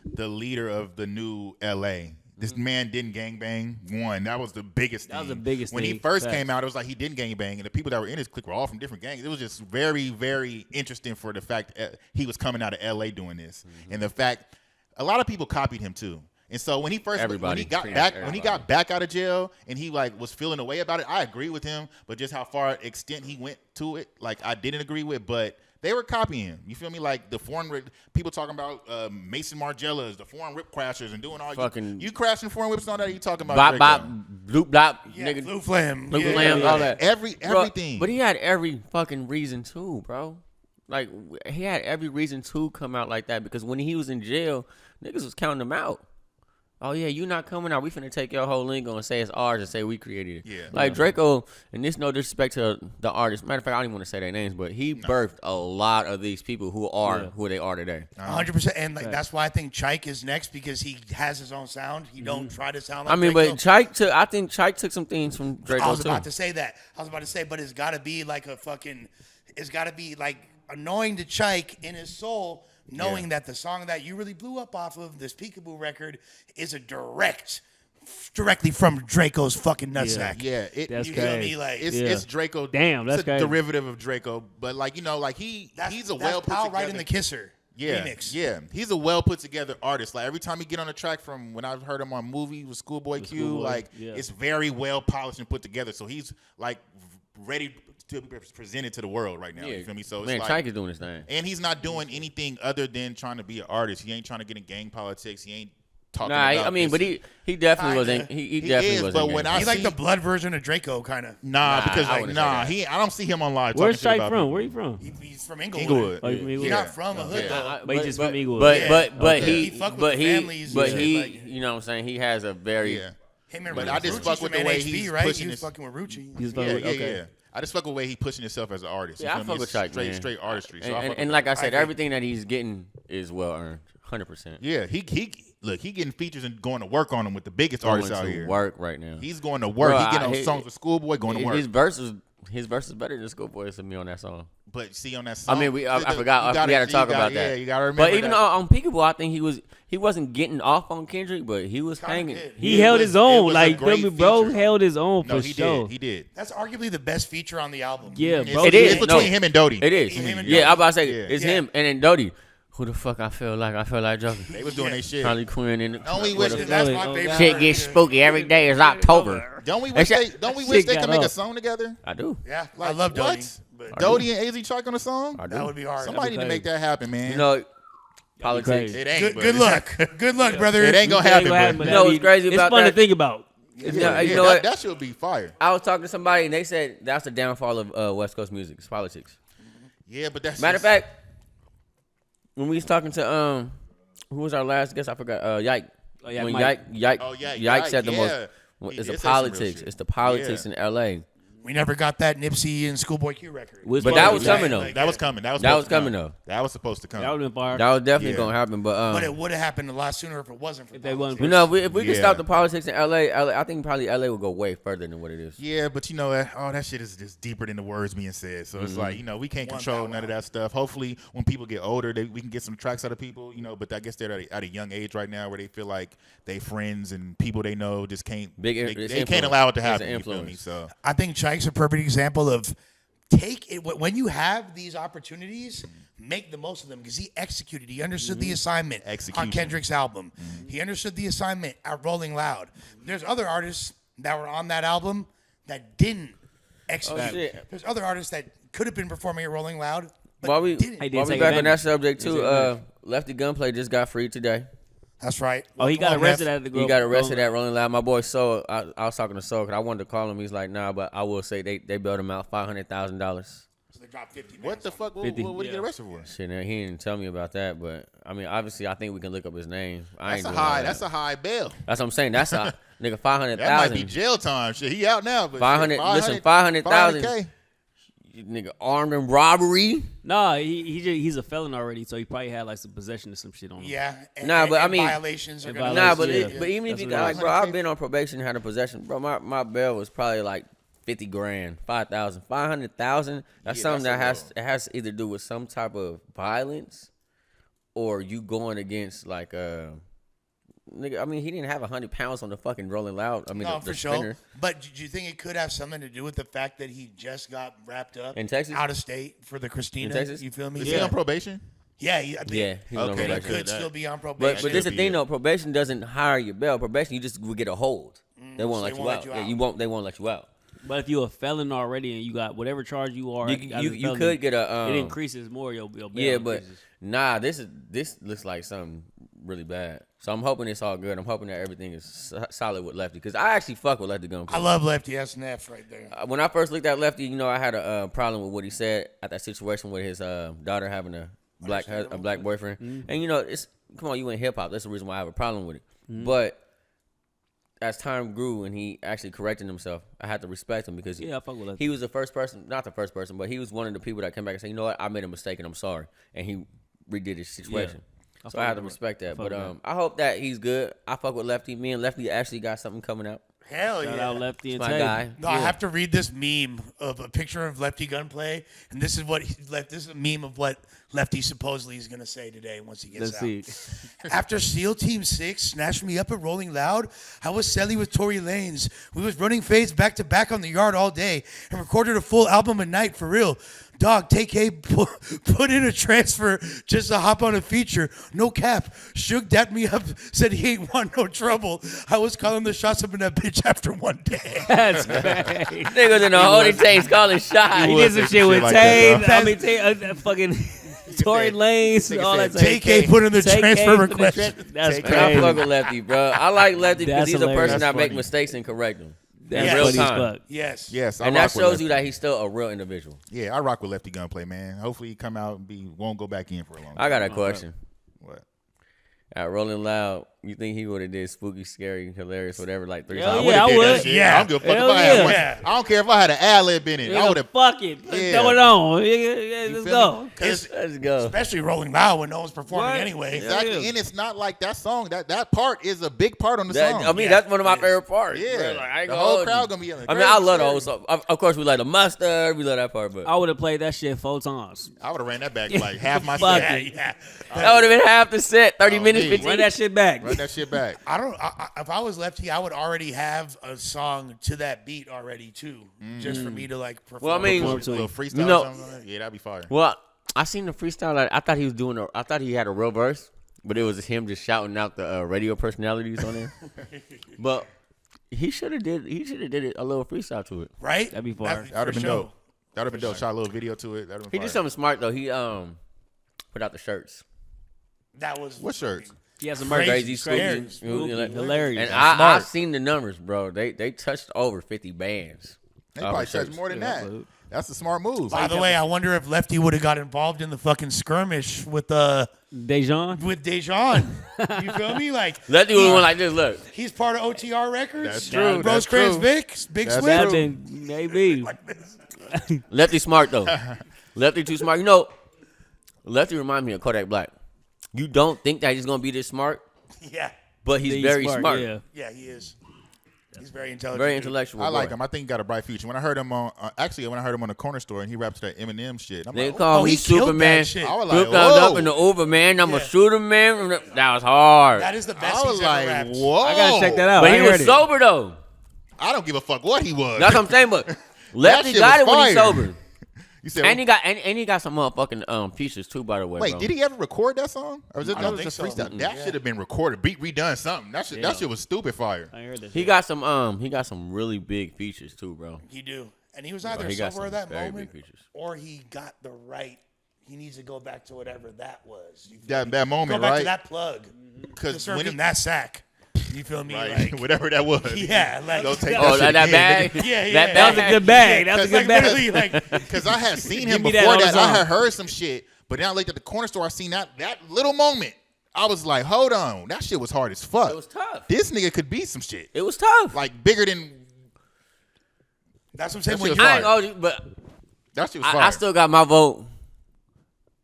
the leader of the new LA. This man didn't gangbang. That was the biggest thing.
That was the biggest
when
thing.
When he first
Facts.
came out, it was like he didn't gangbang, and the people that were in his clique were all from different gangs. It was just very, very interesting for the fact that he was coming out of LA doing this, and the fact a lot of people copied him too. And so when he got back out of jail and he like was feeling a way about it, I agree with him, but just how far extent he went to it, like I didn't agree with, but they were copying him. You feel me? Like the foreign people talking about Mason Margellas, the foreign whip crashers, and doing all you crashing foreign whips and all that. You talking about
bop bop, bloop blop, nigga,
blue flam,
all that.
Everything.
But he had every fucking reason to, bro. Like he had every reason to come out like that because when he was in jail, niggas was counting him out. Oh yeah, you not coming out. We finna take your whole lingo and say it's ours and say we created it.
Yeah.
Like Draco, and this no disrespect to the artists. Matter of fact, I don't even want to say their names, but he birthed a lot of these people who are who they are today.
100%, and like that's why I think Chike is next because he has his own sound. He don't try to sound like.
I mean,
Draco.
but Chike took. I think Chike took some things from Draco
I was
too.
about to say that. But it's got to be like it's got to be like annoying to Chike in his soul. Knowing that the song that you really blew up off of, this Peekaboo record, is a directly from Draco's fucking nutsack.
Yeah,
that's
you
crazy.
feel me? Like
it's Draco.
Damn, that's
it's a
crazy.
derivative of Draco, but like like he's a well put
Pal
together.
right in the Kisser remix.
Yeah, he's a well put together artist. Like every time he get on a track, from when I've heard him on movies with Schoolboy Q, it's very well polished and put together. So he's like ready to be presented to the world right now. You feel me? So it's
man,
like,
Chike is doing his thing,
and he's not doing anything other than trying to be an artist. He ain't trying to get in gang politics. He ain't talking.
Nah, I mean, but he definitely wasn't. He definitely wasn't.
But when
He's like the blood version of Draco, kind of.
because
I wouldn't say that.
I don't see him on live.
Where's
talking shit
Chike
about
from?
people.
Where you from?
He's from Inglewood.
Inglewood.
Oh, you from
He's
Inglewood?
not from a hood though.
But he's just from Inglewood.
But
He fuck with families and shit, like-
you know what I'm saying? He has a very
Him and
But I just
Rucci's
fuck with
from
the way
NHB,
he's
right?
pushing
He
his.
was fucking with Rucci.
He's
Yeah. I just fuck with the way he pushing himself as an artist. You
Yeah, I
feel me?
fuck with
It's
Chike, man.
straight artistry. So I fuck
and
with
like
him.
I said, everything that he's getting is well earned, 100%.
Yeah, he getting features and going to work on them with the biggest artists out here.
Work right now.
He's going to work.
Bro,
He getting on
his-
songs with Schoolboy, going to work.
His verse is better than Schoolboy's to me on that song.
But see on that song,
I mean, I forgot. We got to talk about that.
Yeah, you got to remember.
But even on Peekaboo, I think he wasn't getting off on Kendrick, but he was hanging.
did.
He
It
held
was-
his
it
own.
was a
Like,
great
feel me, bro,
feature.
held his own
No,
for
he
sure.
did. He did.
That's arguably the best feature on the album.
Yeah,
It's-
bro.
It is.
It's between him and Doty.
It is.
Him and
Yeah, I'm about to say
Yeah.
it's
Yeah.
him and then Doty. Who the fuck I feel like Joker.
They was doing their shit.
Harley Quinn and
Only
what
wish
the-
That's my
Oh,
favorite.
shit gets spooky every day is October.
Don't we
That
wish
shit-
they
shit
could
got
make a
up.
song together?
I do.
Yeah, I
Like,
love Doty.
what?
But
Doty and AZ Chike on a song?
I do.
that would be hard.
Somebody need to make that happen, man.
You know, politics.
crazy.
It ain't.
Good,
but-
good luck. Good luck, brother.
It ain't gonna happen, but
You know what's crazy
it's
about
fun
that?
to think about.
yeah,
you know what?
that should be fire.
I was talking to somebody and they said that's the downfall of West Coast music. It's politics.
Yeah, but that's
Matter of
just-
fact, when we was talking to who was our last guest? I forgot. Yike.
Oh, yeah,
when
Mike.
Yike said the
yeah.
most.
He
It's
did
the
say some real
politics.
shit.
It's the politics in L.A.
We never got that Nipsey and Schoolboy Q record.
Which
But
part
that
was
was coming though.
Like,
That was coming. That was
That
supposed
was
to come.
coming, though.
That was supposed to come.
That would have been fire.
That was definitely
Yeah.
gonna happen. But
But it would have happened a lot sooner if it wasn't for
If they wasn't
politics.
you know, if we could
Yeah.
stop the politics in L.A., I think probably L.A. would go way further than what it is.
Yeah, but you know that shit is just deeper than the words being said. So it's like, we can't control none of that stuff. Hopefully, when people get older, we can get some tracks out of people. But I guess they're at a young age right now where they feel like they friends and people they know just can't.
Big
They
influence.
can't allow it to
It's an
happen. You feel me?
influence.
So
I think Chike's a perfect example of take it when you have these opportunities, make the most of them because he executed. He understood the assignment
Execution.
on Kendrick's album. He understood the assignment at Rolling Loud. There's other artists that were on that album that didn't execute.
shit.
There's other artists that could have been performing at Rolling Loud, but
While we
didn't.
Hey, did
while we
take
back on that
advantage.
subject
Did
too,
take advantage.
Lefty Gunplay just got freed today.
That's right.
Oh, he got
Come on,
arrested
Ref.
at the
He got arrested at Rolling Loud. My boy Soul, I was talking to Soul because I wanted to call him. He's like, nah, but I will say they bailed him out $500,000.
So they dropped 50.
what the fuck? What
50.
did he get arrested for?
Shit, now, he didn't tell me about that, but I mean, obviously, I think we can look up his name. I
That's
ain't
a
doing all
high.
that.
That's a high bail.
That's what I'm saying. That's a nigga
That might be
500,000.
jail time. Shit, he out now. But
500
shit,
listen, 500,000.
500K.
nigga armed and robbery.
Nah, he's a felon already, so he probably had like some possession or some shit on him.
Yeah.
But I mean,
violations are gonna.
Nah, but
Yeah.
but even if you got like, bro, I've been on probation, had a possession, bro. My bail was probably like 50 grand, 5,000, 500,000. That's something that has to either do with some type of violence, or you going against like nigga. I mean, he didn't have 100 pounds on the fucking Rolling Loud. I mean,
No,
the
for
spinner.
sure. But do you think it could have something to do with the fact that he just got wrapped up
In Texas?
out of state for the Christina?
In Texas?
You feel me?
Is he on probation?
Yeah, I think
Yeah, he's on
Okay,
he
probation.
could still be on probation.
But this is the
be
thing
it.
though. Probation doesn't hire your bail. Probation, you just will get a hold. They won't
so
let
they
you
won't
out.
let you
Yeah,
out.
you won't. They won't let you out.
But if you're a felon already and you got whatever charge you are,
You could get a.
it increases more your bail.
Yeah, but
increases.
nah, this looks like something really bad. So I'm hoping it's all good. I'm hoping that everything is solid with Lefty, because I actually fuck with Lefty Gunplay.
I love Lefty S&F right there.
When I first looked at Lefty, you know, I had a problem with what he said at that situation with his daughter having a black boyfriend. And you know, come on, you in hip hop. That's the reason why I have a problem with it. But as time grew and he actually corrected himself, I had to respect him, because
Yeah, I fuck with Lefty.
he was the first person, not the first person, but he was one of the people that came back and said, you know what, I made a mistake and I'm sorry. And he redid his situation. So I have to respect that. But I hope that he's good. I fuck with Lefty. Me and Lefty actually got something coming up.
Hell
Shout
yeah.
out Lefty and
My
Tay.
guy.
No, I have to read this meme of a picture of Lefty Gunplay, and this is what this is a meme of what Lefty supposedly is gonna say today once he gets
Let's
out.
see.
After SEAL Team 6 snatched me up at Rolling Loud, I was selling with Tory Lanez. We was running fades back to back on the yard all day and recorded a full album a night for real. Dog, TK put in a transfer just to hop on a feature. No cap. Suge dapped me up, said he ain't want no trouble. I was calling the shots up in that bitch after one day.
That's crazy.
Niggas in the holy tanks calling shots.
He did some shit with
like
Tay.
that,
I mean, Tay, fucking Tory Lanez, all that.
TK put in the transfer request.
That's
Man, I fuck
crazy.
with Lefty, bro. I like Lefty because
That's
he's a
hilarious.
person that
That's
make
funny.
mistakes and correct them.
That's
in real
funny as
time.
fuck.
Yes.
Yes, I
And
rock
that
with
shows
Lefty.
you that he's still a real individual.
Yeah, I rock with Lefty Gunplay, man. Hopefully he come out and won't go back in for a long time.
I got a question.
What?
At Rolling Loud, you think he would have did spooky, scary, hilarious, whatever, like 3
Hell
times?
yeah, I
would've did that
would.
shit.
Yeah.
I don't give a fuck
Hell
if I had
yeah.
one.
Yeah.
I don't care if I had an ad lib in it. I would have.
Fuck it. Let's
Yeah.
throw it on. Yeah, let's
feel
go.
me?
Let's go.
Especially Rolling Loud when no one's performing
What?
anyway.
Exactly,
Yeah.
and it's not like that song. That part is a big part on the
That,
song.
I mean,
Yeah.
that's one of my favorite parts.
yeah,
bro. Like, I ain't
the
gonna
whole
hold
crowd
you.
gonna be yelling.
I mean, I love the
"Crazy."
whole song. Of course, we like the mustard. We love that part, but
I would have played that shit 4 times.
I would have ran that back like half my
Fuck
set.
Yeah.
that would have been half the set, 30 minutes,
me.
15.
Run that shit back.
Run that shit back.
If I was Lefty, I would already have a song to that beat already too, just for me to like perform.
Well, I mean,
Perform
A little
to
freestyle,
You know-
or something. Yeah, that'd be fire.
Well, I seen the freestyle. Like, I thought he was doing. I thought he had a real verse, but it was him just shouting out the radio personalities on there. But he should have did. He should have did it a little freestyle to it.
right?
That'd be fire.
That'd have
For
been
sure.
dope. That'd have been dope. Shot a little video to it. That'd have
He
been
did
fire.
something smart though. He put out the shirts.
That was
What shirts?
He has some
Crazy,
merch.
Crazy,
Spooky,
Scooby,
hilarious.
And I
Smart.
seen the numbers, bro. They touched over 50 bands.
They
off
probably
the
touched
shirts.
more than
Yeah,
that.
but-
That's a smart move.
By the way, I wonder if Lefty would have got involved in the fucking skirmish with
Dejan.
Dejan. You feel me? Like
Lefty was one like this. Look,
he's part of OTR Records.
That's true. That's
Rosecrans
true.
Vic, Big
That's
Switch.
That been maybe.
Lefty smart though. Lefty too smart. You know, Lefty remind me of Kodak Black. You don't think that he's gonna be this smart,
Yeah,
but he's very smart.
Yeah.
yeah, he is. He's very intelligent.
Very
dude.
intellectual.
I like
boy.
him. I think he got a bright future. When I heard him on, when I heard him on the corner store and he rapped to that Eminem shit, I'm
They
like,
call
Oh,
me
he killed
Superman.
that shit.
I was
Look
like,
up in the
whoa.
Uber, man. I'm a
Yeah.
shooter, man. That was hard.
That is the best
I was
he's
like,
ever rapped.
whoa.
I gotta check that out.
but
I
he
ain't
was
heard it.
sober though.
I don't give a fuck what he was.
That's what I'm saying. But Lefty
shit
got it
was
when he's
fire.
sober.
You said,
And he got some motherfucking features too, by the way.
wait,
bro.
did he ever record that song? Or was it
I don't
that was
think
just
so.
freestyle? That should have been recorded, beat redone, something. That shit was stupid fire.
I heard that.
He
shit.
got some really big features too, bro.
He do, and he was either
he got
sober
some
at that
very
moment,
big features.
or he got the right. He needs to go back to whatever that was. You feel me?
That moment,
go back
right?
to that plug. To
Because
serve
when
him that sack. You feel me?
right,
Like,
whatever that was.
yeah, like
Go take
Oh,
that,
that
shit
bag.
again.
yeah, yeah.
That
That was a good bag. That was a good
like
bag.
literally, like
Because I had seen him
Give me that
before
on the
that. I
song.
had heard some shit, but then I looked at the corner store. I seen that little moment. I was like, hold on, that shit was hard as fuck.
It was tough.
This nigga could be some shit,
It was tough.
like bigger than.
that's what I'm saying.
That
When
shit
you,
was
I ain't
fire.
gonna, but
That shit was fire.
I still got my vote.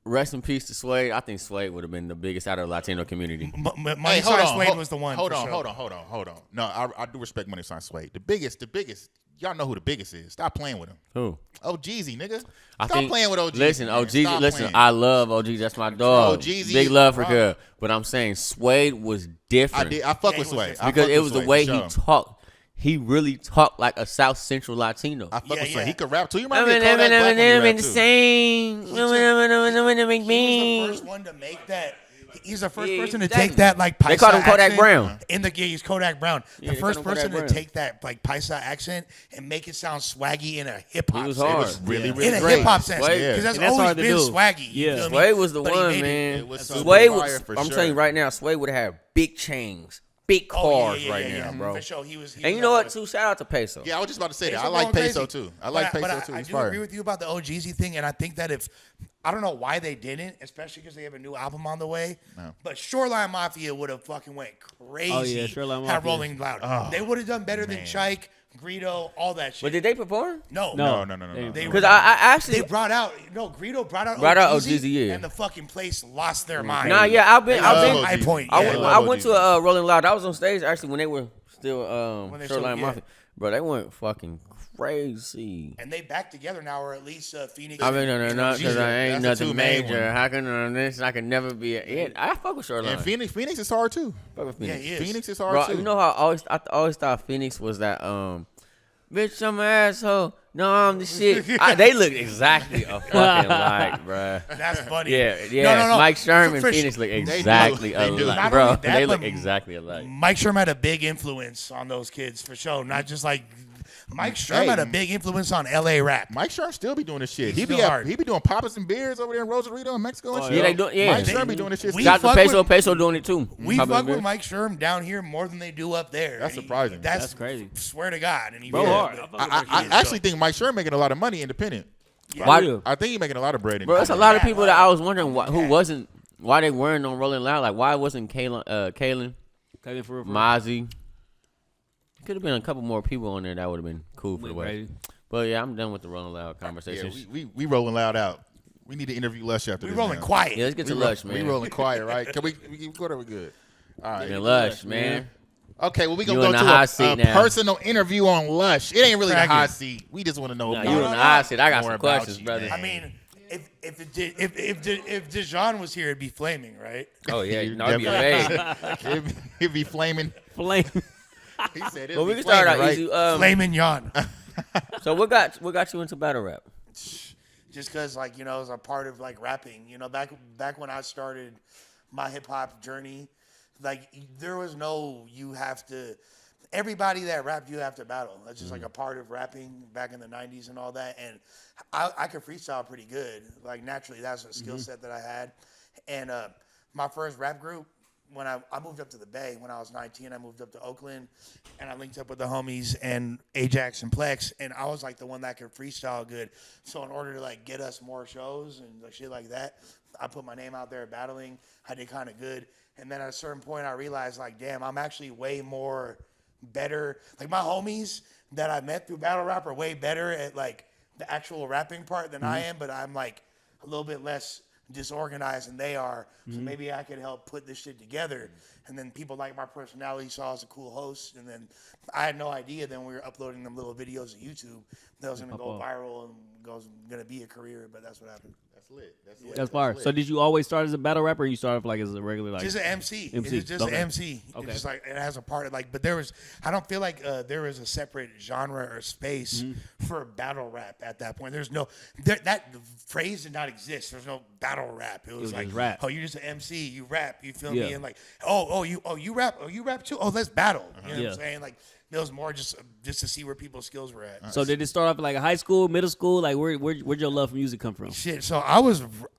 Rest in peace to Suede. I think Suede would have been the biggest out of the Latino community.
Money Sign Suede was the one.
Hold on. No, I do respect Money Sign Suede. The biggest. Y'all know who the biggest is. Stop playing with him.
Who?
Jeezy, nigga. Stop playing with OG.
Listen, I love OG. That's my dog. Big love for her. But I'm saying Suede was different.
I fuck with Suede.
Because it was the way he talked. He really talked like a South Central Latino.
I fuck with Suede. He could rap too. You might
I'm
be Kodak Black when he rap too.
same.
He was the first one to make that. He's the first person to take that like Paisa
They called him Kodak
accent
Brown.
He's Kodak Brown.
Yeah,
The first person to
Brown.
take that like Paisa accent and make it sound swaggy in a hip hop
He was
sense.
hard.
It was really,
Yeah.
really
In a
great.
hip hop sense,
Suede-
because
And that's
that's always
hard to
been
do.
swaggy. you
Yeah.
feel me?
Suede was the
But he
one,
made it.
man.
It was so
Suede
fire
was.
for
I'm
sure.
telling you right now, Suede would have big chains, big cars right now, bro.
For sure, he was.
And you know what? Too, shout out to Peso.
Yeah, I was just about to say that.
Peso
I like
going
Peso
crazy.
too. I like
But
Peso too.
I
He's
do
fire.
agree with you about the OGZ thing, and I think that if I don't know why they didn't, especially because they have a new album on the way.
No.
But Shoreline Mafia would have fucking went crazy.
Oh, yeah, Shoreline
Had
Mafia.
Rolling Loud. They would have done better than Chike, Greedo, all that shit.
But did they perform?
No.
No.
They
Because I actually
They brought out Greedo brought out
OGZ, yeah.
and the fucking place lost their mind.
Nah, yeah, I've been.
High point.
I
yeah.
went, I went to a Rolling Loud. I was on stage actually when they were still
When they
Shoreline
still- yeah.
Mafia. Bro, they went fucking crazy.
And they back together now, or at least Phoenix.
I mean, no, because I ain't
That's the
nothing
two main
major.
ones.
How can this? I can never be. I fuck with Shoreline.
And Phoenix is hard too.
Fuck with
Yeah,
Phoenix.
he is.
Phoenix is hard
Bro,
too.
you know how I always thought Phoenix was that bitch, I'm an asshole. No, I'm the shit. They look exactly a fucking alike, bro.
That's funny.
Yeah.
No.
Mike Sherman and
For
Phoenix look
do.
exactly
They do.
alike,
Not
bro.
only that,
They look
but
exactly alike.
Mike Sherman had a big influence on those kids for sure. Not just like Mike Sherman had a big influence on LA rap.
Mike Sherman still be doing this shit.
He's
He
still hard.
be doing poppers and beers over there in Rosarito in Mexico and shit.
Yeah, they do. Yeah,
Mike Sherman be doing this shit.
We
still.
Got the
fuck
Peso doing it too.
We
Papa
fuck with
Bear.
Mike Sherman down here more than they do up there.
That's
And
surprising.
That's crazy.
Swear to God. And he
Bro, hard.
I actually think Mike Sherman making a lot of money independent.
Why?
I think he's making a lot of bread.
Bro, there's a lot of people that I was wondering why they weren't on Rolling Loud. Like, why wasn't Kalen, Mozzie? Could have been a couple more people on there that would have been cool for the way. But yeah, I'm done with the Rolling Loud
Yeah,
conversations.
we rolling loud out. We need to interview Lush after
We
this.
rolling
now.
quiet.
Yeah, let's get to
We
Lush, man.
We rolling quiet, right? Can we go there? We good. All right.
Yeah, Lush, man.
Okay, well, we
You
going to
in
go
the
to
hot seat
a
now.
personal interview on Lush. It ain't really the
Crack
hot
it.
seat. We just want to know.
Nah,
more
you in the hot seat. I got
more
some
about
questions,
you,
brother.
man.
I mean, if Dijon was here, it'd be flaming, right?
Oh, yeah.
You
No, it'd be amazing.
It'd be flaming.
Flame.
He said it.
Well, we can start out
right?
easy.
Flaming yawn.
So what got you into battle rap?
Just because, like, you know, it was a part of, like, rapping. You know, back when I started my hip-hop journey, like, there was no everybody that rapped, you have to battle. That's just, like, a part of rapping back in the 90s and all that. And I could freestyle pretty good. Like, naturally, that's a skill set that I had. And my first rap group, when I moved up to the Bay when I was 19, I moved up to Oakland, and I linked up with the homies and Ajax and Plex, and I was like the one that could freestyle good. So in order to like get us more shows and like, shit like that, I put my name out there battling. I did kind of good, and then at a certain point, I realized like, damn, I'm actually way more better. Like my homies that I met through battle rap are way better at like the actual rapping part than I am, but I'm like a little bit less disorganized than they are, so maybe I could help put this shit together. And then people like my personality, saw I was a cool host, and then I had no idea then we were uploading them little videos to YouTube that was gonna go viral and gonna be a career, but that's what happened.
That's lit. That's lit.
That's fire. So did you always start as a battle rapper, or you started off like as a regular like?
Just an MC.
MC.
It's just
Okay.
an MC.
Okay.
It's just like it has a part of like, but I don't feel like there was a separate genre or space for battle rap at that point. There's no that phrase did not exist. There's no battle rap. It was like
just rap.
oh, you're just an MC. You rap. You feel
Yeah.
me? And like you rap. Oh, you rap too. Oh, let's battle. You know what
Yeah.
I'm saying? Like it was more just to see where people's skills were at.
So did it start off like a high school, middle school? Like where'd your love for music come from?
Shit. So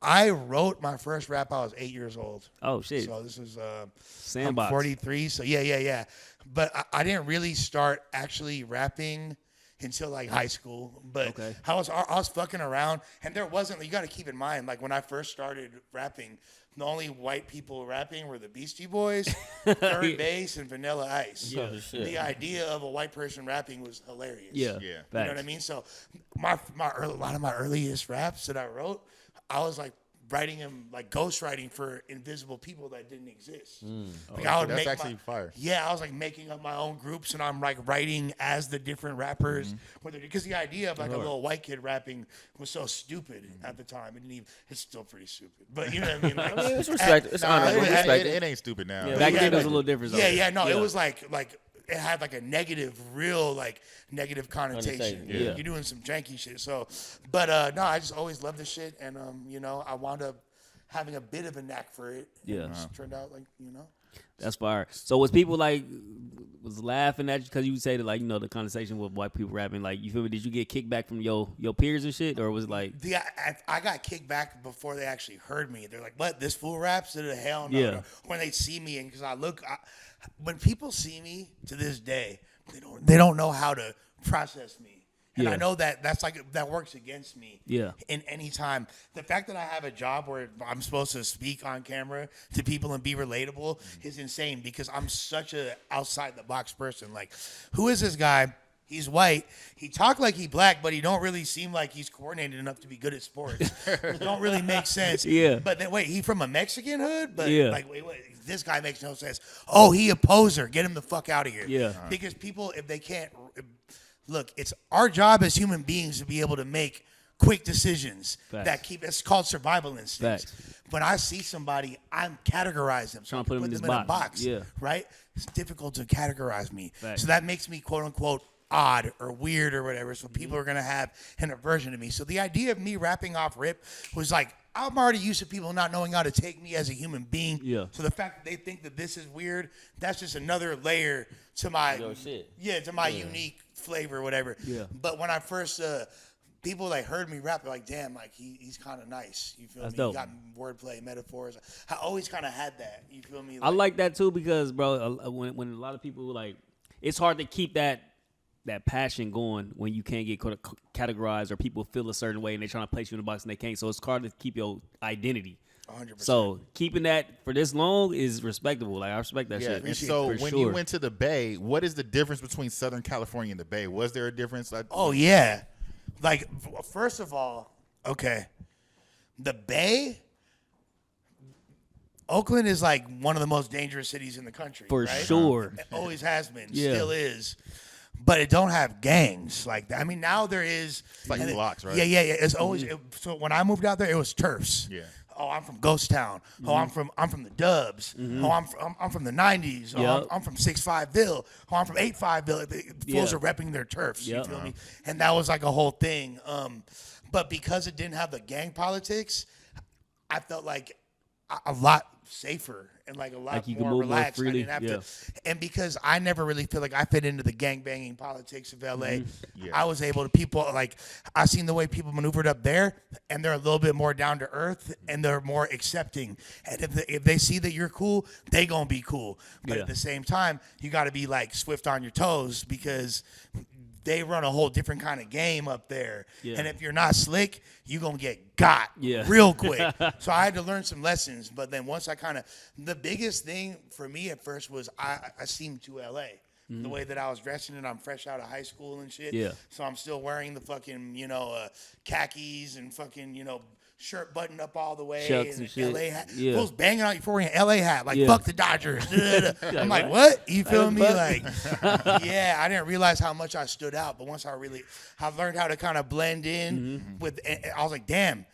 I wrote my first rap. I was 8 years old.
Oh shit.
So this is
Sandbox.
I'm 43, so yeah. But I didn't really start actually rapping until like high school. But
Okay.
I was fucking around, and there wasn't. You got to keep in mind, like when I first started rapping, the only white people rapping were the Beastie Boys, Third Bass, and Vanilla Ice.
Yeah. Shit.
The idea of a white person rapping was hilarious.
Yeah.
Yeah.
You know what I mean? So a lot of my earliest raps that I wrote, I was like writing them, like ghostwriting for invisible people that didn't exist. Like I would
That's
make
actually fire.
Yeah, I was like making up my own groups, and I'm like writing as the different rappers. Because the idea of like a little white kid rapping was so stupid at the time. It's still pretty stupid, but you know what I mean? Like,
I mean, it's respect. It's honorable. Respect.
It ain't stupid now.
Yeah, back then it was a little different.
It was like it had like a real negative connotation.
Yeah.
You're doing some janky shit. So, but no, I just always loved the shit, and I wound up having a bit of a knack for it.
Yeah.
It just turned out
That's fire. So was people like was laughing at you because you say that like the conversation with white people rapping, like, you feel me? Did you get kickback from your peers and shit, or was it like?
I got kicked back before they actually heard me. They're like, "What? This fool raps?" Hell no.
Yeah.
No. When they see me, and because when people see me to this day, they don't know how to process me. And
Yeah.
I know that works against me.
Yeah.
In any time, the fact that I have a job where I'm supposed to speak on camera to people and be relatable is insane, because I'm such a outside the box person. Like, who is this guy? He's white. He talk like he black, but he don't really seem like he's coordinated enough to be good at sports. It don't really make sense.
Yeah.
But then wait, he from a Mexican hood? But
Yeah.
like wait, this guy makes no sense. Oh, he a poser. Get him the fuck out of here.
Yeah.
Because people, if they can't look, it's our job as human beings to be able to make quick decisions
Facts.
it's called survival instincts.
Facts.
When I see somebody, I'm categorize them. So
Trying
I
to put
can
them in
them
this
in a box.
Yeah.
Right? It's difficult to categorize me.
Facts.
So that makes me quote unquote odd or weird or whatever. So people are gonna have an aversion to me. So the idea of me rapping off rip was like, I'm already used to people not knowing how to take me as a human being.
Yeah.
So the fact that they think that this is weird, that's just another layer to my unique flavor or whatever.
Yeah.
But when I first people like heard me rap, they're like, damn, like he's kind of nice. You feel
That's
me?
dope.
He got wordplay, metaphors. I always kind of had that. You feel me?
I like that too, because bro, when a lot of people like, it's hard to keep that passion going when you can't get categorized, or people feel a certain way and they're trying to place you in a box and they can't. So it's hard to keep your identity.
100%.
So keeping that for this long is respectable. Like, I respect that shit.
And so
For
when
sure.
you went to the Bay, what is the difference between Southern California and the Bay? Was there a difference?
Oh yeah, like first of all, okay, the Bay, Oakland is like one of the most dangerous cities in the country.
For
right?
sure.
It always has been,
Yeah.
still is. But it don't have gangs like that. I mean, now there is.
It's like blocks, right?
Yeah. It's always. So when I moved out there, it was turfs.
Yeah.
Oh, I'm from Ghost Town. Oh, I'm from the Dubs. Oh, I'm from the '90s. Oh,
Yep.
I'm from 6'5"ville. Oh, I'm from 8'5"ville. The fools
Yeah.
are repping their turfs.
Yep.
You feel me? And that was like a whole thing. But because it didn't have the gang politics, I felt like a lot safer and like a lot
Like you could
more
move more
relaxed. I
freely,
didn't have
yeah.
to, and because I never really feel like I fit into the gang banging politics of LA,
Yeah.
I was able to I seen the way people maneuvered up there, and they're a little bit more down to earth and they're more accepting. And if they see that you're cool, they gonna be cool. But
Yeah.
at the same time, you got to be like swift on your toes, because they run a whole different kind of game up there.
Yeah.
And if you're not slick, you're going to get got
Yeah.
real quick. So I had to learn some lessons. But then once the biggest thing for me at first was I seemed to LA. The way that I was dressing, and I'm fresh out of high school and shit.
Yeah.
So I'm still wearing the fucking, khakis and fucking, shirt buttoned up all the way.
Chucks and shit.
LA hat.
Yeah.
Fools banging out you for wearing an LA hat. Like,
Yeah.
fuck the Dodgers. I'm like, what? You feel me? Like, yeah, I didn't realize how much I stood out. But once I learned how to kind of blend in with, I was like, damn,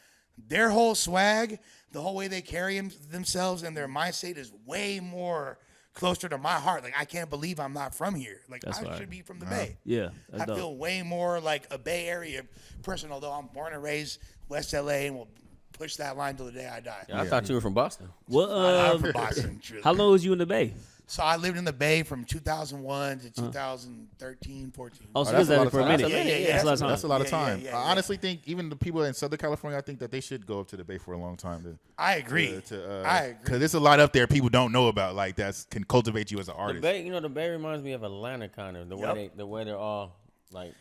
their whole swag, the whole way they carry themselves and their mindset is way more closer to my heart. Like, I can't believe I'm not from here. Like,
That's
I
right.
should be from the Bay.
Yeah. That's
I
dope.
feel way more like a Bay Area person, although I'm born and raised West LA and will push that line till the day I die.
Yeah, I thought you were from Boston.
What?
I'm from Boston. Truly.
How long was you in the Bay?
So I lived in the Bay from 2001 to 2013, 14.
Oh, so
that's
you
a lot
was
of
for a
time.
minute.
Yeah,
That's a lot of time.
That's a lot of
Yeah,
time.
yeah,
I honestly think even the people in Southern California, I think that they should go up to the Bay for a long time.
I agree. I agree.
Because there's a lot up there people don't know about, like that can cultivate you as an
The
artist.
Bay, the Bay reminds me of Atlanta, kind of the way they're all like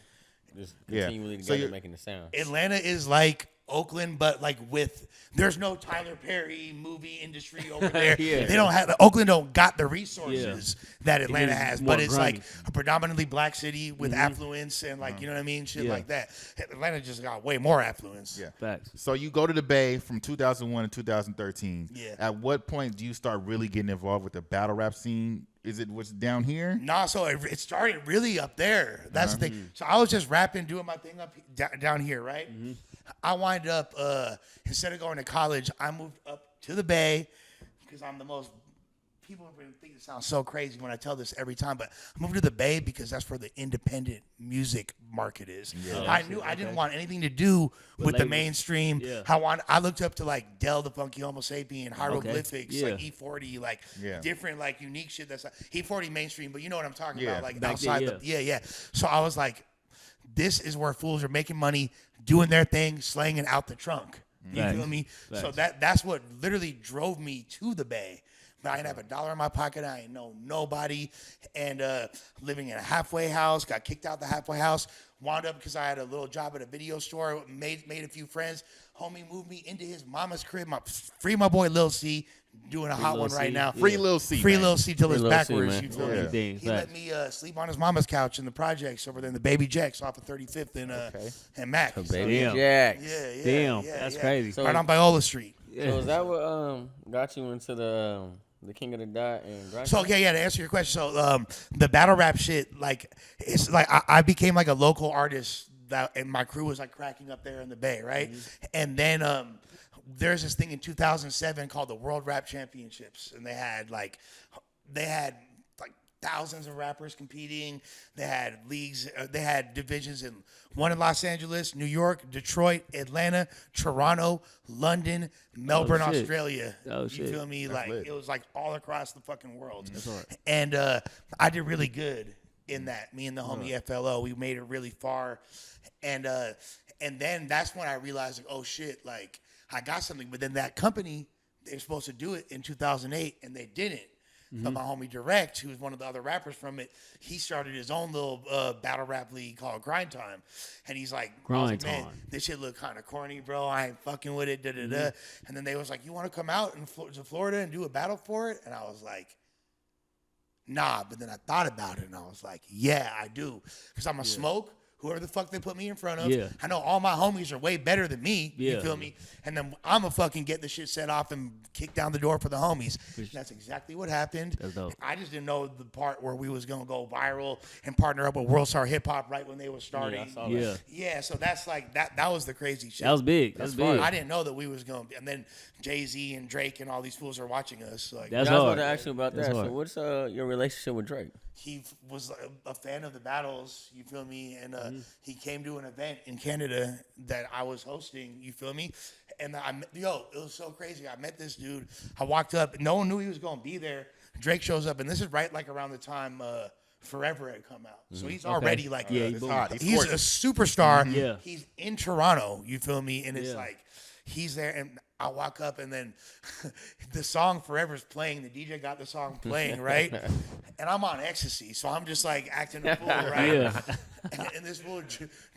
just
Yeah.
continually
So
together
you're-
making the sound.
Atlanta is like Oakland, but like there's no Tyler Perry movie industry over there.
Yeah.
They don't have Oakland don't got the resources that Atlanta has, but it's
grimy.
like a predominantly black city with affluence and like you know what I mean, shit like that. Atlanta just got way more affluence.
Yeah.
Facts.
So you go to the Bay from 2001 to 2013.
Yeah.
At what point do you start really getting involved with the battle rap scene? Is it what's down here?
Nah, so it started really up there. That's the thing. So I was just rapping, doing my thing down here, right? I wind up instead of going to college, I moved up to the Bay because I'm the most. People think it sounds so crazy when I tell this every time, but I moved to the Bay because that's where the independent music market is. Yeah. I knew I didn't want anything to do with the mainstream. Yeah. I looked up to like Del the Funky Homo Sapien, Hieroglyphics, like E40, like different like unique shit. That's like, E40 mainstream, but you know what I'm talking about, like outside the So I was like, this is where fools are making money, doing their thing, slanging out the trunk. You feel me? So that's what literally drove me to the Bay. I didn't have $1 in my pocket. I ain't know nobody. And living in a halfway house, got kicked out the halfway house. Wound up because I had a little job at a video store. Made a few friends. Homie moved me into his mama's crib. Free my boy Lil C. Doing a hot one right now.
Free Lil C.
Free Lil C till it's backwards.
C,
you feel me? He let me sleep on his mama's couch in the projects over there in the Baby Jacks off of 35th and Mac.
Baby Jacks.
Yeah.
Damn, that's crazy.
So,
right on Biola Street.
So is that what got you into the King of the Dot and Grind?
So to answer your question, so the battle rap shit, like it's like I became like a local artist and my crew was like cracking up there in the Bay, right? And then there's this thing in 2007 called the World Rap Championships, and they had thousands of rappers competing. They had leagues, they had divisions in one in Los Angeles, New York, Detroit, Atlanta, Toronto, London, Melbourne, Australia. You feel me? That's like lit. It was like all across the fucking world. And I did really good in that. Me and the homie FLO, we made it really far. And then that's when I realized, like, oh shit, like I got something. But then that company, they were supposed to do it in 2008, and they didn't. But my homie Direct, who was one of the other rappers from it, he started his own little battle rap league called Grind Time. And he's like, man, this shit look kind of corny, bro. I ain't fucking with it, da-da-da. And then they was like, you want to come out to Florida and do a battle for it? And I was like, nah. But then I thought about it, and I was like, yeah, I do. Because I'm a smoke. Whoever the fuck they put me in front of. Yeah. I know all my homies are way better than me. Yeah. You feel me? And then I'm going to fucking get the shit set off and kick down the door for the homies. And that's exactly what happened.
That's dope.
I just didn't know the part where we was going to go viral and partner up with World Star Hip Hop right when they were starting.
Yeah, I saw that.
Yeah, so that's like, that was the crazy shit.
That was big. That's big.
I didn't know that we was going to be. And then Jay-Z and Drake and all these fools are watching us. Like,
that's
hard. I was
hard.
going to ask you about that. So what's your relationship with Drake?
He was a fan of the battles, you feel me? And he came to an event in Canada that I was hosting, you feel me? And it was so crazy. I met this dude. I walked up. No one knew he was going to be there. Drake shows up, and this is right like around the time Forever had come out. So he's already like,
he's hot.
He's a superstar.
Yeah.
He's in Toronto, you feel me? And it's like, he's there, and I walk up, and then the song Forever's playing. The DJ got the song playing, right? And I'm on ecstasy, so I'm just like acting a fool, right?
Yeah.
And this fool,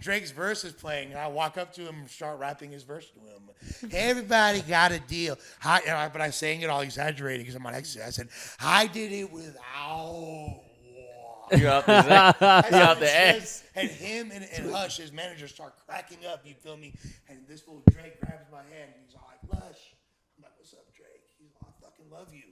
Drake's verse is playing, and I walk up to him and start rapping his verse to him. Hey, everybody got a deal. But I sang it all exaggerated because I'm on ecstasy. I said, I did it without.
You're out the X.
And him and Hush, his manager, start cracking up, you feel me? And this fool Drake grabs my hand, and he's all like, Lush. I'm like, what's up, Drake? He's like, I fucking love you.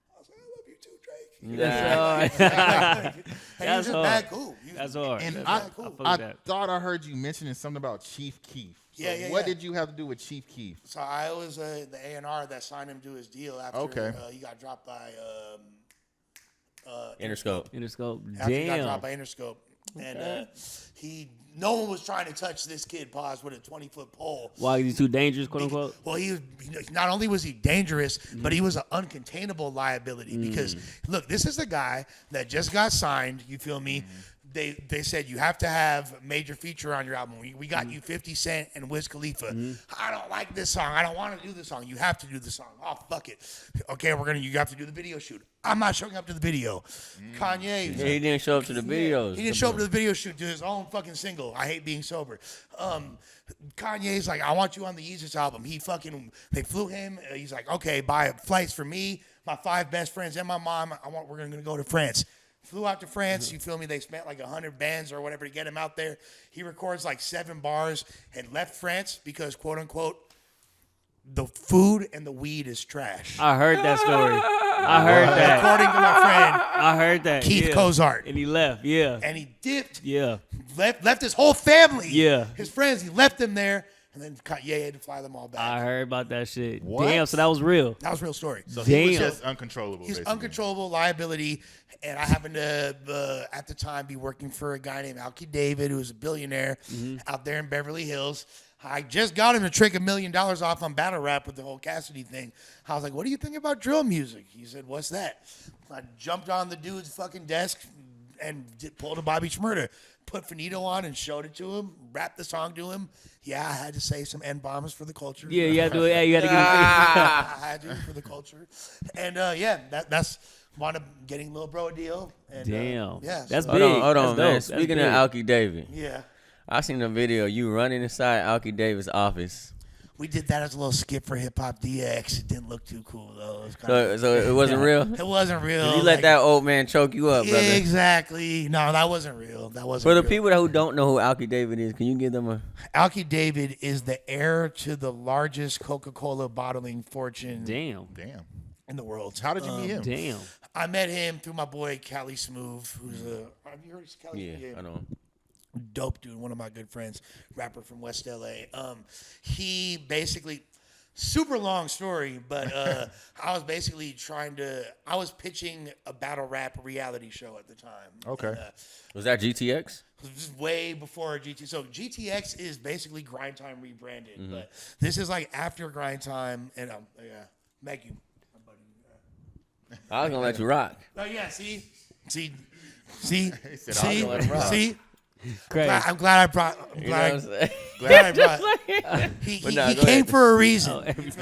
I was like, I love you too, Drake.
That's hard.
And he's just mad cool.
That's hard.
And
cool.
I thought I heard you mentioning something about Chief Keef. So what did you have to do with Chief Keef?
So I was the A&R that signed him to his deal after he got dropped by
Interscope.
After he got dropped by Interscope. And no one was trying to touch this kid, pause, with a 20-foot pole.
Why? He's too dangerous, quote unquote?
Well, not only was he dangerous, but he was an uncontainable liability. Because, look, this is the guy that just got signed, you feel me, they said you have to have a major feature on your album. We got you 50 Cent and Wiz Khalifa. I don't like this song. I don't want to do this song. You have to do the song. Oh, fuck it. Okay, you have to do the video shoot. I'm not showing up to the video. Kanye.
Yeah, he didn't show up to the videos.
He didn't show up to the video shoot to his own fucking single. I Hate Being Sober. Kanye's like, I want you on the Yeezus album. They flew him. He's like, okay, buy flights for me, my 5 best friends, and my mom. We're going to go to France. Flew out to France, you feel me? They spent like 100 bands or whatever to get him out there. He records like 7 bars and left France because, quote unquote, the food and the weed is trash.
I heard that story. I heard that.
According to my friend,
I heard that.
Keith Cozart.
And he left. Yeah.
And he dipped.
Yeah.
Left his whole family.
Yeah.
His friends, he left them there. And then Ye had to fly them all back.
I heard about that shit.
What?
Damn, so that was real.
That was a real story.
So he was just uncontrollable.
He's
basically.
uncontrollable liability, and I happened to at the time be working for a guy named Alki David, who was a billionaire out there in Beverly Hills. I just got him to trick $1 million off on battle rap with the whole Cassidy thing. I was like, "What do you think about drill music?" He said, "What's that?" I jumped on the dude's fucking desk and pulled a Bobby Shmurda, put Finito on and showed it to him, rapped the song to him. Yeah, I had to say some N-bombs for the culture.
Yeah, you had to do it. Yeah, you had to give
I had to for the culture. And that's wound up getting Lil Bro a deal. And,
Damn.
Yeah.
That's
so,
big.
Hold on,
That's
man.
dope.
Speaking
That's
of Alki David,
yeah.
I seen a video of you running inside Alki David's office.
We did that as a little skit for Hip Hop DX. It didn't look too cool though.
So it wasn't real?
It wasn't real.
You let that old man choke you up, brother.
Exactly. No, that wasn't real. That wasn't
For the
real.
people who don't know who Alki David is, can you give them a...
Alki David is the heir to the largest Coca-Cola bottling fortune
Damn.
in the world.
How did you meet him?
Damn.
I met him through my boy Cali Smooth, who's have you heard of Cali?
Yeah, I know.
Dope dude, one of my good friends, rapper from West LA. He basically, super long story, but I was pitching a battle rap reality show at the time.
Okay.
And,
Was that GTX?
this is way before GT. So GTX is basically Grind Time rebranded, but this is like after Grind Time, and thank you, my buddy.
I was gonna let you rock.
Oh yeah, see,
said, "I'll
let him rock."
see.
Crazy.
I'm glad I brought.
You know what I'm saying?
Glad I brought. He
But nah,
he
go
came
ahead.
for a reason.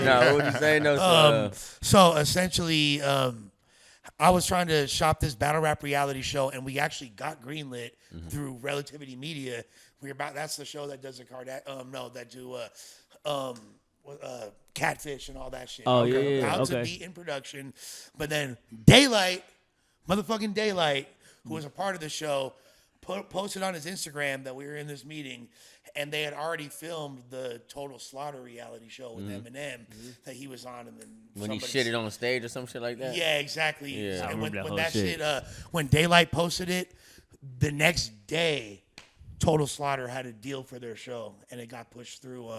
No, what would you say? No,
So essentially, I was trying to shop this battle rap reality show, and we actually got greenlit through Relativity Media. That's the show that does Catfish and all that shit.
Oh, yeah,
Out to
okay.
be in production, but then motherfucking Daylight, who was a part of the show, posted on his Instagram that we were in this meeting, and they had already filmed the Total Slaughter reality show with Eminem that he was on, and then
when he
somebody-
shitted on the stage or some shit like that?
yeah, exactly.
Yeah. I
And when
remember that
that
whole
shit,
shit.
when Daylight posted it, the next day, Total Slaughter had a deal for their show, and it got pushed through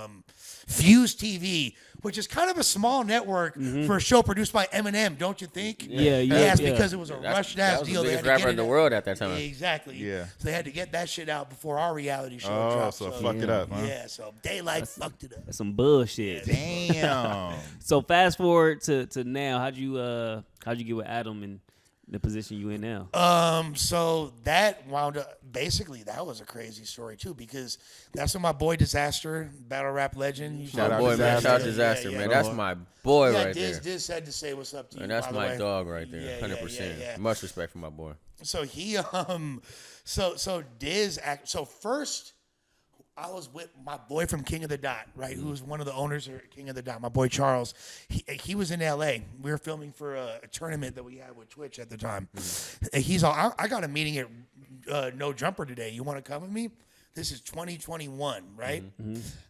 Fuse TV, which is kind of a small network for a show produced by Eminem, don't you think?
Yeah,
Yes,
yeah.
because it was a
That
rushed-ass
was
deal.
the
They
biggest
had to
rapper
get
in the
it-
world at that time.
Exactly.
Yeah.
So they had to get that shit out before our reality show
Oh,
dropped.
so fucked it up, huh?
Yeah, so Daylight fucked it up.
That's some bullshit.
Damn.
So fast forward to now. How'd you get with Adam in the position you in now?
So that wound up, basically, that was a crazy story too, because that's when my boy Disaster, battle rap legend. You
Shout
My
out
boy, man.
Disaster.
Shout out Disaster,
yeah,
man.
yeah.
That's my boy
Yeah,
right there.
Diz had to say what's up to you.
And that's
by the
my
way.
dog right there,
Yeah,
100%.
yeah.
Much respect for my boy.
So he so Diz so first I was with my boy from King of the Dot, right? Who was one of the owners of King of the Dot, my boy Charles. He was in LA. We were filming for a tournament that we had with Twitch at the time. And he's all, I got a meeting at No Jumper today. You want to come with me? This is 2021, right?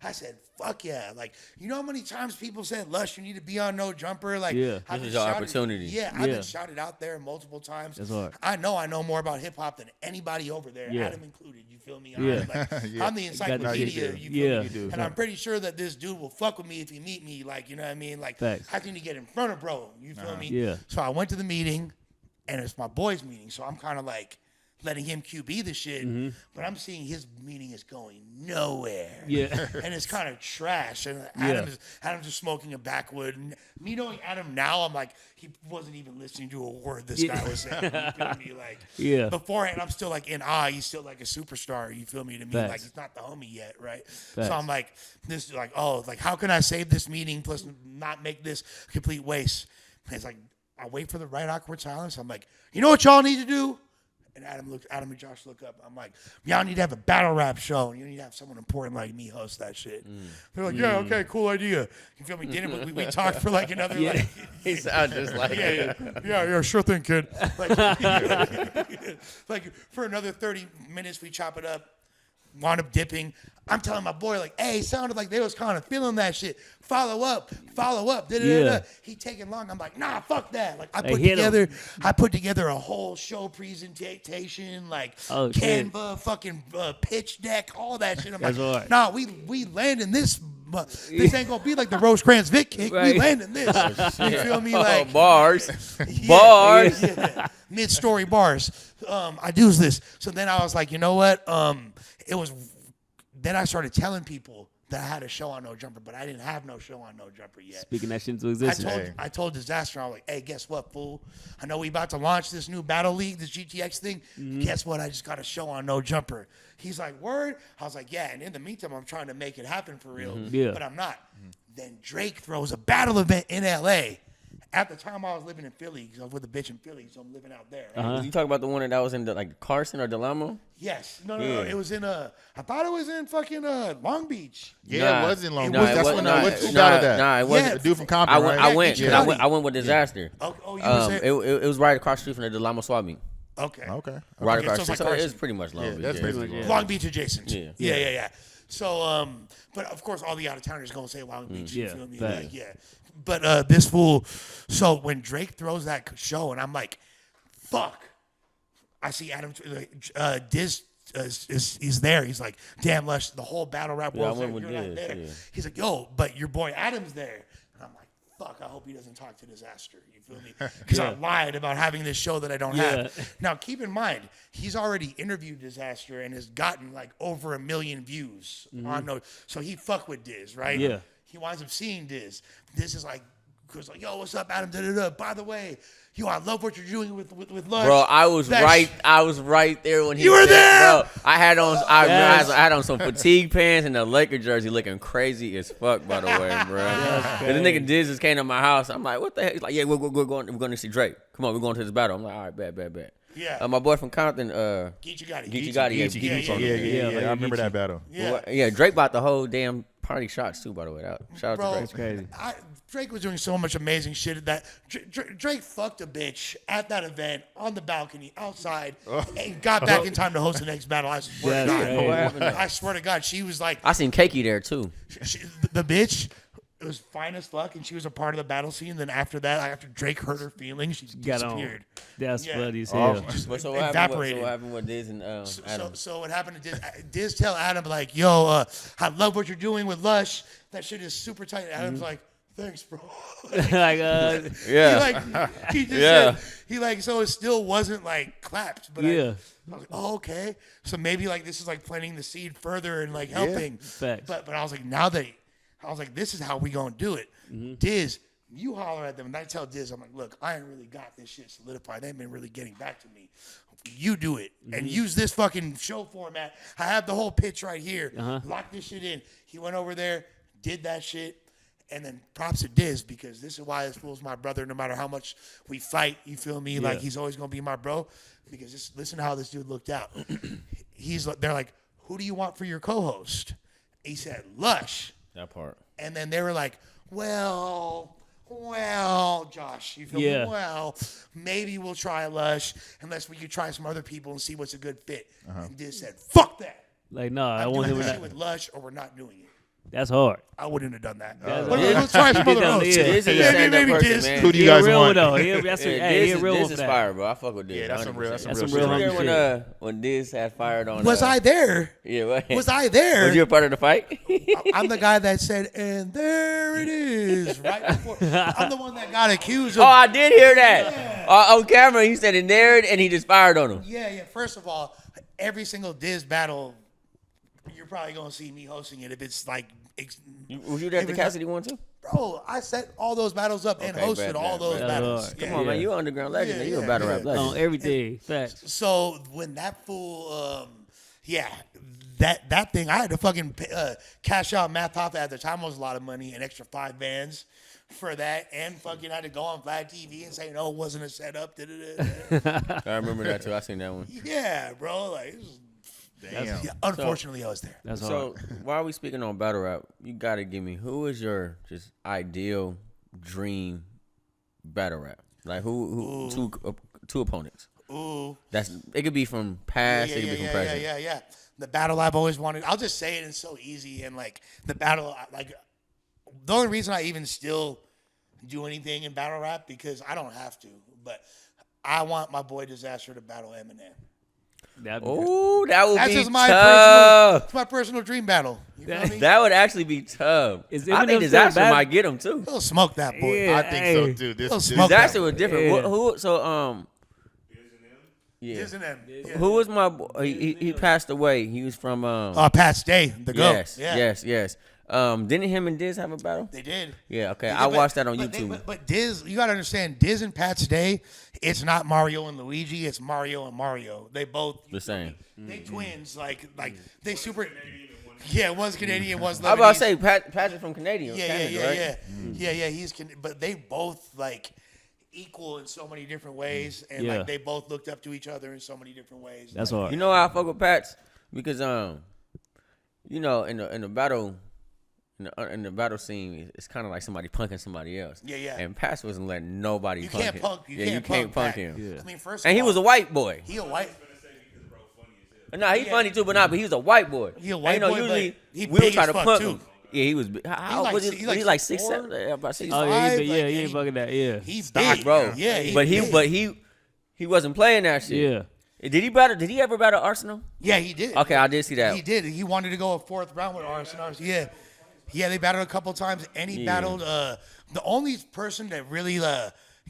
I said, fuck yeah. Like, you know how many times people said, Lush, you need to be on No Jumper? Like,
Yeah.
I've
This
been
is your
shouted-
opportunity.
Yeah, I've
Yeah.
been shouted out there multiple times.
That's hard.
I know more about hip hop than anybody over there,
Yeah.
Adam included. You feel me?
Yeah.
I'm the encyclopedia.
shit.
You feel
Yeah.
me?
You do.
And I'm pretty sure that this dude will fuck with me if he meet me. Like, you know what I mean? Like,
Facts.
how can you get in front of bro? You feel me?
Yeah.
So I went to the meeting, and it's my boys' meeting. So I'm kind of like letting him QB the shit. But I'm seeing his meeting is going nowhere.
Yeah.
And it's kind of trash. And
Yeah.
Adam's just smoking a backwood. And me knowing Adam now, I'm like, he wasn't even listening to a word this guy was saying. You feel me? Like,
Yeah.
beforehand, I'm still like in awe. He's still like a superstar. You feel me? To me,
Facts.
like he's not the homie yet, right?
Facts.
So I'm like, this is like, oh, like how can I save this meeting plus not make this a complete waste? And it's like, I wait for the right awkward silence. I'm like, you know what y'all need to do? And Adam and Josh look up. I'm like, y'all need to have a battle rap show. You need to have someone important like me host that shit. They're like, yeah, okay, cool idea. You feel me? Didn't we talked for like another like
He sounds just like
yeah, sure thing, kid. Like, like for another 30 minutes, we chop it up. Wound up dipping. I'm telling my boy, like, hey, it sounded like they was kind of feeling that shit. Follow up.
Yeah.
He taking long. I'm like, nah, fuck that. Like, I
hit
put together a whole show presentation, like Canva, fucking pitch deck, all that shit. I'm
That's
like,
hard.
nah, we landing this. This ain't gonna be like the Rosecrans Vic kick.
Right.
We landing this. You feel me? Like
bars.
yeah. Mid-story bars. I do this. So then I was like, you know what? Then I started telling people that I had a show on No Jumper, but I didn't have no show on No Jumper yet.
Speaking that shit into existence.
I told Disaster, I was like, hey, guess what, fool? I know we about to launch this new Battle League, this GTX thing. Guess what? I just got a show on No Jumper. He's like, word? I was like, yeah. And in the meantime, I'm trying to make it happen for real.
Yeah.
But I'm not. Then Drake throws a battle event in L.A. At the time, I was living in Philly because I was with a bitch in Philly, so I'm living out there. Right?
You talk about the one that was in like Carson or Delamo?
Yes. No. It was in I thought it was in fucking Long Beach.
Yeah, it was in Long Beach.
Nah,
That's when
nah,
who battled that?
Nah, it wasn't.
The dude from Compton,
I went.
right?
I went.
Yeah,
I went with Disaster.
Oh, you was there?
It was right across the street from the Delamo swap meet.
Okay.
Right
Okay,
across
so
the
it's
street.
like
So it's
Carson.
pretty much Long Beach.
that's
yeah.
basically
Long Beach adjacent.
Yeah.
Yeah. So, but of course, all the out of towners gonna say Long Beach. You
Yeah,
feel me?
facts.
Like, yeah. But this fool. So when Drake throws that show, and I'm like, fuck. I see Adam. Diz is there. He's like, damn, Lush. The whole battle rap
Yeah, I
world's
went
there.
with
You're not
Diz,
there.
yeah.
He's like, yo, but your boy Adam's there. And I'm like, fuck, I hope he doesn't talk to Disaster. You feel me? Because I lied about having this show that I don't have. Now, keep in mind, he's already interviewed Disaster and has gotten like over 1 million views on no. So he fuck with Diz, right?
Yeah.
He winds up seeing Diz. Diz is like, goes like, yo, what's up, Adam? Da-da-da. By the way, yo, I love what you're doing with Lush.
Bro, I was right there when he.
You were
said,
there?
Bro, I had on some fatigue pants and a Laker jersey, looking crazy as fuck. By the way, bro. And the nigga Diz just came to my house. I'm like, what the heck? He's like, yeah, we're going to see Drake. Come on, we're going to this battle. I'm like, all right, bet.
Yeah.
My boy from Compton,
Geechee
Gotti.
Yeah, I remember that battle.
Yeah, Drake bought the whole damn party shots too. By the way, shout out to Drake.
Crazy.
Drake was doing so much amazing shit at that. Drake fucked a bitch at that event on the balcony outside and got back in time to host the next battle. I swear to God.
What happened?
I swear to God, she was like,
I seen Cakey there too.
the bitch. It was fine as fuck, and she was a part of the battle scene. Then after that, after Drake hurt her feelings, she
Got on.
disappeared.
That's
Yeah.
funny as hell.
So
Evaporated.
what happened with Diz and Adam?
So what happened to Diz? Diz tell Adam like, "Yo, I love what you're doing with Lush. That shit is super tight." Adam's like, "Thanks, bro."
Like,
He just said he like so it still wasn't like clapped, but I was like, "Oh, okay." So maybe like this is like planting the seed further and like helping.
Facts.
But I was like, now that I was like, this is how we gonna do it. Diz, you holler at them, and I tell Diz, I'm like, look, I ain't really got this shit solidified. They ain't been really getting back to me. You do it and use this fucking show format. I have the whole pitch right here. Lock this shit in. He went over there, did that shit. And then props to Diz because this is why this fool's my brother. No matter how much we fight, you feel me? Like he's always gonna be my bro. Because listen to how this dude looked out. They're like, who do you want for your co-host? He said Lush.
That part.
And then they were like, well, Josh, you feel me? Well, maybe we'll try Lush unless we could try some other people and see what's a good fit. And Diz said, fuck that.
Like, no, I
I'm
want
doing
him
this shit with Lush or we're not doing it.
That's hard.
I wouldn't have done that.
That's
Let's try some other roads.
Diz is a stand-up person,
Diz.
man.
Who do you
He a
guys
real
want?
though. He a real
Diz
one for
is
that.
fire, bro. I fuck with Diz.
Yeah, that's some real. That's some
That's
real.
some real
shit.
hungry
Remember
shit.
when Diz had fired on?
Was I there?
Yeah. What?
Was I there?
Was you a part of the fight?
I'm the guy that said, and there it is, right before. I'm the one that got accused of.
Oh, I did hear that. On camera, he said it there, and he just fired on him.
Yeah. First of all, every single Diz battle, you're probably going to see me hosting it if it's like.
Was you there at the Cassidy one too?
Bro, I set all those battles up and
Okay,
hosted
bet,
all
bet,
those
bet.
battles.
Come
Come
Yeah.
on, man. You an underground legend.
Yeah,
You a
yeah,
battle
yeah.
rap legend.
On everything. Facts.
So when that fool, that thing, I had to fucking cash out Math Hoffa at the time was a lot of money, an extra 5 bands for that, and fucking had to go on Vlad TV and say no, it wasn't a setup.
I remember that too. I seen that one.
Yeah, bro. Like, it was,
Damn.
yeah, unfortunately, I was there.
That's hard.
So while we speaking on battle rap, you gotta give me who is your just ideal dream battle rap? Like who two opponents?
Ooh.
That's it could be from past, it could be from present.
Yeah. The battle I've always wanted. I'll just say it. It's so easy. And like the battle, like the only reason I even still do anything in battle rap because I don't have to, but I want my boy Disaster to battle Eminem.
Oh, that would
That's
be
just my
tough.
it's my personal dream battle. You feel me?
That would actually be tough.
Is
I
Eminem
think
still
Disaster
bad?
might get him too.
He'll smoke that boy.
Yeah.
I think so too.
Let's smoke
Disaster was different.
Yeah.
Who? So yeah.
Isn't him? Yeah.
Who was my boy? He passed away. He was from
Pat's Day, the GOAT.
Yes. Didn't him and Diz have a battle?
They did.
Yeah, okay.
They
I
did,
watched that on
but
YouTube.
But Diz, you gotta understand, Diz and Pat's Day, it's not Mario and Luigi, it's Mario and Mario. They both
The same.
They twins, like they super. Yeah, one's Canadian, one's Lebanese.
I was about to say Patrick from Canada.
Yeah. But they both like equal in so many different ways, and
Yeah.
like they both looked up to each other in so many different ways.
That's
like,
hard.
You know why I fuck with Pats? Because you know, in the battle. In the battle scene, it's kind of like somebody punking somebody else.
Yeah.
And Pats wasn't letting nobody
You
punk
can't
him.
punk. You can't
punk
Pat.
him.
Yeah.
I mean, first
And
of
he
all,
was a white boy.
he a white.
No, he's funny too, but he was a white boy.
He a white
and, you know,
boy,
usually
but he
we would
big
try
as
to
fuck,
punk
too.
him. Yeah, he was. How
like
was he?
six-
Was he like
6'4"?
6'7"? About 6'5".
Oh, yeah,
Five,
but yeah,
like,
he ain't
he-
fucking that. Yeah.
He's
Stock,
big,
bro.
Yeah,
but he wasn't playing that shit.
Yeah.
Did he battle? Did he ever battle Arsenal?
Yeah, he did.
Okay, I did see that.
He did. He wanted to go a 4th round with Arsenal. Yeah, they battled a couple times, and he battled. The only person that really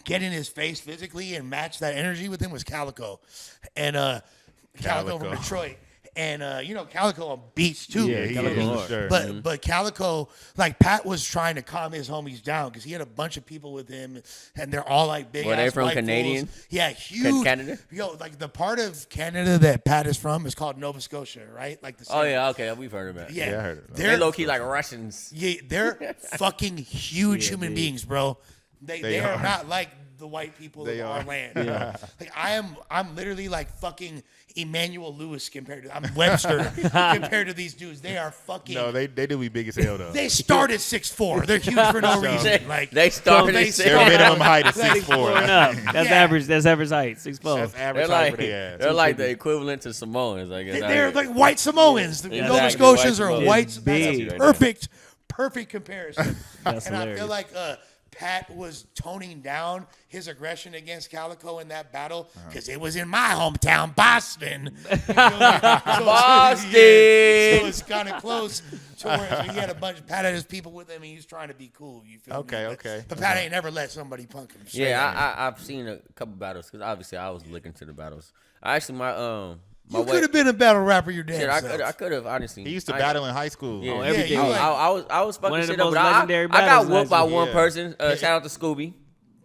get in his face physically and match that energy with him was Calico, and Calico from Detroit. And Calico on beats too.
Yeah, he
Calico
is,
hard.
sure.
But Calico, like Pat was trying to calm his homies down because he had a bunch of people with him, and they're all like big.
Were they
ass
from
white
Canadian?
fools. Yeah, huge.
Canada?
Yo, like the part of Canada that Pat is from is called Nova Scotia, right? Like the.
Oh
same-
yeah, okay, we've heard about it.
Yeah,
I heard of that.
They
They're
low key like Russians.
yeah, they're fucking huge human beings, bro. They are
are.
not like the white people
They
of our
are.
land. Bro. Like I'm literally like fucking Emmanuel Lewis compared to I'm Webster compared to these dudes. They are fucking.
No, they do be big as hell though.
They start at 6'4". They're huge for no reason. Like
They started
they
at
Their
six.
minimum height is
Six
6'4".
four and up. That's
Yeah.
average. That's average height. 6'4".
That's
They're
average height
like
for their ass.
they're like the equivalent to Samoans, I guess.
they're like white Samoans. The
Exactly,
Nova Scotians
white
are
Samoans.
white.
It's
That's
big.
a perfect comparison.
That's
and I
hilarious.
feel like Pat was toning down his aggression against Calico in that battle because it was in my hometown, Boston. You feel me?
Boston.
So it's kind of close to where he had Pat had his people with him, and he was trying to be cool. You feel me?
Okay.
But Pat ain't never let somebody punk him. straight
Yeah,
up.
I've seen a couple battles because obviously I was looking to the battles. I actually my
You
way.
could have been a battle rapper your damn
Shit,
self.
I could have honestly.
He used to
I-
battle in high school.
Yeah,
everything.
you like-
I was fucking
One of the
shit up,
most
but
legendary
I got
battles
whooped by
last
one
year.
person. Shout out to Scooby.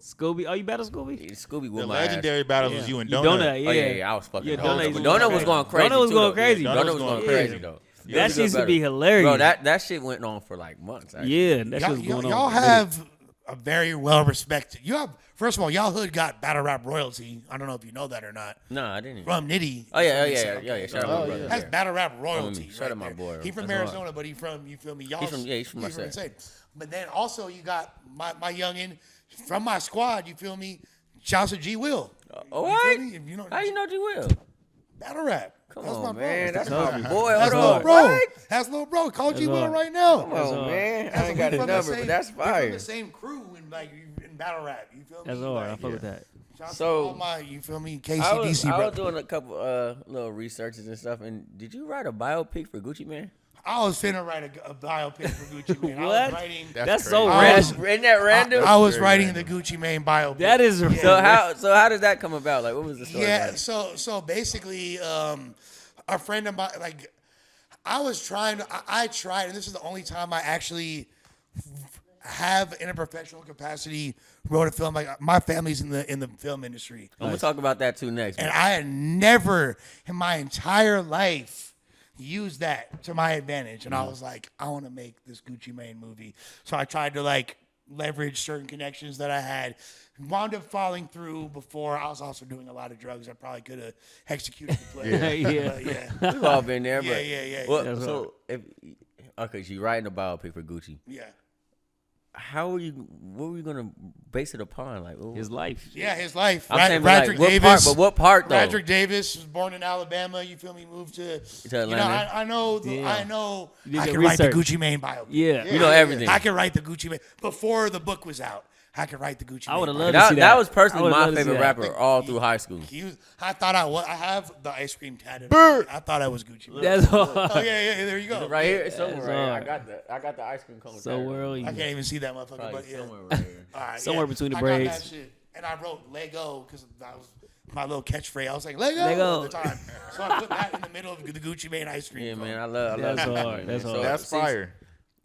Scooby. Oh, you battle Scooby?
Scooby
The
whooped my
legendary
ass.
battles was you and
You
Donut.
Donut, yeah.
Oh yeah, I was fucking.
Yeah,
hard.
Donut
But
was
Donut
going
was going
crazy.
crazy.
Donut was
too,
going
though.
crazy.
Yeah, Donut was going crazy though.
That
It was a
shit
good
used to
battle.
be hilarious.
Bro, that shit went on for like months. Actually.
Yeah, that shit was going on.
Y'all have a very well respected. You have first of all, y'all hood got battle rap royalty. I don't know if you know that or not.
No, I didn't.
From Nitty.
Oh yeah.
Okay.
Shout out my brother.
Has
Yeah.
battle rap royalty.
Shout out my
there.
boy.
He from
That's
Arizona, but he from you feel me? Y'all.
He's from my side.
insane. But then also you got my youngin from my squad. You feel me? Shouts to G Will.
Oh,
You feel
what?
me? If you know,
How you know G Will?
Battle rap.
Come
That's
on,
my
man.
bro.
That's my boy.
That's
Hold
little
on.
bro.
What?
That's little bro. Called you
hard.
one right now.
Come on, man. I
That's
ain't got
we
his
from the
number,
same-
but that's
we from
fire.
the same crew in battle rap. You feel me?
That's hard. I
Like,
fuck with that.
shout out to
So-
all my, you feel me?
I was
KCDC, bro.
doing a couple little researches and stuff. And did you write a biopic for Gucci Mane?
I was finna write a biopic for Gucci Mane. I
What?
was writing.
That's so
I was-
random.
Isn't that random?
I was
very
writing
random.
the Gucci Mane biopic.
That is
so how does that come about? Like, what was the story?
Yeah,
about it?
so basically, a friend of mine, like, I was trying to, I tried, and this is the only time I actually have, in a professional capacity, wrote a film. Like, my family's in the film industry,
I'm gonna talk about that too next.
and
man.
I had never in my entire life used that to my advantage. And I was like, I want to make this Gucci Mane movie. So I tried to like leverage certain connections that I had. Wound up falling through before. I was also doing a lot of drugs. I probably could have executed the play.
Yeah.
But yeah.
We've all been there,
Yeah,
but
yeah.
Well,
That's
so so you writing a biopic for Gucci.
Yeah.
What were you gonna base it upon? Like
His life.
Yeah, his life.
I'm saying, but,
Radrick
like, what
Davis.
part? But what part though?
Radrick Davis was born in Alabama. You feel me? Moved to
Atlanta.
You know, I know.
Damn.
I know.
You did
I
your
can write the
research.
Gucci Mane biopic.
Yeah.
You know everything.
I can write the Gucci Mane before the book was out. I could write the Gucci.
I would've
Mane
loved
biopic.
to see
That
that.
was
I
personally
would've
my
loved to see
favorite
that.
rapper all through high school.
I thought I have the ice cream tatted. I thought I was Gucci. Mane.
That's
Oh
hard.
yeah. There you go.
Right here, it's somewhere
That's
right here.
hard.
I got the ice cream cone.
So
tatted.
where are
I
you?
can't even see that motherfucker.
Probably
But yeah.
somewhere right here.
All right,
Somewhere
yeah.
between the
I got
braids.
that shit. And I wrote Lego because that was my little catchphase. I was like Lego,
Lego.
at the time. So I put that in the middle of the Gucci Mane ice cream.
Yeah,
cone.
man, I love
That's
that.
hard. That's
So,
hard.
That's
since-
fire.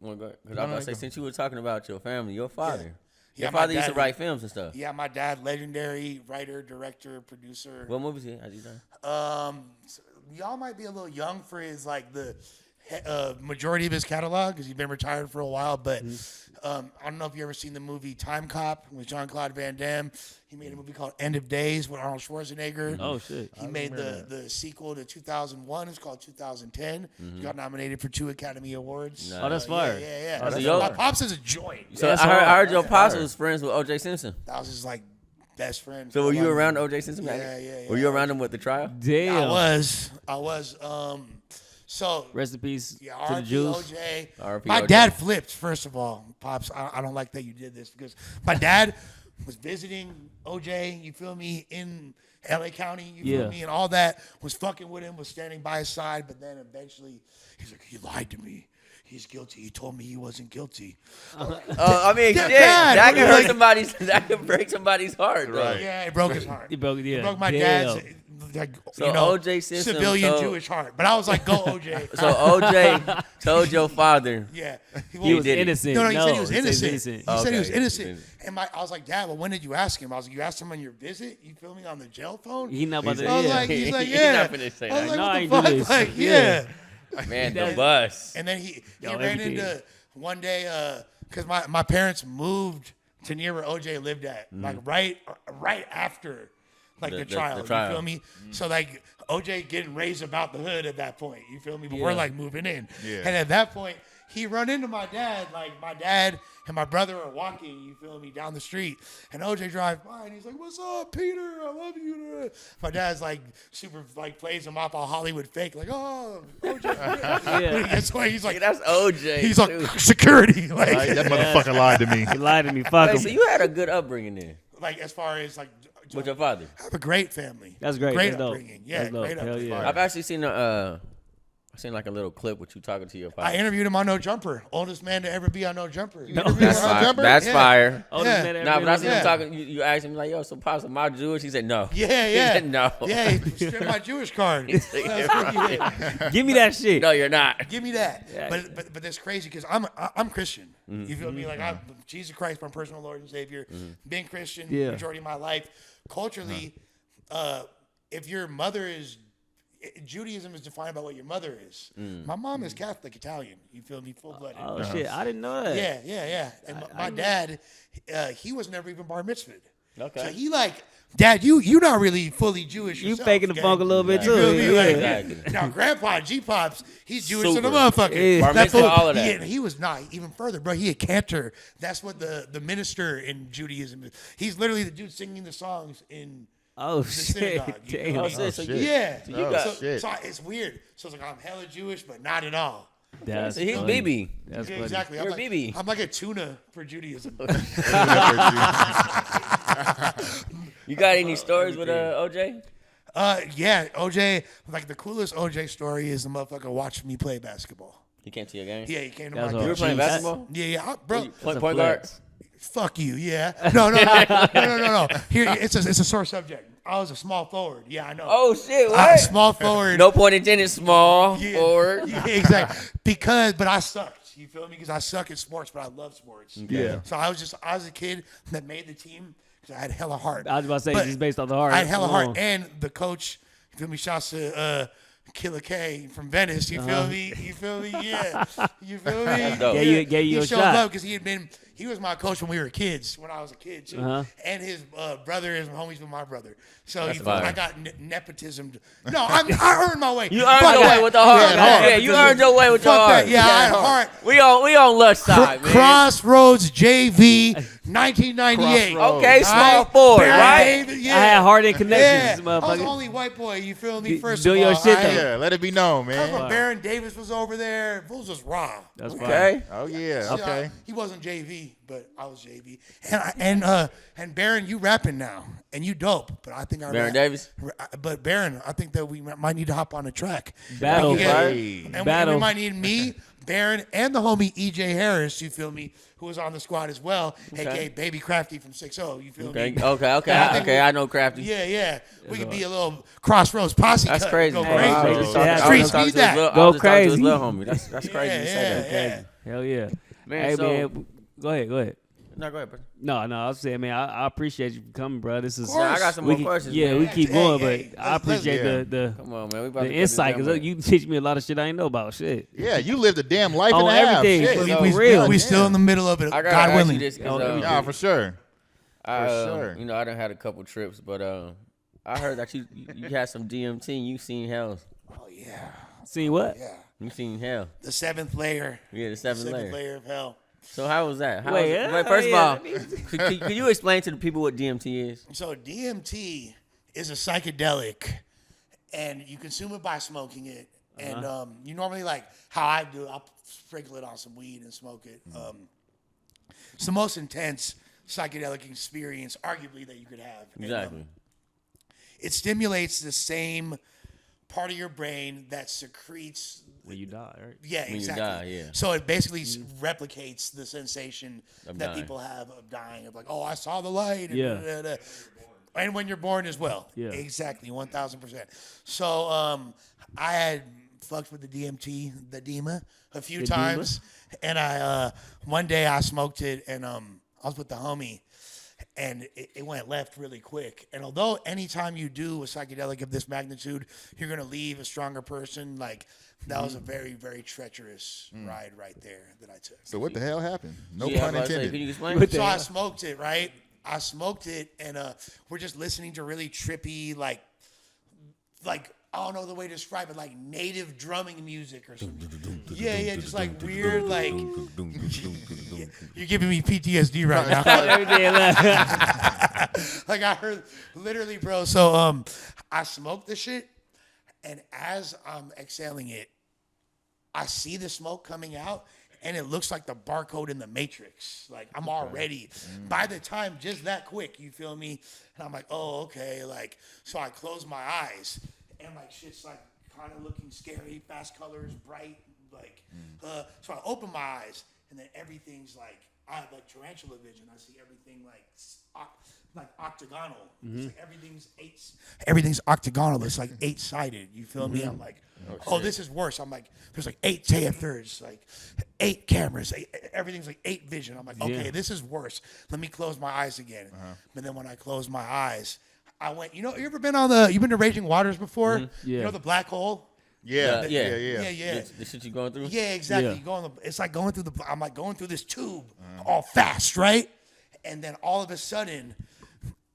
Because I was about to say, since you were talking about your family, your father.
Yeah,
Your
my
father used to
dad-
write films and stuff.
Yeah, my dad, legendary writer, director, producer.
What movies has he done?
So y'all might be a little young for his like the majority of his catalog because he's been retired for a while. But I don't know if you ever seen the movie Time Cop with Jean-Claude Van Damme. He made a movie called End of Days with Arnold Schwarzenegger.
Oh shit.
He made the sequel to 2001. It's called 2010. He got nominated for 2 Academy Awards.
Nice.
Oh, that's fire.
Yeah.
Oh, so
That's-
yo-
my pops is a joint.
So
that's
I
hard.
heard your
That's
pops
hard.
was friends with O.J. Simpson.
That was his like best friend.
So were you
Like,
around O.J. Simpson?
Yeah.
Were you around him with the trial?
Damn.
I was. So
Rest in peace
yeah,
to the
RP
Jews.
OJ.
RP
My
OJ.
dad flipped. First of all, pops, I don't like that you did this because my dad was visiting OJ. You feel me in LA County. You
Yeah.
feel me and all that. Was fucking with him. Was standing by his side. But then eventually, he's like, he lied to me. He's guilty. He told me he wasn't guilty.
I mean,
Dad,
shit, that
what
can
are you
hurt
like-
somebody's. That can break somebody's heart. Though.
Right.
Yeah, it broke his heart.
It broke- yeah.
It broke my
Damn.
dad's like
So
you know
O.J. Simpson
civilian
told-
Jewish heart. But I was like, go OJ.
So O.J. told your father.
Yeah.
He was
did it.
innocent.
No, he said he was
he
innocent.
innocent.
He said he was
Okay.
innocent. And I was like, Dad, well, when did you ask him? I was like, you asked him on your visit? You feel me on the jail phone?
He not about to.
I was
yeah.
like, he's like,
He's
yeah.
not finna say
I was
that.
like,
No, I
what
ain't
the
do
fuck?
this.
Like,
Yeah.
yeah.
Man, the bus.
And then he
Yo,
ran
everything.
into one day because my parents moved to near where OJ lived at, like right after like the trial.
the
You
trial.
feel me? So like OJ getting raised about the hood at that point. You feel me? But we're
Yeah.
like moving in.
Yeah.
And at that point, he run into my dad. Like my dad and my brother are walking. You feel me down the street, and OJ drives by and he's like, "What's up, Peter? I love you." My dad's like super like plays him off all Hollywood fake, like, "Oh, OJ."
Yeah.
That's why he's like,
That's O.J.
he's
too.
like security, like,
Right? That motherfucker lied to me.
He lied to me. Fuck
Wait, so
him.
you had a good upbringing then
like as far as like.
with your father.
I have a great family.
That's great.
Great
That's dope.
upbringing. Yeah,
That's dope.
great
Hell
upbringing.
yeah.
I've actually seen I seen like a little clip with you talking to your father.
I interviewed him on No Jumper. Oldest man to ever be on No Jumper. You
No.
interviewed
That's
him on No
fire.
Jumper?
That's
Yeah.
fire.
Oldest
Yeah.
man ever
Nah, but I
been
seen
on
him
the-
talking. You asked him like, "Yo, so pops, am I Jewish?" He said, "No."
Yeah,
He
yeah.
said, "No."
Yeah, he stripped my Jewish card. That's what he did.
Give me that shit.
No, you're not.
Give me that.
Yeah.
But that's crazy because I'm Christian.
Mm-hmm.
You feel me? Like I'm Jesus Christ, my personal Lord and Savior. Been Christian
Yeah.
majority of my life. Culturally, if your mother is Judaism is defined by what your mother is. My mom is Catholic Italian. You feel me? Full blooded.
Oh shit, I didn't know that.
Yeah. And my dad, he was never even bar mitzvahed.
Okay.
So he like, Dad, you not really fully Jewish.
You
yourself,
faking the
gang."
funk a little bit
You feel
too.
me?
Yeah.
Like,
Exactly.
now, Grandpa G Pops, he's Jewish to the
Super.
motherfucker.
Yeah.
Bar
That's
mitzvah,
what-
all of that.
He was not even further, bro. He a cantor. That's what the minister in Judaism is. He's literally the dude singing the songs in
Oh
the
shit!
synagogue. You
Damn.
feel me?
shit. So
shit.
Yeah.
you got-
So it's weird. So it's like I'm hella Jewish, but not at all.
That's
So he's
funny.
BB.
That's
Yeah,
funny.
exactly.
You're
I'm like,
BB.
I'm like a tuna for Judaism.
You got any stories with OJ?
Yeah, OJ. Like the coolest OJ story is the motherfucker watched me play basketball.
He came to your game.
Yeah, he came to
That's
my
all.
You were
game.
playing
Jeez.
basketball?
Yeah, bro.
Point guard.
Fuck you. Yeah. No. Here, it's a sore subject. I was a small forward. Yeah, I know.
Oh shit! What?
Small forward.
No point intended. Small
Yeah,
forward.
Yeah, exactly. But I sucked. You feel me? Because I suck at sports, but I love sports.
Yeah.
So I was a kid that made the team because I had hella heart.
I was about to say
But
just based off the heart.
I had hella
Come on.
heart, and the coach. You feel me? Shouts to Killer K from Venice. You feel me? You feel me? Yeah. You feel me?
dope.
Gave you
he
a
showed
shot.
love because he was my coach when we were kids, when I was a kid too. And his brother is homies with my brother. So you feel me?
fire.
I got nepotism. No, I earned my way.
You earned
Fuck
your
that.
way with the heart.
Yeah,
Yeah, you earned your way with your
Fuck
heart.
that. Yeah, I had heart.
We on Lush side, man.
Crossroads JV 1998.
Crossroads.
Okay, small forward,
Barry
right?
Davis, yeah.
I had heart and
Yeah,
connections,
I was the
motherfucker.
only white boy. You feel me? First
Do
of
your
all,
shit,
I-
though.
Yeah, let it be known,
Come
man.
on, Baron Davis was over there. Fools was raw.
That's fine.
Okay.
Oh yeah,
See,
okay.
he wasn't JV, but I was JV. And Baron, you rapping now, and you dope. But I think I
Baron
rap-
Davis?
But Baron, I think that we might need to hop on the track.
Battle,
Yeah.
right?
Hey.
And
Battle.
we might need me, Baron, and the homie EJ Harris. You feel me? Who was on the squad as well, aka Baby Crafty from 6-0. You feel
Okay.
me?
Okay. I know Crafty.
Yeah. We could be a little Crossroads posse.
That's
cut.
crazy.
Go
bro.
crazy.
I was
Hey,
just talking- I was
streets
just talking
need
to his
that.
little- I
Go
was just talking to his
crazy.
little homie. That's crazy you say that.
Yeah.
Hell yeah.
Man,
Hey,
so-
man. Go ahead.
No, go ahead, bro.
No, I was saying, man, I appreciate you for coming, bro. This is.
Of course.
I got some
we
more questions.
Yeah,
man.
we keep
Hey,
going,
hey,
but I
let's-
appreciate
yeah.
the
Come on, man. We about to cut this
insight
down,
because
man.
you teach me a lot of shit I ain't know about. Shit.
Yeah, you lived a damn life
On
and a half.
everything.
Shit.
We-
We,
real.
we still in the middle of it.
I gotta
God
ask
willing.
you this 'cause,
Nah, for sure.
sure. You know, I done had a couple trips, but I heard that you had some DMT and you seen hell.
Oh yeah,
See what?
yeah.
You seen hell.
The seventh layer.
Yeah, the seventh
Seventh
layer.
layer of hell.
So how was that? How
Wait,
was it?
yeah,
First
yeah,
of all, could you explain to the people what DMT is?
So DMT is a psychedelic, and you consume it by smoking it. And you normally, like how I do, I'll sprinkle it on some weed and smoke it. It's the most intense psychedelic experience, arguably, that you could have. And,
Exactly.
it stimulates the same part of your brain that secretes.
When you die, right?
Yeah,
When you
exactly.
die, yeah.
So it basically replicates the sensation
Of
that
dying.
people have of dying, of like, oh, I saw the light. And
Yeah.
da, da, da. And when you're born as well.
Yeah.
Exactly, 1,000%. So I had fucked with the DMT, the DEMA, a few
The
times. And I one day I smoked it, and I was with the homie. And it went left really quick. And although anytime you do a psychedelic of this magnitude, you're going to leave a stronger person, like that was a very, very treacherous ride right there that I took.
So what the hell happened? No
Yeah, I
pun
was about to say,
intended.
can you explain?
What the
So I
hell?
smoked it, right? I smoked it, and we're just listening to really trippy, like I don't know the way to describe it, like native drumming music or something. Yeah, just like weird, like you're giving me PTSD right now.
Everything left.
Like I heard, literally, bro. So I smoked the shit, and as I'm exhaling it, I see the smoke coming out, and it looks like the barcode in the Matrix. Like I'm already, by the time, just that quick, you feel me? And I'm like, oh, okay. Like, so I close my eyes, and like shit's like kind of looking scary, fast colors, bright, like. So I open my eyes, and then everything's like, I have like tarantula vision. I see everything like octagonal. It's like everything's octagonal. It's like 8-sided. You feel me? I'm like, oh, this is worse. I'm like, there's like 8 thirds, like 8 cameras. Everything's like 8 vision. I'm like, okay, this is worse. Let me close my eyes again. But then when I close my eyes, I went, you ever been you've been to Raging Waters before?
Yeah.
You know the black hole?
Yeah.
Yeah.
The shit you going through?
Yeah, exactly.
Yeah.
You go on it's like going through I'm like going through this tube all fast, right? And then all of a sudden,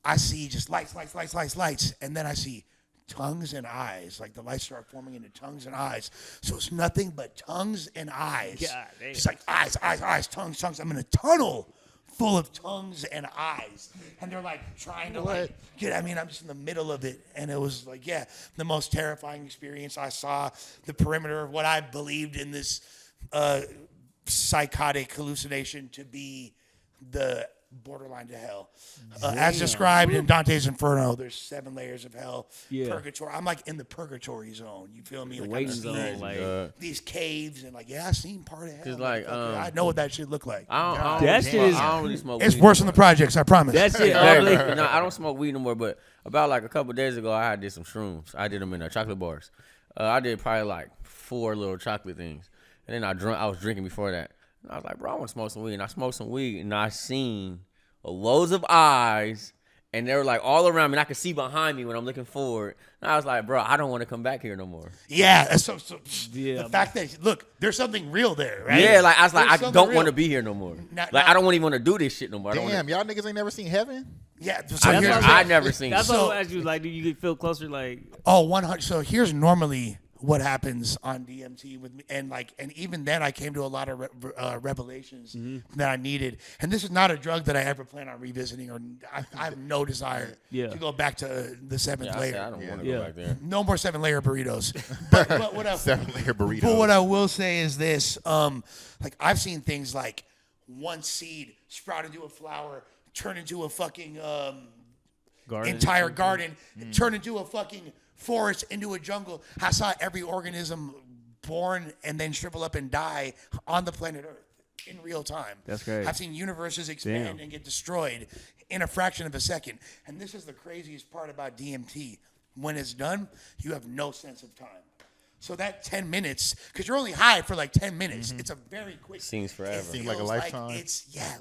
I see just lights. And then I see tongues and eyes. Like the lights start forming into tongues and eyes. So it's nothing but tongues and eyes.
God damn.
Just like eyes, tongues. I'm in a tunnel full of tongues and eyes, and they're like trying to like get. I mean, I'm just in the middle of it, and it was like, yeah, the most terrifying experience. I saw the perimeter of what I believed in this psychotic hallucination to be the borderline to hell. As described in Dante's Inferno, there's 7 layers of hell. Purgatory. I'm like in the purgatory zone. You feel me? Like
waiting zone, like
these caves and like, yeah, I seen part of hell.
Cause like,
I know what that shit look like.
I don't really smoke
It's
weed
worse than the projects, I promise.
that shit
Very,
ugly.
no, I don't smoke weed no more. But about like a couple days ago, I did some shrooms. I did them in chocolate bars. I did probably like 4 little chocolate things, and then I was drinking before that. And I was like, bro, I want to smoke some weed. And I smoked some weed, and I seen loads of eyes, and they were like all around me, and I could see behind me when I'm looking forward. And I was like, bro, I don't want to come back here no more.
Yeah, the fact that, look, there's something real there, right?
Yeah, like I was like,
There's
I
something
don't
real.
want to be here no more. I don't even want to do this shit no more.
Damn, y'all niggas ain't never seen heaven?
Yeah, so
I never seen.
That's
it.
why I asked you, like, do you feel closer, like?
Oh, 100. So here's normally what happens on DMT with me, and even then I came to a lot of revelations that I needed. And this is not a drug that I ever plan on revisiting, or I have no desire to go back to the 7th layer.
I don't want to go back there.
No more 7-layer burritos. But what
7-layer burritos.
But what I will say is this: like I've seen things like one seed sprout into a flower, turn into a fucking entire garden, turn into a fucking forest, into a jungle. I saw every organism born and then shrivel up and die on the planet Earth in real time.
That's great.
I've seen universes expand and get destroyed in a fraction of a second. And this is the craziest part about DMT. When it's done, you have no sense of time. So that 10 minutes, because you're only high for like 10 minutes, it's a very quick.
Seems forever.
It
Seems like a
feels
lifetime.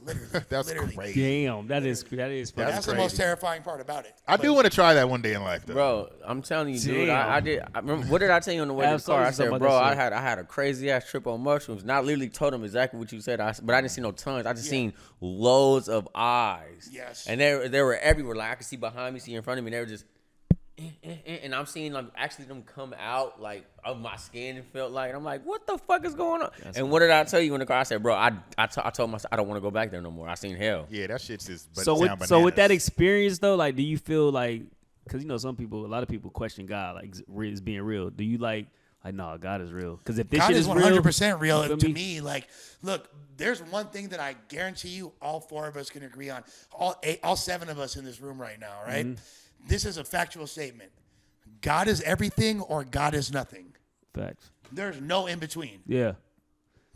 Literally.
That's
literally.
crazy.
Damn, that is fucking
That's the most terrifying part about it.
I do want to try that one day in life, though.
Bro, I'm telling you, dude.
Damn.
I remember, what did I tell you on the way to the car? I said,
Absolutely,
bro,
something about
I had a crazy ass trip on mushrooms. And I literally told him exactly what you said. But I didn't see no tons. I just seen loads of eyes.
Yes.
And they were everywhere. Like I could see behind me, see in front of me. And they were just. And I'm seeing like actually them come out like of my skin. It felt like, and I'm like, what the fuck is going on? And what did I tell you in the car? I said, bro, I told myself I don't want to go back there no more. I seen hell.
Yeah, that shit's just.
So with that experience though, like, do you feel like, because you know a lot of people question God like is being real. Do you like no, God is real? Because if this
God
shit
is
is
100% real
you feel
to
me?
me. Like, look, there's one thing that I guarantee you, all 4 of us can agree on. All 7 of us in this room right now, right? This is a factual statement. God is everything or God is nothing.
Facts.
There's no in between.
Yeah.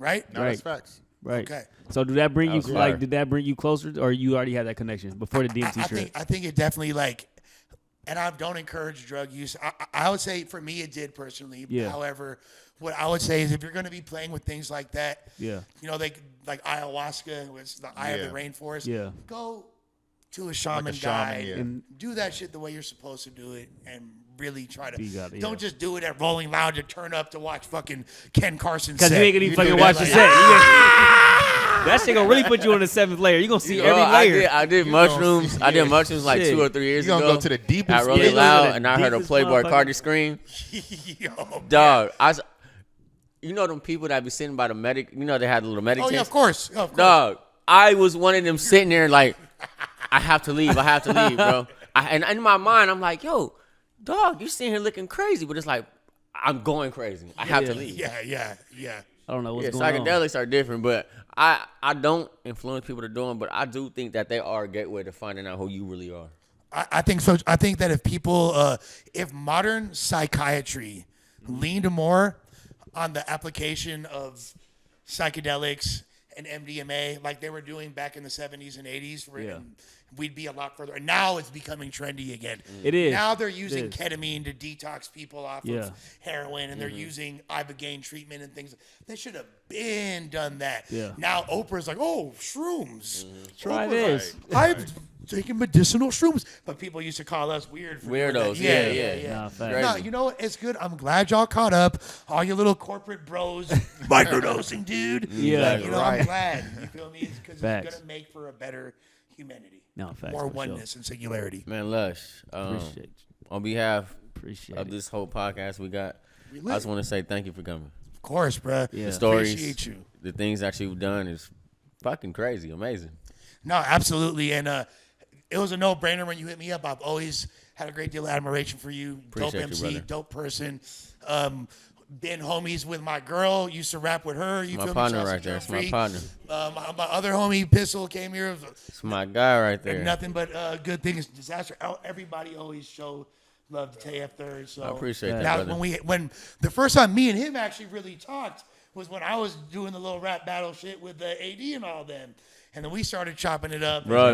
Right?
No, that's facts.
Right.
Okay.
So did that bring you
fire.
did that bring you closer, or you already had that connection before the DMT trip?
I think it definitely and I don't encourage drug use. I would say for me it did personally.
Yeah.
However, what I would say is if you're going to be playing with things like that,
Yeah.
you know, like ayahuasca, which is the eye of the rainforest.
Yeah.
Go to a shaman
shaman,
guy
yeah.
and do that shit the way you're supposed to do it, and really try to.
Yeah.
Don't just do it at Rolling Lounge and turn up to watch fucking Ken Carson.
Because you ain't gonna even fucking
do
watch
that,
the
like,
set. That shit gonna really put you on the 7th layer. You gonna see every layer.
I did mushrooms. I did mushrooms like
Shit.
2 or 3 years
You
ago.
gonna go to the deepest.
At Rolling
Yeah,
Loud, and I heard a
deepest
Playboi
motherfucker.
Carti scream.
Yo,
Dog, you know them people that be sitting by the medic. You know they had the little medic.
oh yeah,
tents?
of course.
Dog, I was one of them sitting there like, I have to leave, bro. And in my mind, I'm like, yo, dog, you sitting here looking crazy, but it's like, I'm going crazy. I have to leave.
Yeah.
I don't know what's going on.
Psychedelics are different, but I don't influence people to do them, but I do think that they are a gateway to finding out who you really are.
I think so. I think that if people, if modern psychiatry leaned more on the application of psychedelics and MDMA like they were doing back in the 70s and 80s, we'd be a lot further. And now it's becoming trendy again.
It is.
Now they're using ketamine to detox people off
Yeah.
of heroin, and they're using ibogaine treatment and things. They should have been done that.
Yeah.
Now Oprah's like, oh, shrooms.
Try
Oprah's
this.
like, I've taken medicinal shrooms. But people used to call us weird for doing
Weirdos,
that.
yeah.
Nah, facts.
No, you know what? It's good. I'm glad y'all caught up. All you little corporate bros, microdosing, dude.
Yeah.
You know, I'm glad. You feel me? It's because it's
Facts.
going to make for a better humanity.
No, facts,
More
for
oneness and singularity.
Man, Lush,
Appreciate you.
on behalf
Appreciate
of
it.
this whole podcast we got, I
lit.
just want to say thank you for coming.
Of course, bruh.
Yeah.
The stories,
Appreciate you.
the things that you've done is fucking crazy, amazing.
No, absolutely. And it was a no-brainer when you hit me up. I've always had a great deal of admiration for you.
Appreciate
dope
you,
MC,
brother.
dope person. Been homies with my girl. Used to rap with her. You
My
feel
partner
me?
right there. It's my partner.
My other homie, Pistol, came here.
It's my guy right there.
Nothing but good things. Disaster. Everybody always showed love to TF3rd. So
I appreciate that,
that
brother.
when the first time me and him actually really talked was when I was doing the little rap battle shit with the AD and all them. And then we started chopping it up.
Bro,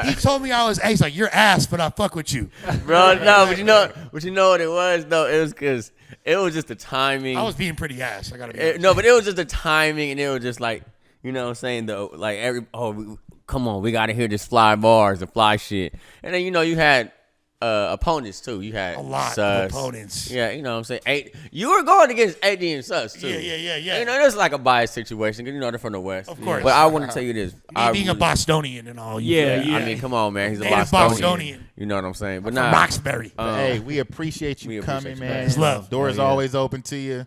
He told me he's like, you're ass, but I fuck with you.
Bro, no, but you know what it was though? It was because it was just the timing.
I was being pretty ass. I gotta be honest.
No, but it was just the timing, and it was just like, you know what I'm saying, though, like come on, we gotta hear this fly bars, the fly shit, and then you had opponents too. You had
A lot
Sus.
of opponents.
Yeah, you know what I'm saying. You were going against AD and Sus too.
Yeah.
You know, it's like a biased situation because they're from the West.
Of course.
But I want to tell you this.
Me being a Bostonian and all.
Yeah.
I mean, come on, man. He's a
Native
Bostonian.
Bostonian.
You know what I'm saying? But
From
nah.
Roxbury.
Hey, we appreciate you coming, man.
It's love.
Doors always open to you.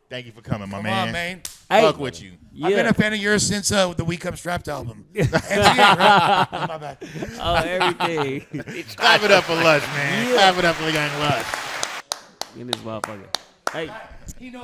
Thank you for coming, my
Come
man.
on, man.
Fuck with you.
Yeah.
I've been a fan of yours since the We Come Strapped album. MCA, right? My bad.
Oh, everything.
Clap it up for Lush, man.
Yeah.
Clap it up for the young Lush.
In this motherfucker. Hey.
He knows.